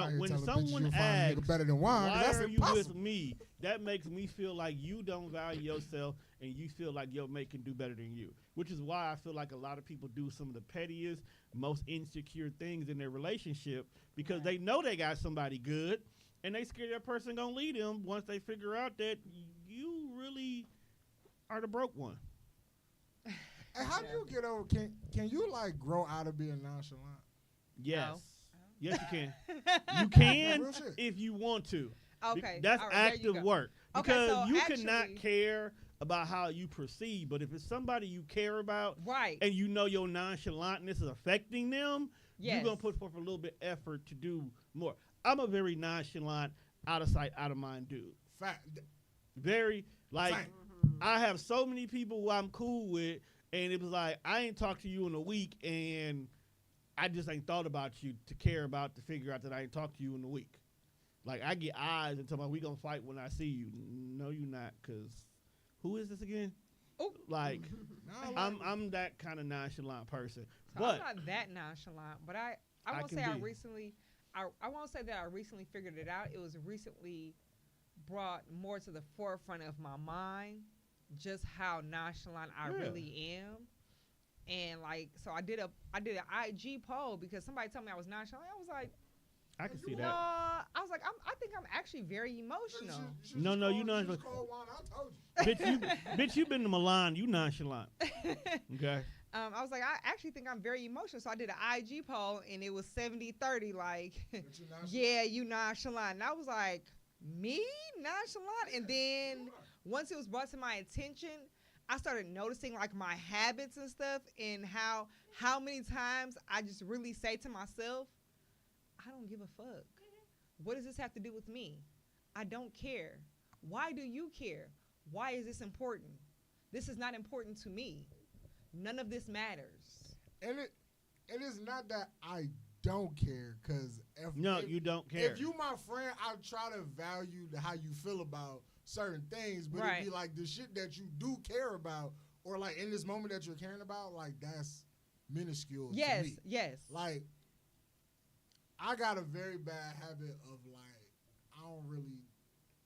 someone asks, asks, better than wine, why that's are you impossible. with me? That makes me feel like you don't value yourself and you feel like your mate can do better than you, which is why I feel like a lot of people do some of the pettiest, most insecure things in their relationship because they know they got somebody good and they scared that person gonna lead them once they figure out that you really are the broke one. And how do you get over? Can you like grow out of being nonchalant? Yes. No. Yes, you can. You can Real shit. if you want to. Okay. That's all right, there you active go. work. Okay, Because so you actually- cannot care about how you perceive, but if it's somebody you care about Right. and you know your nonchalantness is affecting them, Yes. you're going to put forth a little bit effort to do more. I'm a very nonchalant, out of sight, out of mind dude. Fact. Very, like, Same. I have so many people who I'm cool with, and it was like, I ain't talked to you in a week, and I just ain't thought about you to care about to figure out that I ain't talked to you in a week. Like, I get eyes and tell me, we going to fight when I see you. No, you not, because who is this again? Oh. Like, No, I'm that kind of nonchalant person. So But I'm not that nonchalant, but I I won't can say I be. recently. I won't say that I recently figured it out. It was recently brought more to the forefront of my mind, just how nonchalant I Yeah. really am. And like, so I did an IG poll because somebody told me I was nonchalant. I was like, I can see no. that. I was like, I think I'm actually very emotional. No, you know, I told you. bitch, you been to Milan. You nonchalant. Okay. I was like, I actually think I'm very emotional. So I did an IG poll, and it was 70-30. Like, yeah, you nonchalant. And I was like, me nonchalant? And then once it was brought to my attention, I started noticing like my habits and stuff, and how many times I just really say to myself, I don't give a fuck. What does this have to do with me? I don't care. Why do you care? Why is this important? This is not important to me. None of this matters. And it is not that I don't care, because You don't care. If you my friend, I try to value how you feel about certain things, but Right. it'd be like the shit that you do care about, or like in this moment that you're caring about, like that's minuscule Yes, to me. yes. Like, I got a very bad habit of like,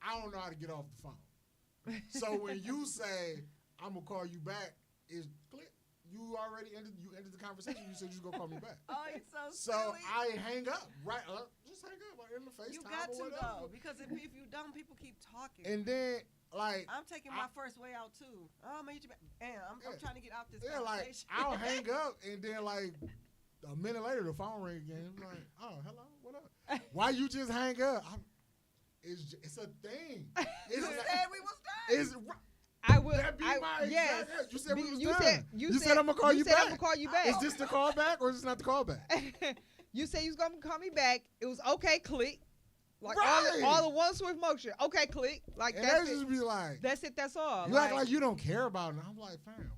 I don't know how to get off the phone. So when you say, I'm gonna call you back, it's click. You already ended the conversation. You said you was gonna call me back. Oh, it's so So silly. I hang up, right? Just hang up, like in the FaceTime You got or to whatever. though, because if you don't, people keep talking. And then like, I'm taking my first way out too. Oh, man, I'm trying to get out this like conversation. I'll hang up, and then like a minute later the phone ring again. I'm like, oh, hello, what up? Why you just hang up? It's a thing. You said we was done. It's I will. that be my yes. exact answer. You said we was You done. said You said I'm gonna call you said I'm back. gonna call you back. Is this the call back or is this not the call back? You said you was gonna call me back. It was okay. Click. Like Right. all the one swift motion. Okay, click. Like And that's they just it. be like, That's it. That's all. you act like you don't care about it. I'm like, fam,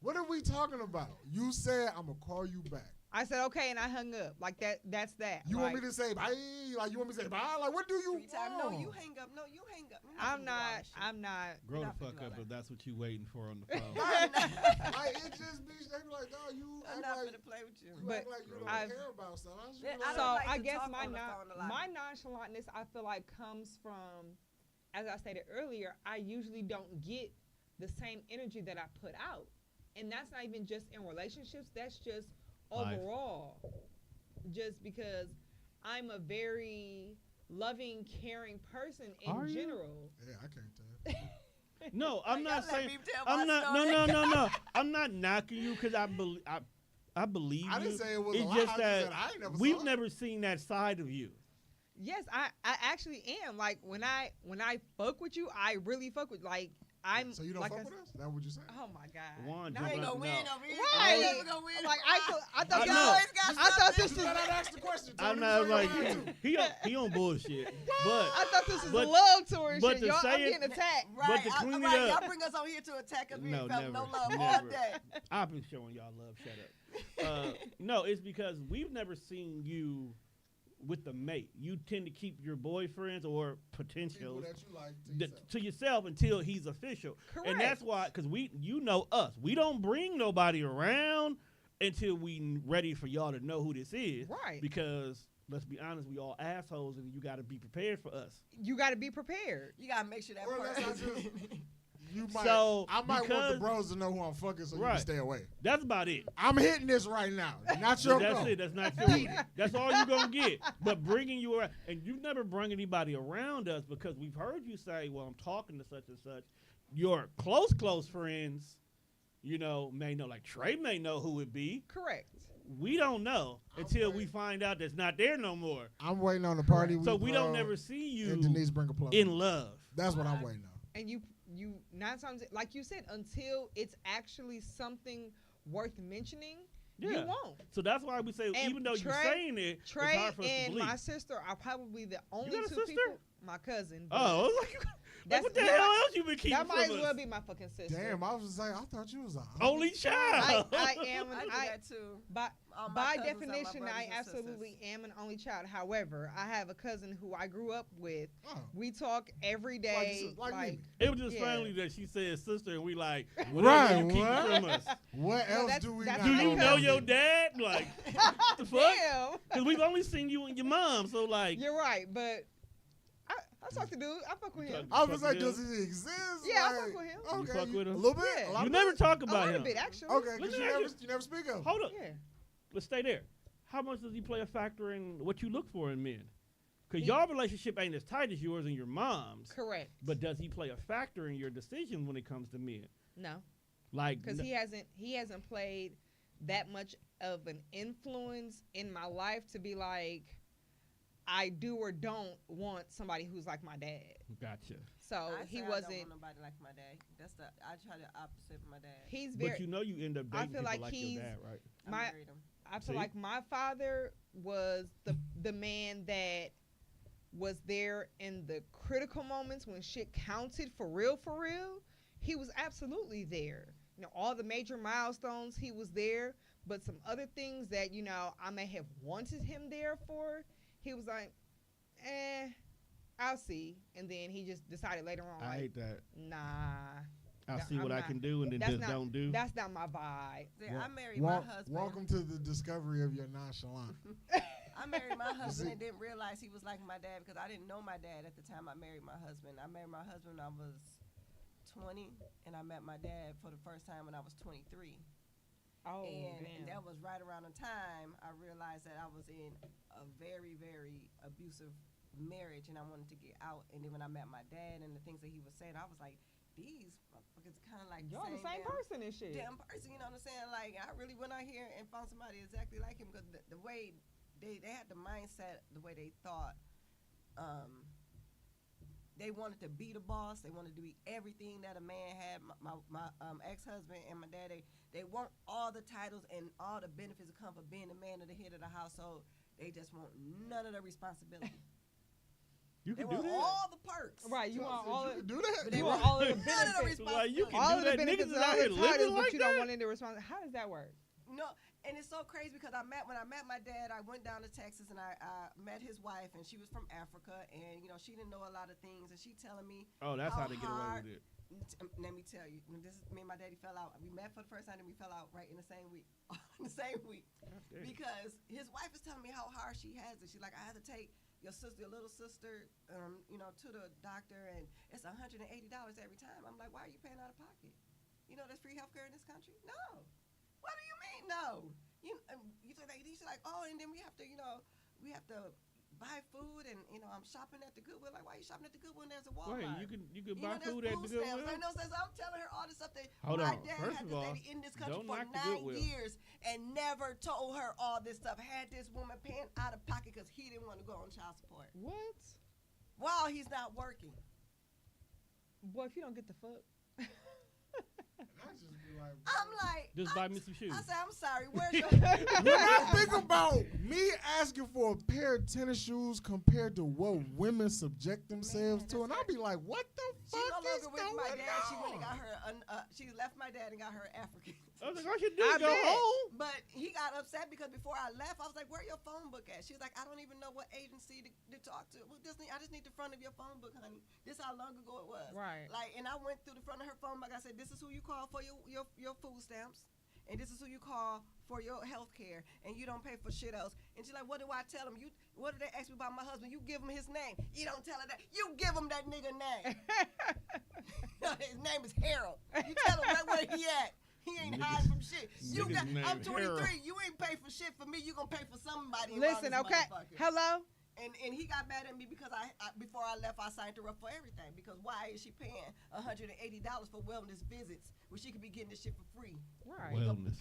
what are we talking about? You said I'm gonna call you back. I said okay, and I hung up. Like that. That's that. You like, want me to say bye? Like you want me to say bye? Like what do you Every time, want? no, you hang up. No, you hang up. We're I'm finna do all not. that shit. I'm not. Grow the Not fuck finna up do if that's what you waiting for on the phone. Like it just be they be like, oh, you I'm act not like gonna play with you. you act like you don't I've- care about stuff. I just Yeah, be I like, So don't like I to guess talk on the phone a lot. my nonchalantness, I feel like, comes from, as I stated earlier, I usually don't get the same energy that I put out, and that's not even just in relationships. That's just Life. overall. Just because I'm a very loving, caring person in Are you? general. yeah, I can't tell. No, I'm Y'all not let saying. me tell I'm my not. story. No. I'm not knocking you because I believe I you. didn't say it was It's a lie. just I just that said I ain't never We've saw it. never seen that side of you. Yes, I actually am. Like when I fuck with you, I really fuck with. Like I'm. So you don't like fuck with us? That's what you saying? Oh my god. One, Now You jump ain't up, gonna win no. over here. Right. You never gonna win. Like I thought I this know. was. got I thought something. this was. Let her ask the question. I'm Tony. not So like you don't he on bullshit, but I thought this was but- a love tour and but shit. to Y'all, say I'm it- getting attacked. Right, to clean it right. up- Y'all bring us over here to attack us. We No, ain't felt never, no love all never. day. I've been showing y'all love. Shut up. No, it's because we've never seen you with the mate. You tend to keep your boyfriends or People potentials that you like to yourself. to yourself until he's official. Correct. And that's why, because you know us, we don't bring nobody around until we ready for y'all to know who this is. Right. Because let's be honest, we all assholes, and you got to be prepared for us. You got to be prepared. You gotta make sure that Well, person. that's not just- You might, So, I might want because- the bros to know who I'm fucking, so you Right. can stay away. That's about it. I'm hitting this right now. Not your That's bro. it. That's not your. That's all you're gonna get. But bringing you around, and you've never brought anybody around us because we've heard you say, "Well, I'm talking to such and such." Your close friends, may know. Like Trey may know who it be. Correct. We don't know until we waiting. find out that's not there no more. I'm waiting on the party. So we don't never see you And Denise bring a plug. in love. That's what I'm waiting on. And you 9 times, like you said, until it's actually something worth mentioning, Yeah. you won't. So that's why we say, And even though you're Trey- saying it, it's Trey hard for us to and believe. my sister are probably the only got a two sister? people. My cousin. but Oh, I was like, That's- what the that hell might- else you been keeping that from might as us? well be my fucking sister. Damn, I was saying, I thought you was a Only child. I am. I do that too. By, All my by cousins are my definition, brothers I and absolutely sisters. am an only child. However, I have a cousin who I grew up with. Oh. We talk every day. Like me. It was just Yeah. funny that she said sister, and we like, Right, whatever you keep what? from us. What No, else that's- do we that's not Do my you know? know cousin. your dad? Like, what the fuck? Damn. Because we've only seen you and your mom, so like, You're right, but I talk to dude. I fuck with him. I was Fuck like, with does he exist? Yeah, I like, fuck with him. You Okay, fuck with him? A little bit? Yeah. A lot you of never bit? talk A about little him. bit, actually. Okay, Let because me you ask never, you- you never speak of. Hold up. Yeah. Let's stay there. How much does he play a factor in what you look for in men? Because He- y'all relationship ain't as tight as yours and your mom's. Correct. But does he play a factor in your decisions when it comes to men? No, Like, because he hasn't played that much of an influence in my life to be like, I do or don't want somebody who's like my dad. gotcha. So I he say I wasn't. don't want nobody like my dad. I try the opposite of my dad. He's But very. you know you end up I dating feel people like like your he's- dad, right? I my- married him. I feel See? like my father was the man that was there in the critical moments when shit counted for real, for real. He was absolutely there. All the major milestones, he was there. But some other things that, I may have wanted him there for, he was like, I'll see. And then he just decided later on, I like, hate that. nah, I'll Th- see what I'm I not- can do and then that's just not- don't do. that's not my vibe. See, Wel- I married my husband. Welcome to the discovery of your nonchalant. I married my husband and didn't realize he was like my dad because I didn't know my dad at the time I married my husband. I married my husband when I was 20, and I met my dad for the first time when I was 23. Oh, and damn. that was right around the time I realized that I was in a very, very abusive marriage and I wanted to get out. And then when I met my dad and the things that he was saying, I was like, these motherfuckers kind of like Y'all the same damn- person and shit. damn person, you know what I'm saying? Like, I really went out here and found somebody exactly like him because the way they had the mindset, the way they thought, they wanted to be the boss. They wanted to be everything that a man had. My ex-husband and my dad, they want all the titles and all the benefits that come for being the man of the head of the household. They just want none of the responsibility. You They can do want that. all the perks. Right, you want all You of can do that? But they you want want all of the none of the benefits. Like, you can all do of the that. benefits Niggas and is out all here the living titles, like but you don't that? want any responsibility. How does that work? No, and it's so crazy because when I met my dad, I went down to Texas and I met his wife, and she was from Africa, and she didn't know a lot of things, and she telling me, Oh, that's how how they get away hard- with it. let me tell you, this is me and my daddy fell out. We met for the first time, and we fell out right in the same week, in the same week, Damn. because his wife is telling me how hard she has it. She's like, I had to take your little sister, to the doctor, and it's $180 every time. I'm like, why are you paying out of pocket? There's free healthcare in this country? No. What do you mean no? He's like, oh, and then we have to buy food, and I'm shopping at the Goodwill. Like, why are you shopping at the Goodwill when there's a Walmart? Wait, you can buy there's food at the food stamps. Goodwill? I know, so I'm telling her all this stuff that Hold my on. dad First had of this all, lady in this country don't for knock the 9 Goodwill. years and never told her all this stuff. Had this woman paying out of pocket because he didn't want to go on child support What? while he's not working. Boy, if you don't get the fuck. I'm like, Just buy me some shoes. I said, I'm sorry. Where's your? When I think about me asking for a pair of tennis shoes compared to what women subject themselves to, and I'll be like, what the She's fuck no is longer going with my dad. She went and got on? her. She left my dad and got her African. I was like, all you do I is go bet. home. But he got upset because before I left, I was like, "Where your phone book at?" She was like, "I don't even know what agency to talk to. Well, I just need the front of your phone book, honey. This how long ago it was." Right. Like, and I went through the front of her phone book. I said, "This is who you call for your food stamps, and this is who you call for your health care, and you don't pay for shit else. And she's like, what do I tell them? What do they ask me about my husband? You give him his name. You don't tell her that. You give him that nigga name. His name is Harold. You tell him right where he at. He ain't hiding from shit. I'm 23. Harold. You ain't pay for shit for me. You gonna pay for somebody. Listen, okay. Hello. And he got mad at me because I before I left, I signed her up for everything. Because why is she paying $180 for wellness visits when she could be getting this shit for free? Right. Wellness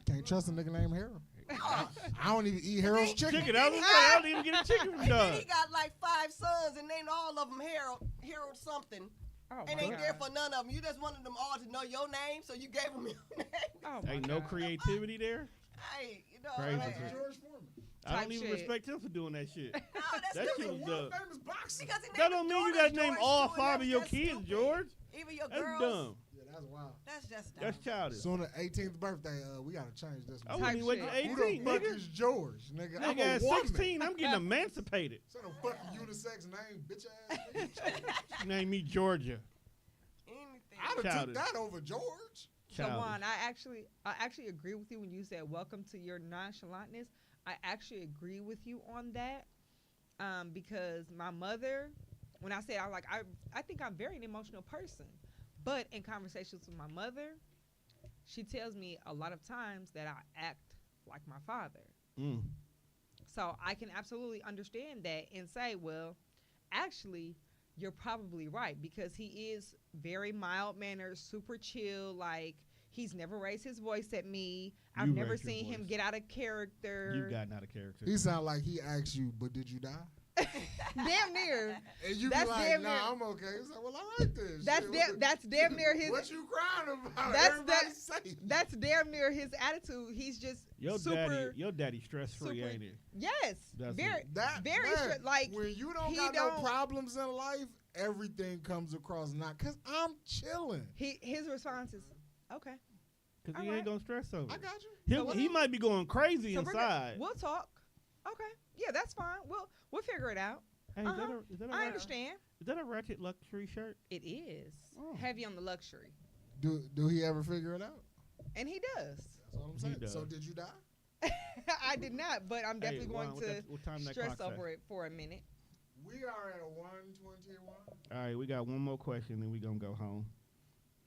can't trust a nigga named Harold. I don't even eat Harold's chicken. I don't even get a chicken from Doug. He got like 5 sons, and ain't all of them Harold something. Oh, and ain't there for none of them. You just wanted them all to know your name, so you gave them your name. Oh, ain't no creativity there. Hey, you know, crazy. George Foreman. I don't even respect him for doing that shit. No, that that's shit was world famous boxer. That don't mean you gotta name all 5 of your kids, George. Even your That's girls. dumb. Yeah, that's wild. That's just dumb. That's childish. Soon as 18th birthday, we gotta change this. I wouldn't even wait till shit. 18, Who the fuck nigga. is George, nigga? I'm Nigga, a at woman. 16, I'm getting emancipated. Is that a fucking unisex name, bitch ass nigga? Name me Georgia. Anything. I'd have took Childish. that over George. So Juan, I actually agree with you when you said welcome to your nonchalantness. I actually agree with you on that, because my mother, when I said I think I'm very an emotional person, but in conversations with my mother, she tells me a lot of times that I act like my father. Mm. So I can absolutely understand that and say, well, actually, you're probably right, because he is very mild-mannered, super chill, like he's never raised his voice at me. I've You never raised your seen him voice. get out of character. You gotten out of character. He sound like he asked you, but did you die? Damn near. And you That's be like, damn nah, near. I'm okay. He's like, well, I like this. That's shit. that's damn near his. What you crying about? That's Everybody's safe. That's damn near his attitude. He's just Your daddy stress free, super- ain't it? yes, That's very That very man, straight. Like when you don't he got don't- no problems in life, everything comes across not because I'm chilling. his response is okay. Because he All ain't right. gonna stress over I it. got you. So He might be going crazy So we're inside. we'll talk. Okay, yeah, that's fine. We'll figure it out. Hey, is that a I ratchet, understand. is that a ratchet luxury shirt? It is Oh. heavy on the luxury, Do he ever figure it out? and he does. That's what I'm saying. does. So did you die? I did not, but I'm definitely Juan, going to what time that stress clock over say? it for a minute. We are at 1:21. All right, we got one more question, then we gonna go home.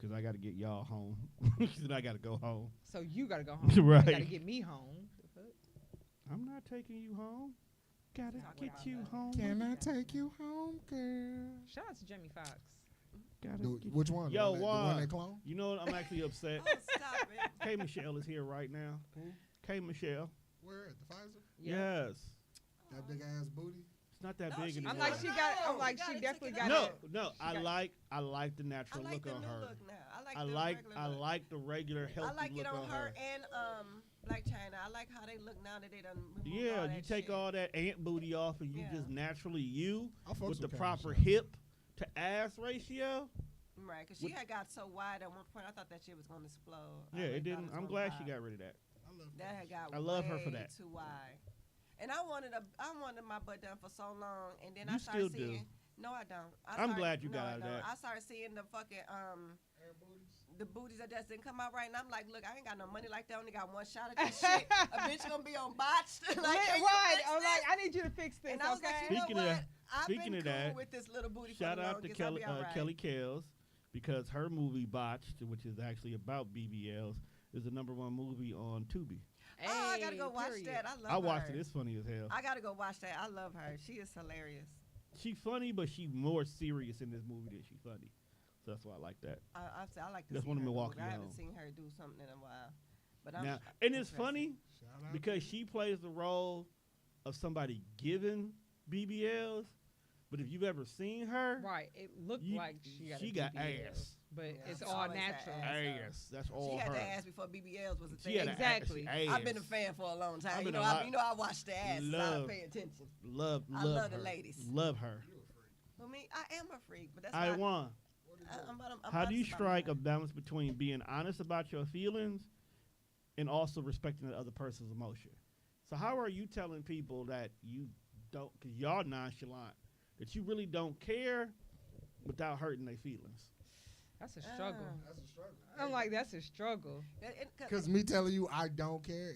Cause I gotta get y'all home. Then I gotta go home. So you gotta go home. Right. You gotta get me home. The fuck? I'm not taking you home. Gotta Talk get about you that. home. Can I take you home, girl? Shout out to Jamie Foxx. Gotta get Which one? Yo, the one Juan. they clone? You know what? I'm actually upset. Oh, stop it. K Michelle is here right now. Who? K Michelle. Where at the Pfizer? Yeah. Yes. That big ass booty. It's not that No, big she- anymore. I'm like she got. I'm like You she gotta definitely take it got out. it. No, I got- like the I natural like look the on new her. look now. I like the regular healthy I like look it on on her and Black China. I like how they look now that they done removed all Yeah, that you take shit. all that ant booty off and you Yeah. just naturally you I fucks with the Karen proper Michelle. hip to ass ratio. Right, because she had got so wide at one point. I thought that shit was going to explode. I Yeah, really it thought didn't. was I'm gonna glad pop. she got rid of that. I love That had got I love her for way that. too wide. And I wanted my butt done for so long, and then I You started still do. seeing. No, I don't. I'm glad you got out of I don't. that. I started seeing the fucking the booties that just didn't come out right, and I'm like, look, I ain't got no money like that. I only got one shot at this shit. A bitch gonna be on botched. Like, can you right. fix I'm this? like, I need you to fix this. And I was Okay. like, you Speaking know of what? that- I've speaking been of cool that, with this little booty Shout for the out to longest. I'll be all right. Kelly Kales because her movie Botched, which is actually about BBLs, is the #1 movie on Tubi. Oh, I gotta go Hey, watch period. that. I love I watched her. it. It's funny as hell. I gotta go watch that. I love her. She is hilarious. She's funny, but she's more serious in this movie than she's funny. So that's why I like that. I like to That's see one of her do Milwaukee it. I haven't homes. seen her do something in a while. But I'm Now, and it's interested. funny Shout out because to she plays the role of somebody giving BBLs, but if you've ever seen her, Right. It looked You- like she got. she a got BBL, ass. but Yeah, it's she all always had natural. ass. ass. That's all She had her. the ass before BBLs was a She thing. had a Exactly. ass. I've been a fan for a long time. I've You been know, a lot- you know, I watch the ass. So I Love- pay attention. Love I love her. the ladies. Love her. For me, I am a freak, but that's I not. want. I'm How do you honest about strike a mine. balance between being honest about your feelings and also respecting the other person's emotion? So how are you telling people that you don't, because y'all nonchalant, that you really don't care without hurting their feelings? That's a struggle. That's a struggle. I'm like, that's a struggle. Because me telling you I don't care,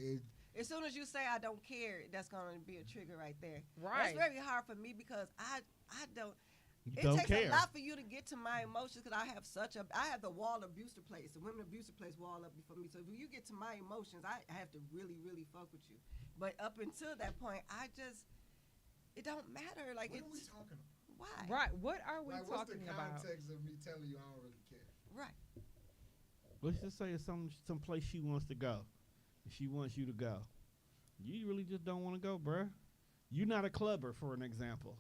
as soon as you say I don't care, that's going to be a trigger right there. Right. That's very hard for me because I don't. You It don't takes care. a lot for you to get to my emotions because I have the wall abuser place, the women abuser place wall up before me. So if you get to my emotions, I have to really, really fuck with you. But up until that point, it don't matter. Like, what are we talking about? Why? Right. What are we Like, talking what's the about? context of me telling you I don't really care? Right. Let's just say it's some place she wants to go. She wants you to go. You really just don't want to go, bruh. You're not a clubber, for an example.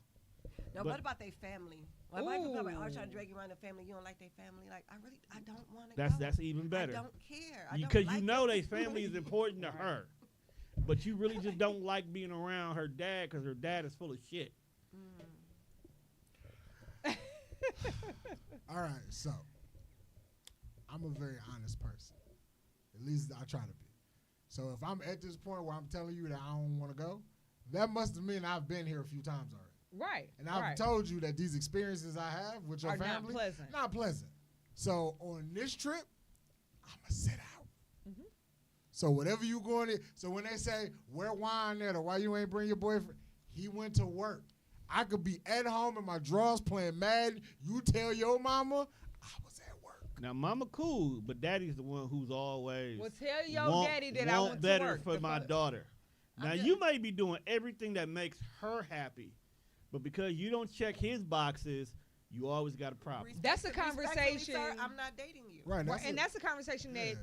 Now, But- what about their family? Like, my people come like, oh, trying to drag you around the family. You don't like their family. Like, I don't want to go. That's even better. I don't care. Because like you know them. their family is important to her. But you really just don't like being around her dad because her dad is full of shit. All right, so I'm a very honest person. At least I try to be. So if I'm at this point where I'm telling you that I don't want to go, that must have meant I've been here a few times already. Right. And I've told you that these experiences I have with your Are not family pleasant. not pleasant. So on this trip, I'ma sit out. Mhm. So whatever you going to, so when they say where wine at or why you ain't bring your boyfriend, he went to work. I could be at home in my drawers playing Madden. You tell your mama I was at work. Now, mama cool, but daddy's the one who's always Well, tell your daddy that I want went better to work. for my daughter. Now, you may be doing everything that makes her happy, but because you don't check his boxes, you always got a problem. That's a Respectfully, conversation. sir, I'm not dating you. Right. And that's a conversation that you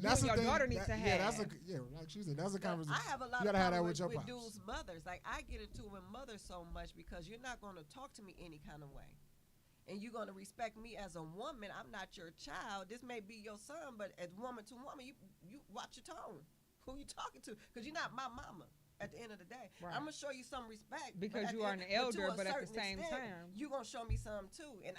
That's and the your thing, daughter need to have. Yeah, like she said, that's a But conversation. I have a lot You of gotta have that problem with your pops. dudes' mothers. Like, I get into it with mothers so much because you're not going to talk to me any kind of way. And you're going to respect me as a woman. I'm not your child. This may be your son, but as woman to woman, you watch your tone. Who you talking to? Because you're not my mama at the end of the day. Right. I'm going to show you some respect. Because you are an elder, but at the same time. You're going to show me some too. And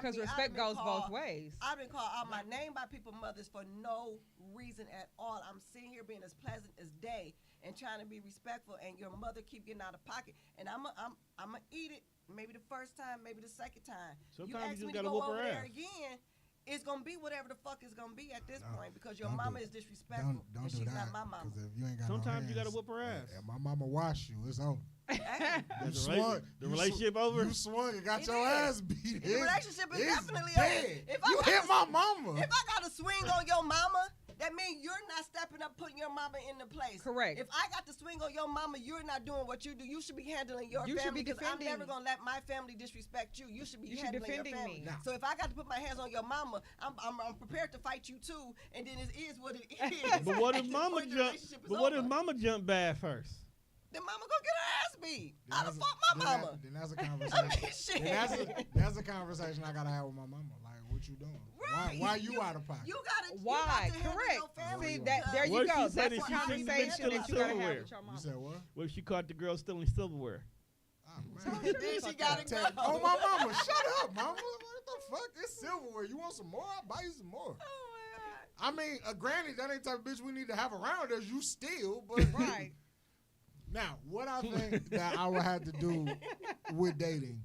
Because respect goes both ways. I've been called out my name by people mothers for no reason at all. I'm sitting here being as pleasant as day and trying to be respectful, and your mother keep getting out of pocket. And I'm going to eat it maybe the first time, maybe the second time. Sometimes you just you ask me gotta to go whoop her over there ass. again, it's going to be whatever the fuck it's going to be at this No, point because your don't mama do is it. disrespectful. Don't and do she's that. not my mama. Because if you ain't got Sometimes no you got to hands, whoop her ass. and my mama wash you, it's over. Hey, That's You the swung- the you relationship over? You swung and got It your is. ass beat. the relationship is It's definitely dead. over. If I You got hit to- my mama. If I got to swing on your mama, that means you're not stepping up, putting your mama in the place. Correct. If I got to swing on your mama, you're not doing what you do. You should be handling your You should family be because I'm defending- never going to let my family disrespect you. You should be You should handling your defending family. me. Now- So if I got to put my hands on your mama, I'm prepared to fight you too, and then it is what it is. But what if At this mama point, the jump? relationship is But what if over. mama jump bad first? Then mama go get her ass beat. Then I'd that's have a- fought my then mama. Then that's a I conversation. mean, shit. That's a conversation I gotta have with my mama. Like, what you doing? Right. Why you out of pocket? You gotta. Why? You got to handle Correct. your family See, because- there you What if go. she said That's that a she shouldn't have been conversation stealing that you gotta have silverware? with your You mama. said what? What if she caught the girl stealing silverware? Oh, So man. Then she gotta go. Oh, my mama, shut up, mama. What the fuck? It's silverware. You want some more? I'll buy you some more. Oh my God. I mean, granny, that ain't the type of bitch we need to have around us. You steal, but Right. Now, what I think that I would have to do with dating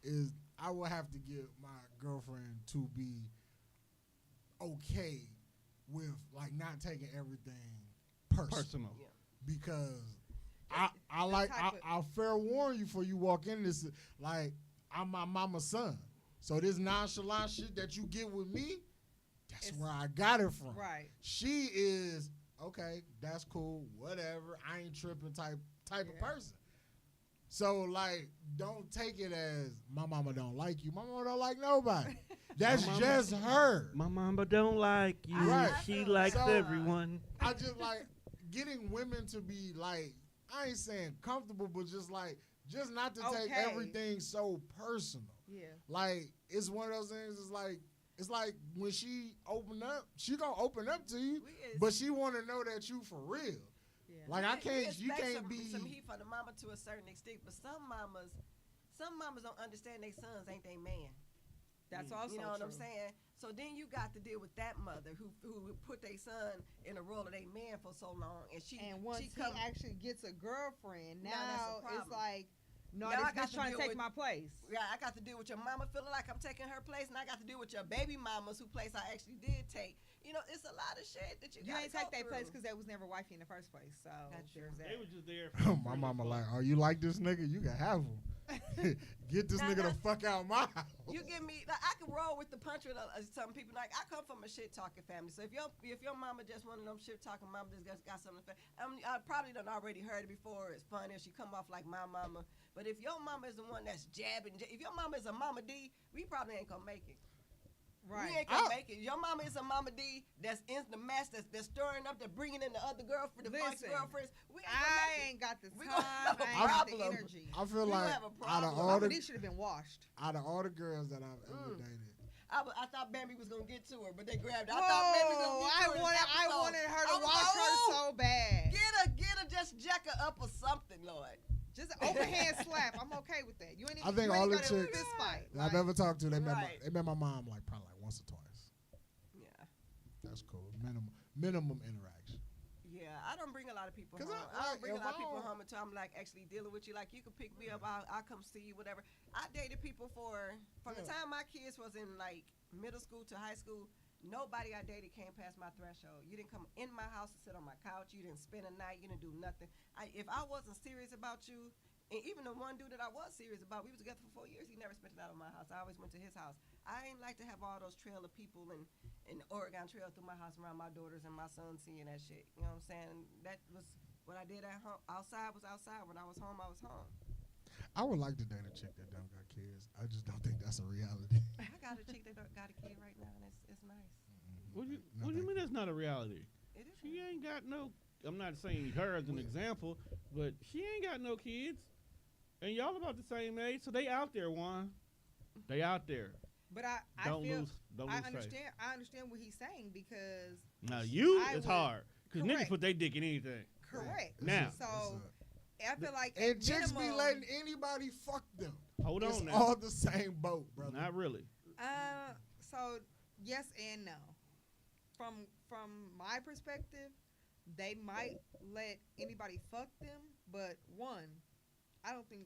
is I would have to get my girlfriend to be okay with like not taking everything personal. Personal. Because I'll fair warn you before you walk in this, like, I'm my mama's son. So this nonchalant shit that you get with me, that's It's- where I got it from. Right. She is, okay, that's cool, whatever, I ain't tripping type of person. So, like, don't take it as my mama don't like you. My mama don't like nobody. That's My mama- just her. My mama don't like you. Right. She likes So- everyone. I just like getting women to be like, I ain't saying comfortable, but just like, just not to take Okay. everything so personal. Yeah. Like, it's one of those things, it's like when she open up, she gonna open up to you, but she wanna know that you for real. Yeah. Like, you expect can't some, be. some heat for the mama to a certain extent, but some mamas don't understand their sons ain't they man. That's also You know what I'm true. saying? So then you got to deal with that mother who put their son in a role of their man for so long, and she And once she he actually gets a girlfriend, Now that's a now it's problem. like No, Now I this got bitch to trying to deal take with- my place. Yeah, I got to deal with your mama feeling like I'm taking her place, and I got to deal with your baby mamas who place I actually did take. You know, it's a lot of shit that you You gotta ain't take go that place through. because they was never wifey in the first place. So That's true. there's that. They was just there. For My mama like, oh, you like this nigga? You can have him. Get this Now, nigga the that's- fuck out my house. You give me, like, I can roll with the punch with some people. Like, I come from a shit talking family, so if your mama just one of them shit talking mama just got something to say, I probably done already heard it before. It's funny if she come off like my mama, but if your mama is the one that's jabbing, if your mama is a mama D, we probably ain't gonna make it. Right. We ain't gonna make it. Your mama is a mama D that's in the mess, that's stirring up, that's bringing in the other girlfriend, the vice Listen, girlfriends. We ain't gonna make it. I ain't got the We time. gonna have a I ain't got the problem. energy. I feel We like have a out of problem. all All the these should have been washed. girls that I've ever dated, I thought Bambi was gonna get to her, but they grabbed her. Whoa, I thought Bambi was gonna get to her. I wanted her to I was wash like, her "Ooh, so bad. Get her, just jack her up or something, Lord. Just an open hand slap. I'm okay with that. You ain't even. I think you all ain't the gotta chicks fist fight. that I've ever talked to, they Right. met my mom like probably like once or twice. Yeah. That's cool. Minimum interaction. Yeah, I don't bring a lot of people 'Cause home. I- I don't like, bring a if lot of I people don't- home until I'm like actually dealing with you. Like you can pick me up, I'll come see you, whatever. I dated people from the time my kids was in like middle school to high school. Nobody I dated came past my threshold. You didn't come in my house and sit on my couch. You didn't spend a night. You didn't do nothing. If I wasn't serious about you, and even the one dude that I was serious about, we was together for 4 years. He never spent a night at my house. I always went to his house. I ain't like to have all those trail of people and Oregon Trail through my house around my daughters and my son seeing that shit. You know what I'm saying? That was what I did at home. Outside was outside. When I was home, I was home. I would like to date a chick that don't got kids. I just don't think that's a reality. I got a chick that got a kid right now, and it's nice. What do No, you thank mean that's not a reality? It is. She ain't got no. I'm not saying her as an example, but she ain't got no kids, and y'all about the same age, so they out there, Juan. They out there. But I Don't feel lose I faith. understand. I understand what he's saying because Now you, I it's would- hard because niggas correct. put their dick in anything. correct. Now. So I feel like And at chicks be minimum- letting anybody fuck them. Hold It's on now. all the same boat, brother. Not really. So yes and no. From my perspective, they might let anybody fuck them, but one, I don't think,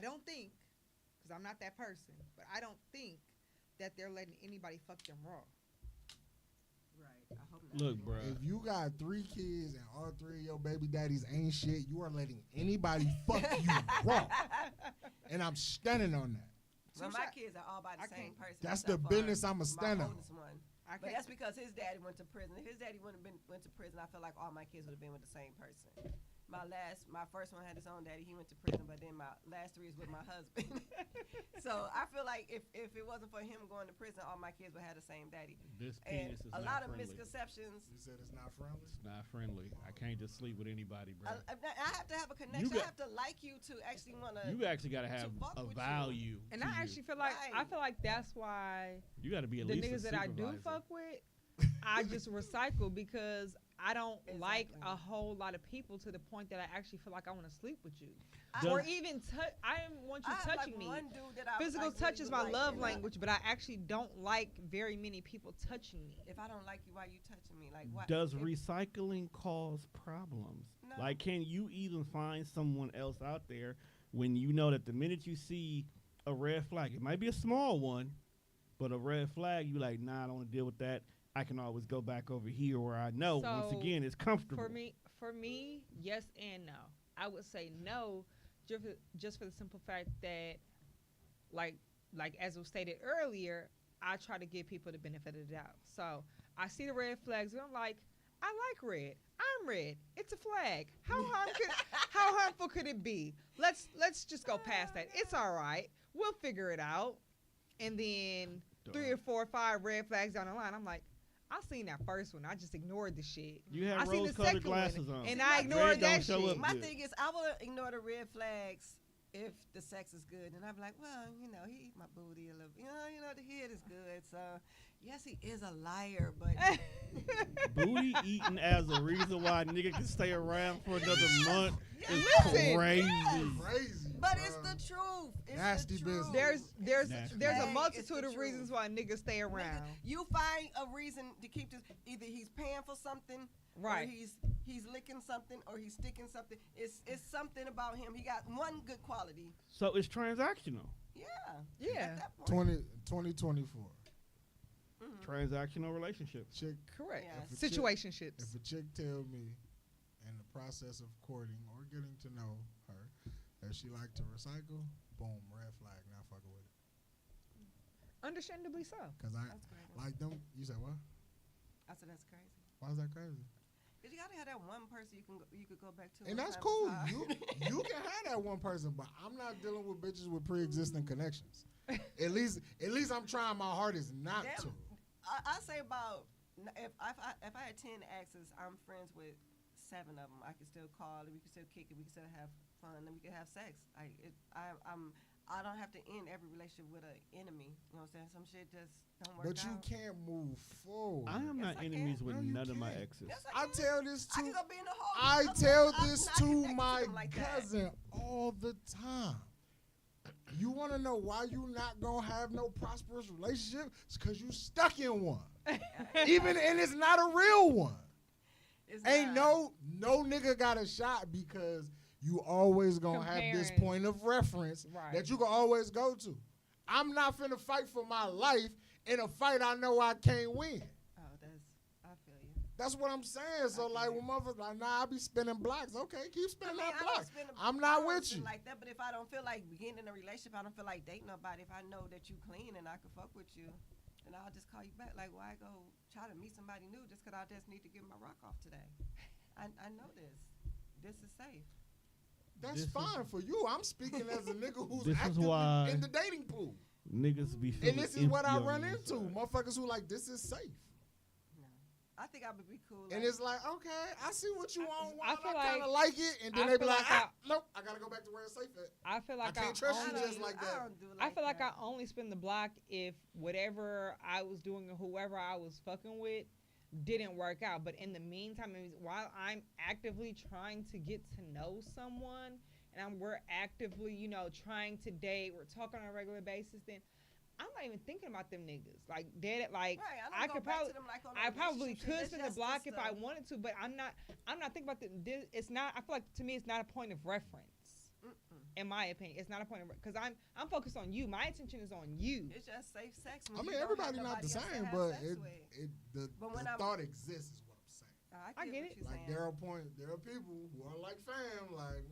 because I'm not that person, but I don't think that they're letting anybody fuck them raw. Right. I hope not. Look, bro. If you got 3 kids and all 3 of your baby daddies ain't shit, you are letting anybody fuck you raw. And I'm standing on that. Well, my kids are all by the I same can't- person. That's except the for business I'ma stand my on. oldest one. I But can't. that's because his daddy went to prison. If his daddy went to prison, I feel like all my kids would have been with the same person. My first one had his own daddy. He went to prison, but then my last 3 is with my husband. So I feel like if it wasn't for him going to prison, all my kids would have the same daddy. This And penis is a not lot of friendly. misconceptions. You said it's not friendly? It's not friendly. I can't just sleep with anybody, bro. I have to have a connection. got- I have to like you to actually want to. You actually got to have fuck a with you. value. And to I you. actually feel like Right. that's why You got to be at the least niggas a that I do supervisor. fuck with, I just recycle because I don't like Exactly. a whole lot of people to the point that I actually feel like I want to sleep with you, I- or even touch. I want you I have, touching like, me. one dude that I Physical like, touch really is do my like, love and I- language, but I actually don't like very many people touching me. If I don't like you, why you touching me? Like what? Does if- recycling cause problems? No. Like, can you even find someone else out there when you know that the minute you see a red flag, it might be a small one, but a red flag, you like, nah, I don't want to deal with that. I can always go back over here where I know once So, again it's comfortable. For me, yes and no. I would say no, just for the simple fact that, like as was stated earlier, I try to give people the benefit of the doubt. So I see the red flags, and I'm like, I like red. I'm red. It's a flag. How harmful could it be? Let's just go past that. It's all right. We'll figure it out. And then 3 or 4 or 5 red flags down the line, I'm like, I seen that first one. I just ignored the shit. You I have seen the rose-colored second glasses one, on. and See, I my ignored red don't that show shit. up. My Good. thing is, I will ignore the red flags if the sex is good, and I'm like, well, he eat my booty a little, the head is good. So, yes, he is a liar, but Booty eating as a reason why a nigga can stay around for another month is Listen. crazy. Crazy. but bruh. it's the truth. It's Nasty the truth. business. There's Nasty. a Hey, it's multitude the of reasons truth. why niggas stay around. You find a reason to keep this. Either he's paying for something, Right. Or he's licking something or he's sticking something. It's something about him. He got one good quality. So it's transactional. Yeah. Yeah. At that point. 2024. Transactional relationship. Chick, Correct. Yeah. If a chick- Situationships. if a chick tell me in the process of courting or getting to know her that she like to recycle, boom, red flag, not fucking with it. Understandably so. Cause I That's crazy. like them. You said what? I said that's crazy. Why is that crazy? Cause you gotta have that one person you could go back to. And from that's time to cool. time. You can have that one person, but I'm not dealing with bitches with pre-existing connections. At least I'm trying my hardest not Damn. to. I say about if I had 10 exes, I'm friends with 7 of them. I can still call, and we can still kick it, we can still have fun, and we can have sex. I don't have to end every relationship with an enemy. You know what I'm saying? Some shit just don't work But you out. can't move forward. I am Yes, not I enemies can. with No, you none of my can't. exes. Yes, I can. tell this I can to go be in the hole. I I'm tell not- this I'm not to connected my them like that. cousin all the time. You want to know why you not gonna have no prosperous relationship? It's because you stuck in one. Even and it's not a real one. It's Ain't not. no nigga got a shot because you always gonna have this Comparing. point of reference Right. that you can always go to. I'm not finna fight for my life in a fight I know I can't win. Oh, I feel you. That's what I'm saying. So I like get it. when motherfuckers like, nah, I be spinning blocks. Okay, keep spinning that I don't block. spend a- I'm I not don't with spend you. like that. But if I don't feel like getting in a relationship, I don't feel like dating nobody. If I know that you clean and I can fuck with you, then I'll just call you back. Like, why go try to meet somebody new just 'cause I just need to get my rock off today? I know this. This is safe. That's This is- fine for you. I'm speaking as a nigga who's This is actively why- in the dating pool. Niggas be feeling And this is what I empty on run the into. inside. Motherfuckers who like, this is safe. No, I think I would be cool. And it's like, okay, I see what you want. I I feel kind of like- like it. And then I they be feel like, like nope, I got to go back to where it's safe at. I feel like I can't trust you only, just like that. I don't do I like feel like that. I only spin the block if whatever I was doing or whoever I was fucking with didn't work out. But in the meantime, while I'm actively trying to get to know someone and we're actively, trying to date, we're talking on a regular basis, then I'm not even thinking about them niggas. Like dead, like Right, I don't could go back probably. to them like on I a probably relationship could shit. spin That's the block just if I wanted to, but I'm not thinking about it's not. I feel like to me, it's not a point of reference. In my opinion, it's not a point of because I'm focused on you. My attention is on you. It's just safe sex. I When mean, you don't have everybody not nobody the else to same, have but sex with. the But when the I'm- thought exists is what I'm saying. I get get it. what you're Like saying. there are people who are like fam, like,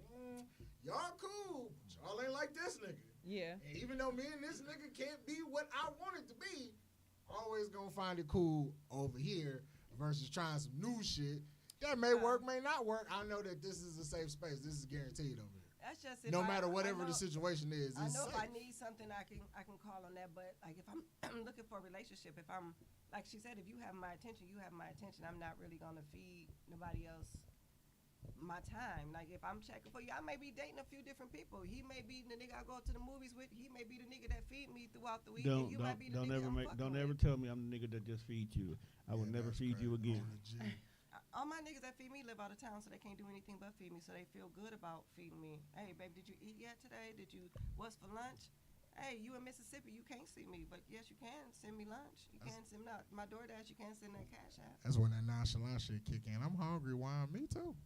y'all cool, but y'all ain't like this nigga. Yeah. And even though me and this nigga can't be what I want it to be, always gonna find it cool over here versus trying some new shit. That may work, may not work. I know that this is a safe space. This is guaranteed over here. That's just if No I- matter I whatever know- the situation is, I it's know safe. if I need something, I can call on that. But like if I'm looking for a relationship, if I'm like she said, if you have my attention, you have my attention. I'm not really gonna feed nobody else my time. Like if I'm checking for you, I may be dating a few different people. He may be the nigga I go to the movies with. He may be the nigga that feed me throughout the week. and you might be the nigga I'm fucking Don't with. ever tell me I'm the nigga that just feeds you. I will Yeah, never that's feed you crazy. again. On the G. All my niggas that feed me live out of town, so they can't do anything but feed me. So they feel good about feeding me. Hey, babe, did you eat yet today? What's for lunch? Hey, you in Mississippi, you can't see me, but yes, you can send me lunch. You can send me my DoorDash. You can send that cash app. That's when that nonchalant shit kick in. I'm hungry. Why? Me too.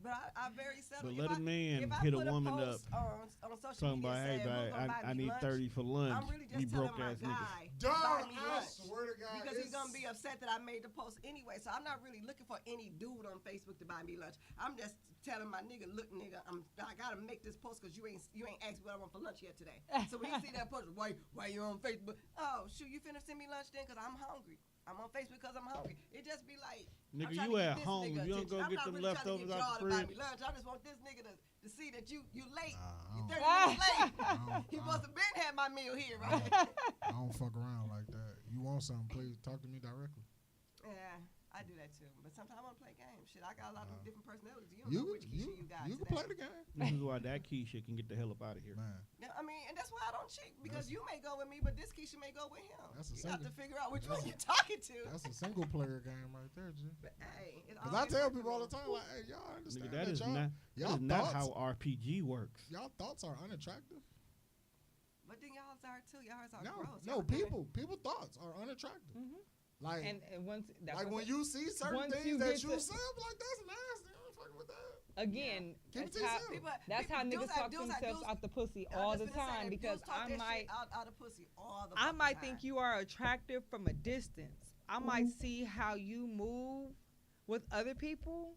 But I very seldom. But let a man if I hit a put woman up, post on social talking media about, hey, saying, "Who's babe, gonna buy I me need lunch?" 30 for lunch. I'm really We just broke telling my ass niggas. guy Dog, buy me I lunch. swear to God, Because he's gonna it's- be upset that I made the post anyway. So I'm not really looking for any dude on Facebook to buy me lunch. I'm just telling my nigga, look, nigga, I gotta make this post because you ain't asked what I want for lunch yet today. So when you see that post, why you on Facebook? Oh shoot, you finna send me lunch then? Cause I'm hungry. I'm on Facebook because I'm hungry. It just be like, Nigga, I'm trying you to get at this home. nigga You don't attention. go I'm get not them really trying to leftovers get out y'all the to buy fridge. me lunch. I just want this nigga to see that you late. I You don't- 30 minutes late. I He don't- must have been had my meal here, right? I don't fuck around like that. You want something, please talk to me directly. Yeah, I do that too. But sometimes I want to play games. Shit, I got a lot of different personalities. You don't You know which Keisha you got you can today. play the game, This is why that Keisha can get the hell up out of here. man. Yeah, I mean, and that's why I don't cheat because That's- you may go with me, but this Keisha may go with him. That's a You have to single- figure out which that's one a- you're talking to. That's a single player game right there, G. But hey, it Because I always tell worked people for all me. the time, like, hey, y'all understand Nigga, that is y'all, not, y'all that is not thoughts, how RPG works. y'all thoughts are unattractive. But then y'all's are too. Y'all's are No, gross. no, Y'all women- people thoughts are unattractive. Mhm. Like, and once that's like what when you see certain once things you that get you to- say, I'm like, that's nasty. I don't fuck with that. again, Keep it that's to how, yourself. People, that's how dudes niggas talk themselves out the pussy all the time because I might out of pussy all the I fucking might time. think you are attractive from a distance. I might see how you move with other people,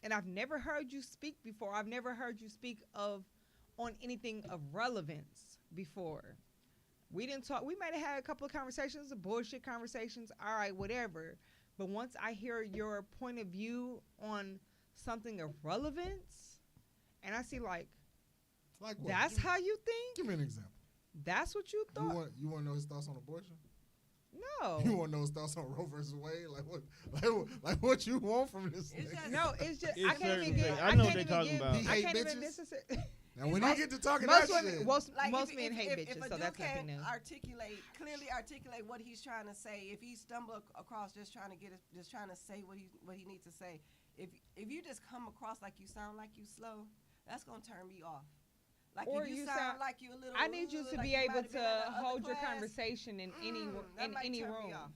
and I've never heard you speak before. I've never heard you speak on anything of relevance before. We didn't talk. We might have had a couple of conversations, bullshit conversations. All right, whatever. But once I hear your point of view on something of relevance, and I see like Like what? that's how you think. Give me an example. That's what you thought. You want to know his thoughts on abortion? No. You want to know his thoughts on Roe versus Wade? Like what you want from this? It's nigga? just- No, it's just It's I can't certain even give. things. I know what can't they even talking give- about. He I hate can't even bitches? necessarily. Now when most- he get to talking Most that women, shit, most Like men hate if bitches, a so dude that's can't nothing new. clearly articulate what he's trying to say. If he stumble across just trying to say what he needs to say. If you just come across like you sound like you slow, that's gonna turn me off. Like Or if you you sound sound- like you a little. I need you to like be you able might have been in to that other hold your class, conversation in any that in might any turn me room. off.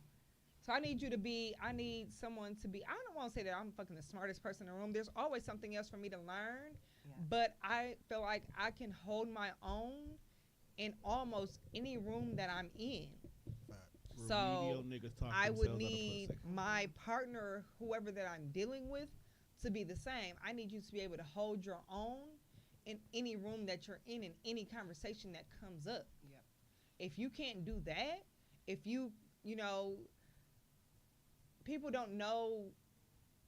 So I need you to be. I need someone to be. I don't want to say that I'm fucking the smartest person in the room. There's always something else for me to learn. Yeah. But I feel like I can hold my own in almost any room that I'm in. So Remedial niggas talk I would themselves out of need pussy. my partner, whoever that I'm dealing with, to be the same. I need you to be able to hold your own in any room that you're in any conversation that comes up. Yep. If you can't do that, if you know, people don't know,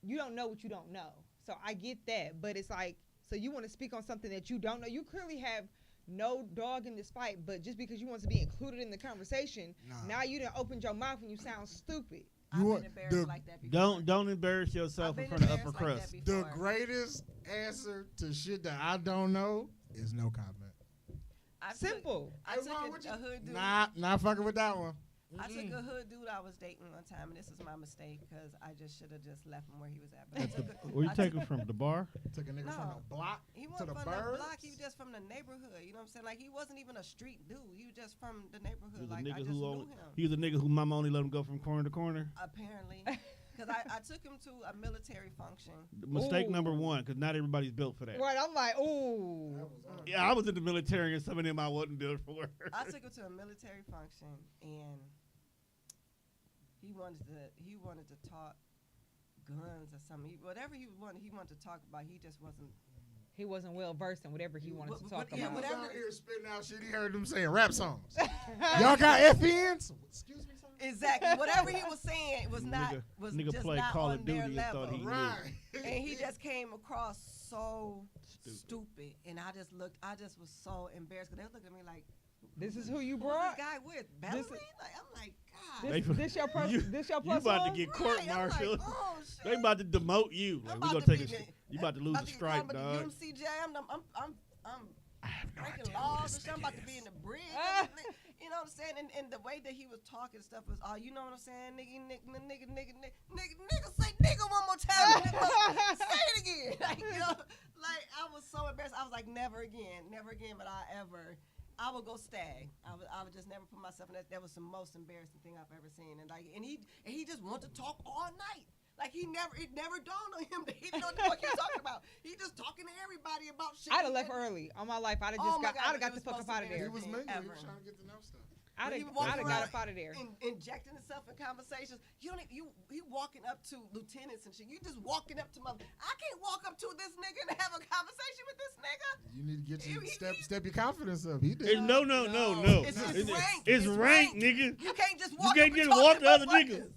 you don't know what you don't know. So I get that, but it's like, so you want to speak on something that you don't know. You clearly have no dog in this fight, but just because you want to be included in the conversation, now you done opened your mouth and you sound stupid. I've want been embarrassed the- like that before. Don't embarrass yourself I've in been front of upper embarrassed like crust. that The before. greatest answer to shit that I don't know is no comment. I took- Simple. I Hey, took Ron, a what you- hood dude. Not fucking with that one. I took a hood dude I was dating one time, and this is my mistake because I just should have just left him where he was at. But I took a, Where you I take took- him from? The bar? Took a nigga from No. the block He to wasn't the from the birds. block. He was just from the neighborhood. You know what I'm saying? Like he wasn't even a street dude. He was just from the He neighborhood. was a Like I nigga just who knew only, him. he was a nigga who mama only let him go from corner to corner. Apparently, because I took him to a military function. Mistake Ooh. number one, because not everybody's built for that. Right, I'm like, ooh. Yeah, I was in the military and some of them I wasn't built for. I took him to a military function, and he wanted to talk guns or something. Whatever he wanted to talk about. He just wasn't. He wasn't well versed in whatever he wanted to talk yeah, about. whatever. Out here spitting out shit. He heard them saying rap songs. Y'all got FNs? Excuse me, sir. Exactly. Whatever he was saying was not Nigga- was nigga just played not Call on of Duty their and level. thought he knew. Right. And he just came across so Stupid. stupid. And I just was so embarrassed because they looked at me like, This is who you who's brought? this guy with? Bellamy? This is- Like, I'm like, God. They- This your plus? you- This your You plus about to one? get court Right, I'm like, martialed. oh, They shit. about to demote you. Like I'm we about gonna to take be a. the- You about to lose About a to get strike, called dog. the UMCJ. I'm I have no breaking idea who laws this and shit. I'm nigga about to be is. in the bridge. You know what I'm saying? And the way that he was talking stuff was, oh, you know what I'm saying? Nigga, say nigga one more time. Nigga, say it again. Like, you know, like I was so embarrassed. I was like, never again. But I would go stag. I would just never put myself in that. That was the most embarrassing thing I've ever seen. And he just wanted to talk all night. Like it never dawned on him that he didn't know what the fuck he was talking about. He just talking to everybody about shit. I'd have left early on my life. I'd have Oh just my got. God, I'd have got it the was fuck up out of He there. was mingling. He Ever. was trying to get to know stuff. I'd He have was walking got around up out of there. injecting himself in conversations. You walking up to lieutenants and shit. You just walking up to I can't walk up to this nigga and have a conversation with this nigga. You need to get your He- step your confidence up. He did. It's no. It's It's ranked. It's ranked, nigga. You can't just You walk can't up just and talk walk to other motherfuckers. niggas.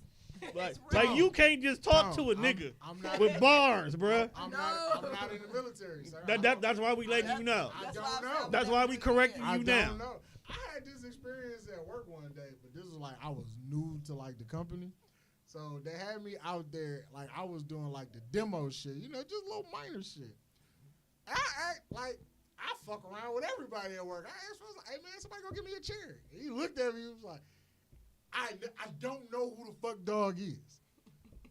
Like, It's like ranked. you can't just talk No, to a nigga I'm not. with bars, bruh. I'm No. not in the military, sir. That's why we letting you know. I That's don't why I'm know. saying That's why we correcting I you don't now. know. I had this experience at work one day, but this was like I was new to like the company, so they had me out there like I was doing like the demo shit, just little minor shit. I act like I fuck around with everybody at work. I asked for, like, hey man, somebody go give me a chair. He looked at me, he was like, I don't know who the fuck dog is.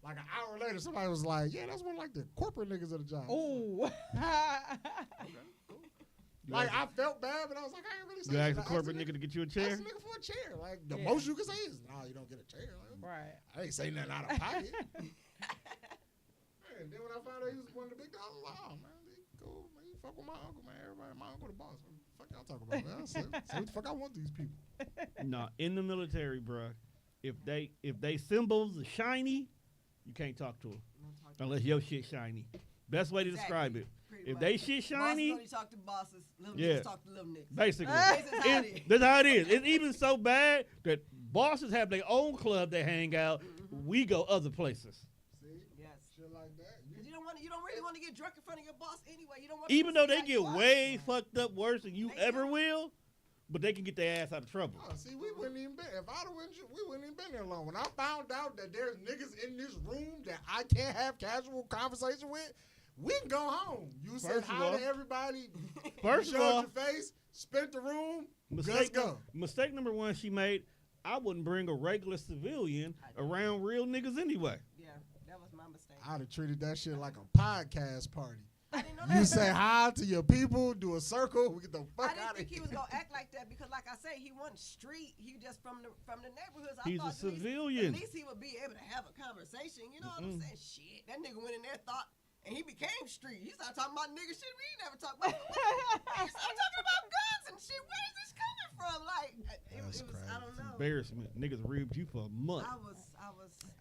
Like an hour later, somebody was like, yeah, that's one of like the corporate niggas of the job. Ooh. Like, I felt bad, but I was like, I ain't really saying You shit. asked a corporate nigga to get you a chair? Ask a nigga for a chair. Like, the most you can say is, nah, you don't get a chair. Like, Right. I ain't say nothing out of pocket. And then when I found out he was one of the big dogs, I was like, oh, man, cool. Man, you fuck with my uncle, man. Everybody, my uncle the boss. What the fuck y'all talking about, man? Say what the fuck I want these people. No, in the military, bruh, if they symbols are shiny, you can't talk to them unless your shit shiny. Best way to describe it. If they shit shiny, bosses only talk to bosses. Little Yeah. niggas talk to little niggas. basically, That's that's how it is. It's even so bad that bosses have their own club they hang out. We go other places. See? Yes. Shit like that. Because you don't really want to get drunk in front of your boss anyway. You don't want Even to though they get way fucked up worse than you They ever do. will, but they can get their ass out of trouble. Oh, see, we wouldn't even been. If I'd have went, we wouldn't even been there long. When I found out that there's niggas in this room that I can't have casual conversation with, we can go home. You said First of hi all- to everybody. First you of showed all, your face, spent the room. Let's mistake, go. mistake number one she made, I wouldn't bring a regular civilian around real niggas anyway. Yeah, that was my mistake. I'd have treated that shit like a podcast party. I didn't know You that. say hi to your people, do a circle, we get the I fuck didn't out of think he here. was gonna act like that because, like I said, he wasn't street. He just from the neighborhoods. I He's a thought at least- civilian. At least he would be able to have a conversation. You know what I'm saying? Shit, that nigga went in there thought, and he became street. He started talking about nigga shit we ain't never talked about. He started talking about guns and shit. Where is this coming from? Like it was crazy. I don't know. Embarrassment. Niggas ribbed you for a month. I was.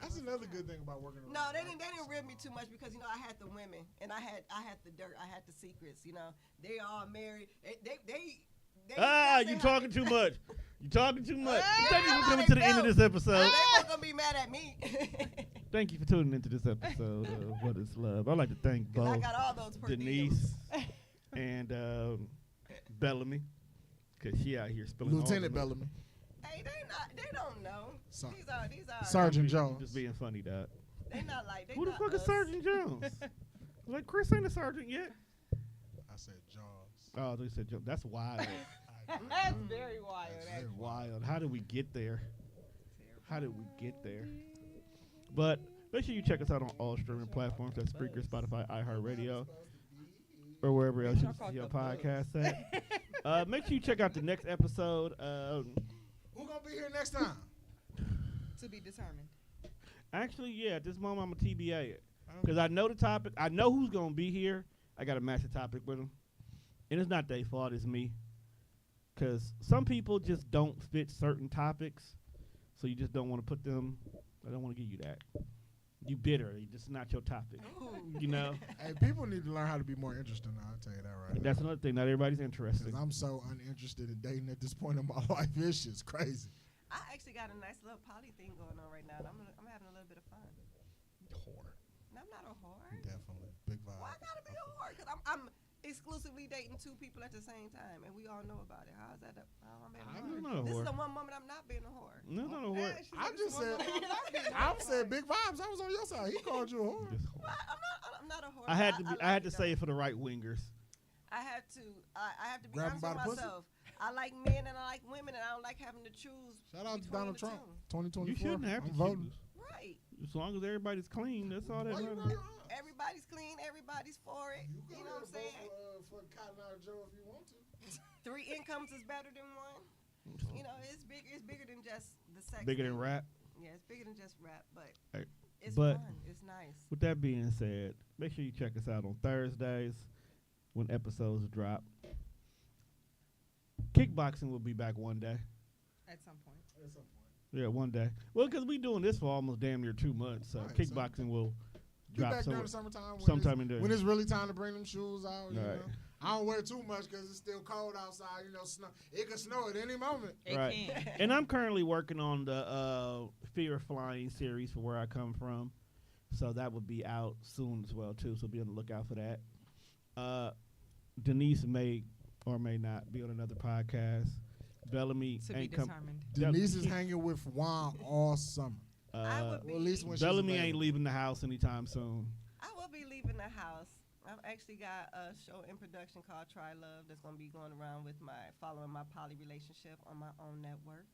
That's another good thing about working around. No, they didn't rib me too much because I had the women and I had the dirt, I had the secrets. They all married. They You talking too much. You talking too much. Ah, Thank you for coming they to the end of felt. this episode. They weren't gonna be mad at me. Thank you for tuning into this episode of What Is Love. I'd like to thank 'Cause I both got all those per Denise and Bellamy, because she out here spilling all Lieutenant the- Bellamy. Hey, they don't know. So- These are Sergeant Just Jones. being funny, dog. They not like they Who the not fuck is us. Sergeant Jones? Like, Chris ain't a sergeant yet. I said Jaws. Oh, they said Jones. That's wild. That's very wild. That's Actually. Wild. How did we get there? How did we get there? But make sure you check us out on all streaming platforms. That's Spreaker, Spotify, iHeartRadio, or wherever else you Y'all caught see your the bug. podcast at. Make sure you check out the next episode. Who gonna be here next time? To be determined. Actually, yeah, at this moment, I'm a TBA it. Because I know the topic. I know who's going to be here. I got to match the topic with them. And it's not their fault. It's me. Because some people just don't fit certain topics. So you just don't want to put them. I don't want to give you that. You bitter. It's just not your topic. You know? Hey, people need to learn how to be more interesting now, I'll tell you that right now. That's another thing. Not everybody's interested. 'Cause I'm so uninterested in dating at this point in my life. It's just crazy. I actually got a nice little poly thing going on right now. And I'm having a little bit of fun. Whore. And I'm not a whore. Definitely. Big vibe. Why I gotta be a whore? Because I'm exclusively dating two people at the same time, and we all know about it. How is that? How am I I'm being a not whore? a This whore. is the one moment I'm not being a whore. No, not a whore. I just said, I said big vibes. I was on your side. He called you a whore. Just whore. Well, I'm not a whore. I had to be. like I had to it, say though. it for the right wingers. I have to. I have to be Grab 'em honest by with the pussy? myself. I like men and I like women, and I don't like having to choose. Shout out to between Donald the Trump. two. 2024. You shouldn't have to I'm voting. choose. Right. As long as everybody's clean, that's all that Why you matters. running around? Everybody's clean. Everybody's for it. You You can know what I'm vote saying? for Cotton Eye Joe if you want to. 3 incomes is better than one. You know, it's big. It's bigger than just the sex. Bigger than thing. rap. Yeah, it's bigger than just rap, but Hey, it's but- fun. It's nice. With that being said, make sure you check us out on Thursdays when episodes drop. Kickboxing will be back one day. At some point. At some point. Yeah, one day. Well, because we doing this for almost damn near 2 months, so Right, so- kickboxing will Be drop back during somewhere. the summertime. When sometime in there. When it's really time to bring them shoes out. You Right. know? I don't wear too much because it's still cold outside. You know, snow. It can snow at any moment. It Right. can. And I'm currently working on the Fear of Flying series for where I come from. So that will be out soon as well, too. So be on the lookout for that. Denise may or may not be on another podcast. Bellamy To be ain't come. determined. Denise is hanging with Juan all summer. I would Well, at least when she's Bellamy ain't available. leaving the house anytime soon. I will be leaving the house. I've actually got a show in production called Try Love that's going to be going around with following my poly relationship on my own network.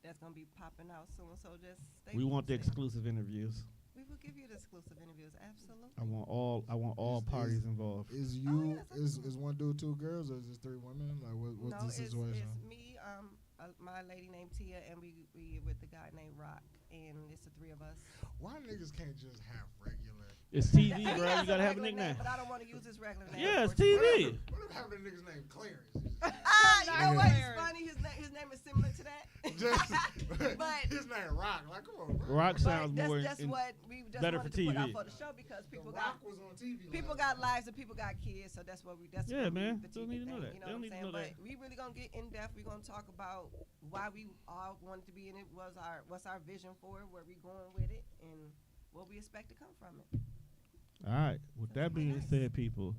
That's going to be popping out soon. So just stay We want the posted. exclusive interviews. We will give you the exclusive interviews. Absolutely. I want all Is- parties involved. Is Oh, you yes, is is one dude, two girls, or is it 3 women? Like what's No, the situation? it's me, my lady named Tia, and we with the guy named Rock, and it's the 3 of us. Why niggas can't just have regular? It's TV, He bro. has You gotta have a regular nickname. name, but I don't want to use his regular name. Yeah, it's unfortunately. TV. What if having a nigga's name Clarence? You know what? It's Clarence. funny. His name is similar to that. Just, But- his name Rock. Like, come on, bro. Rock But sounds more that's what we just better wanted for to put out TV. for the show because The people Rock got was on TV. people last got night. lives and people got kids, so that's what we. That's Yeah, what man. The Don't TV need to know thing, that. You know They don't what need to I'm know saying? that. But we really gonna get in depth. We're gonna talk about why we all wanted to be in it. What's our vision for it? Where we going with it, and what we expect to come from it. All right. With that being nice. said, people,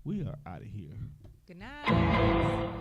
we are out of here. Good night.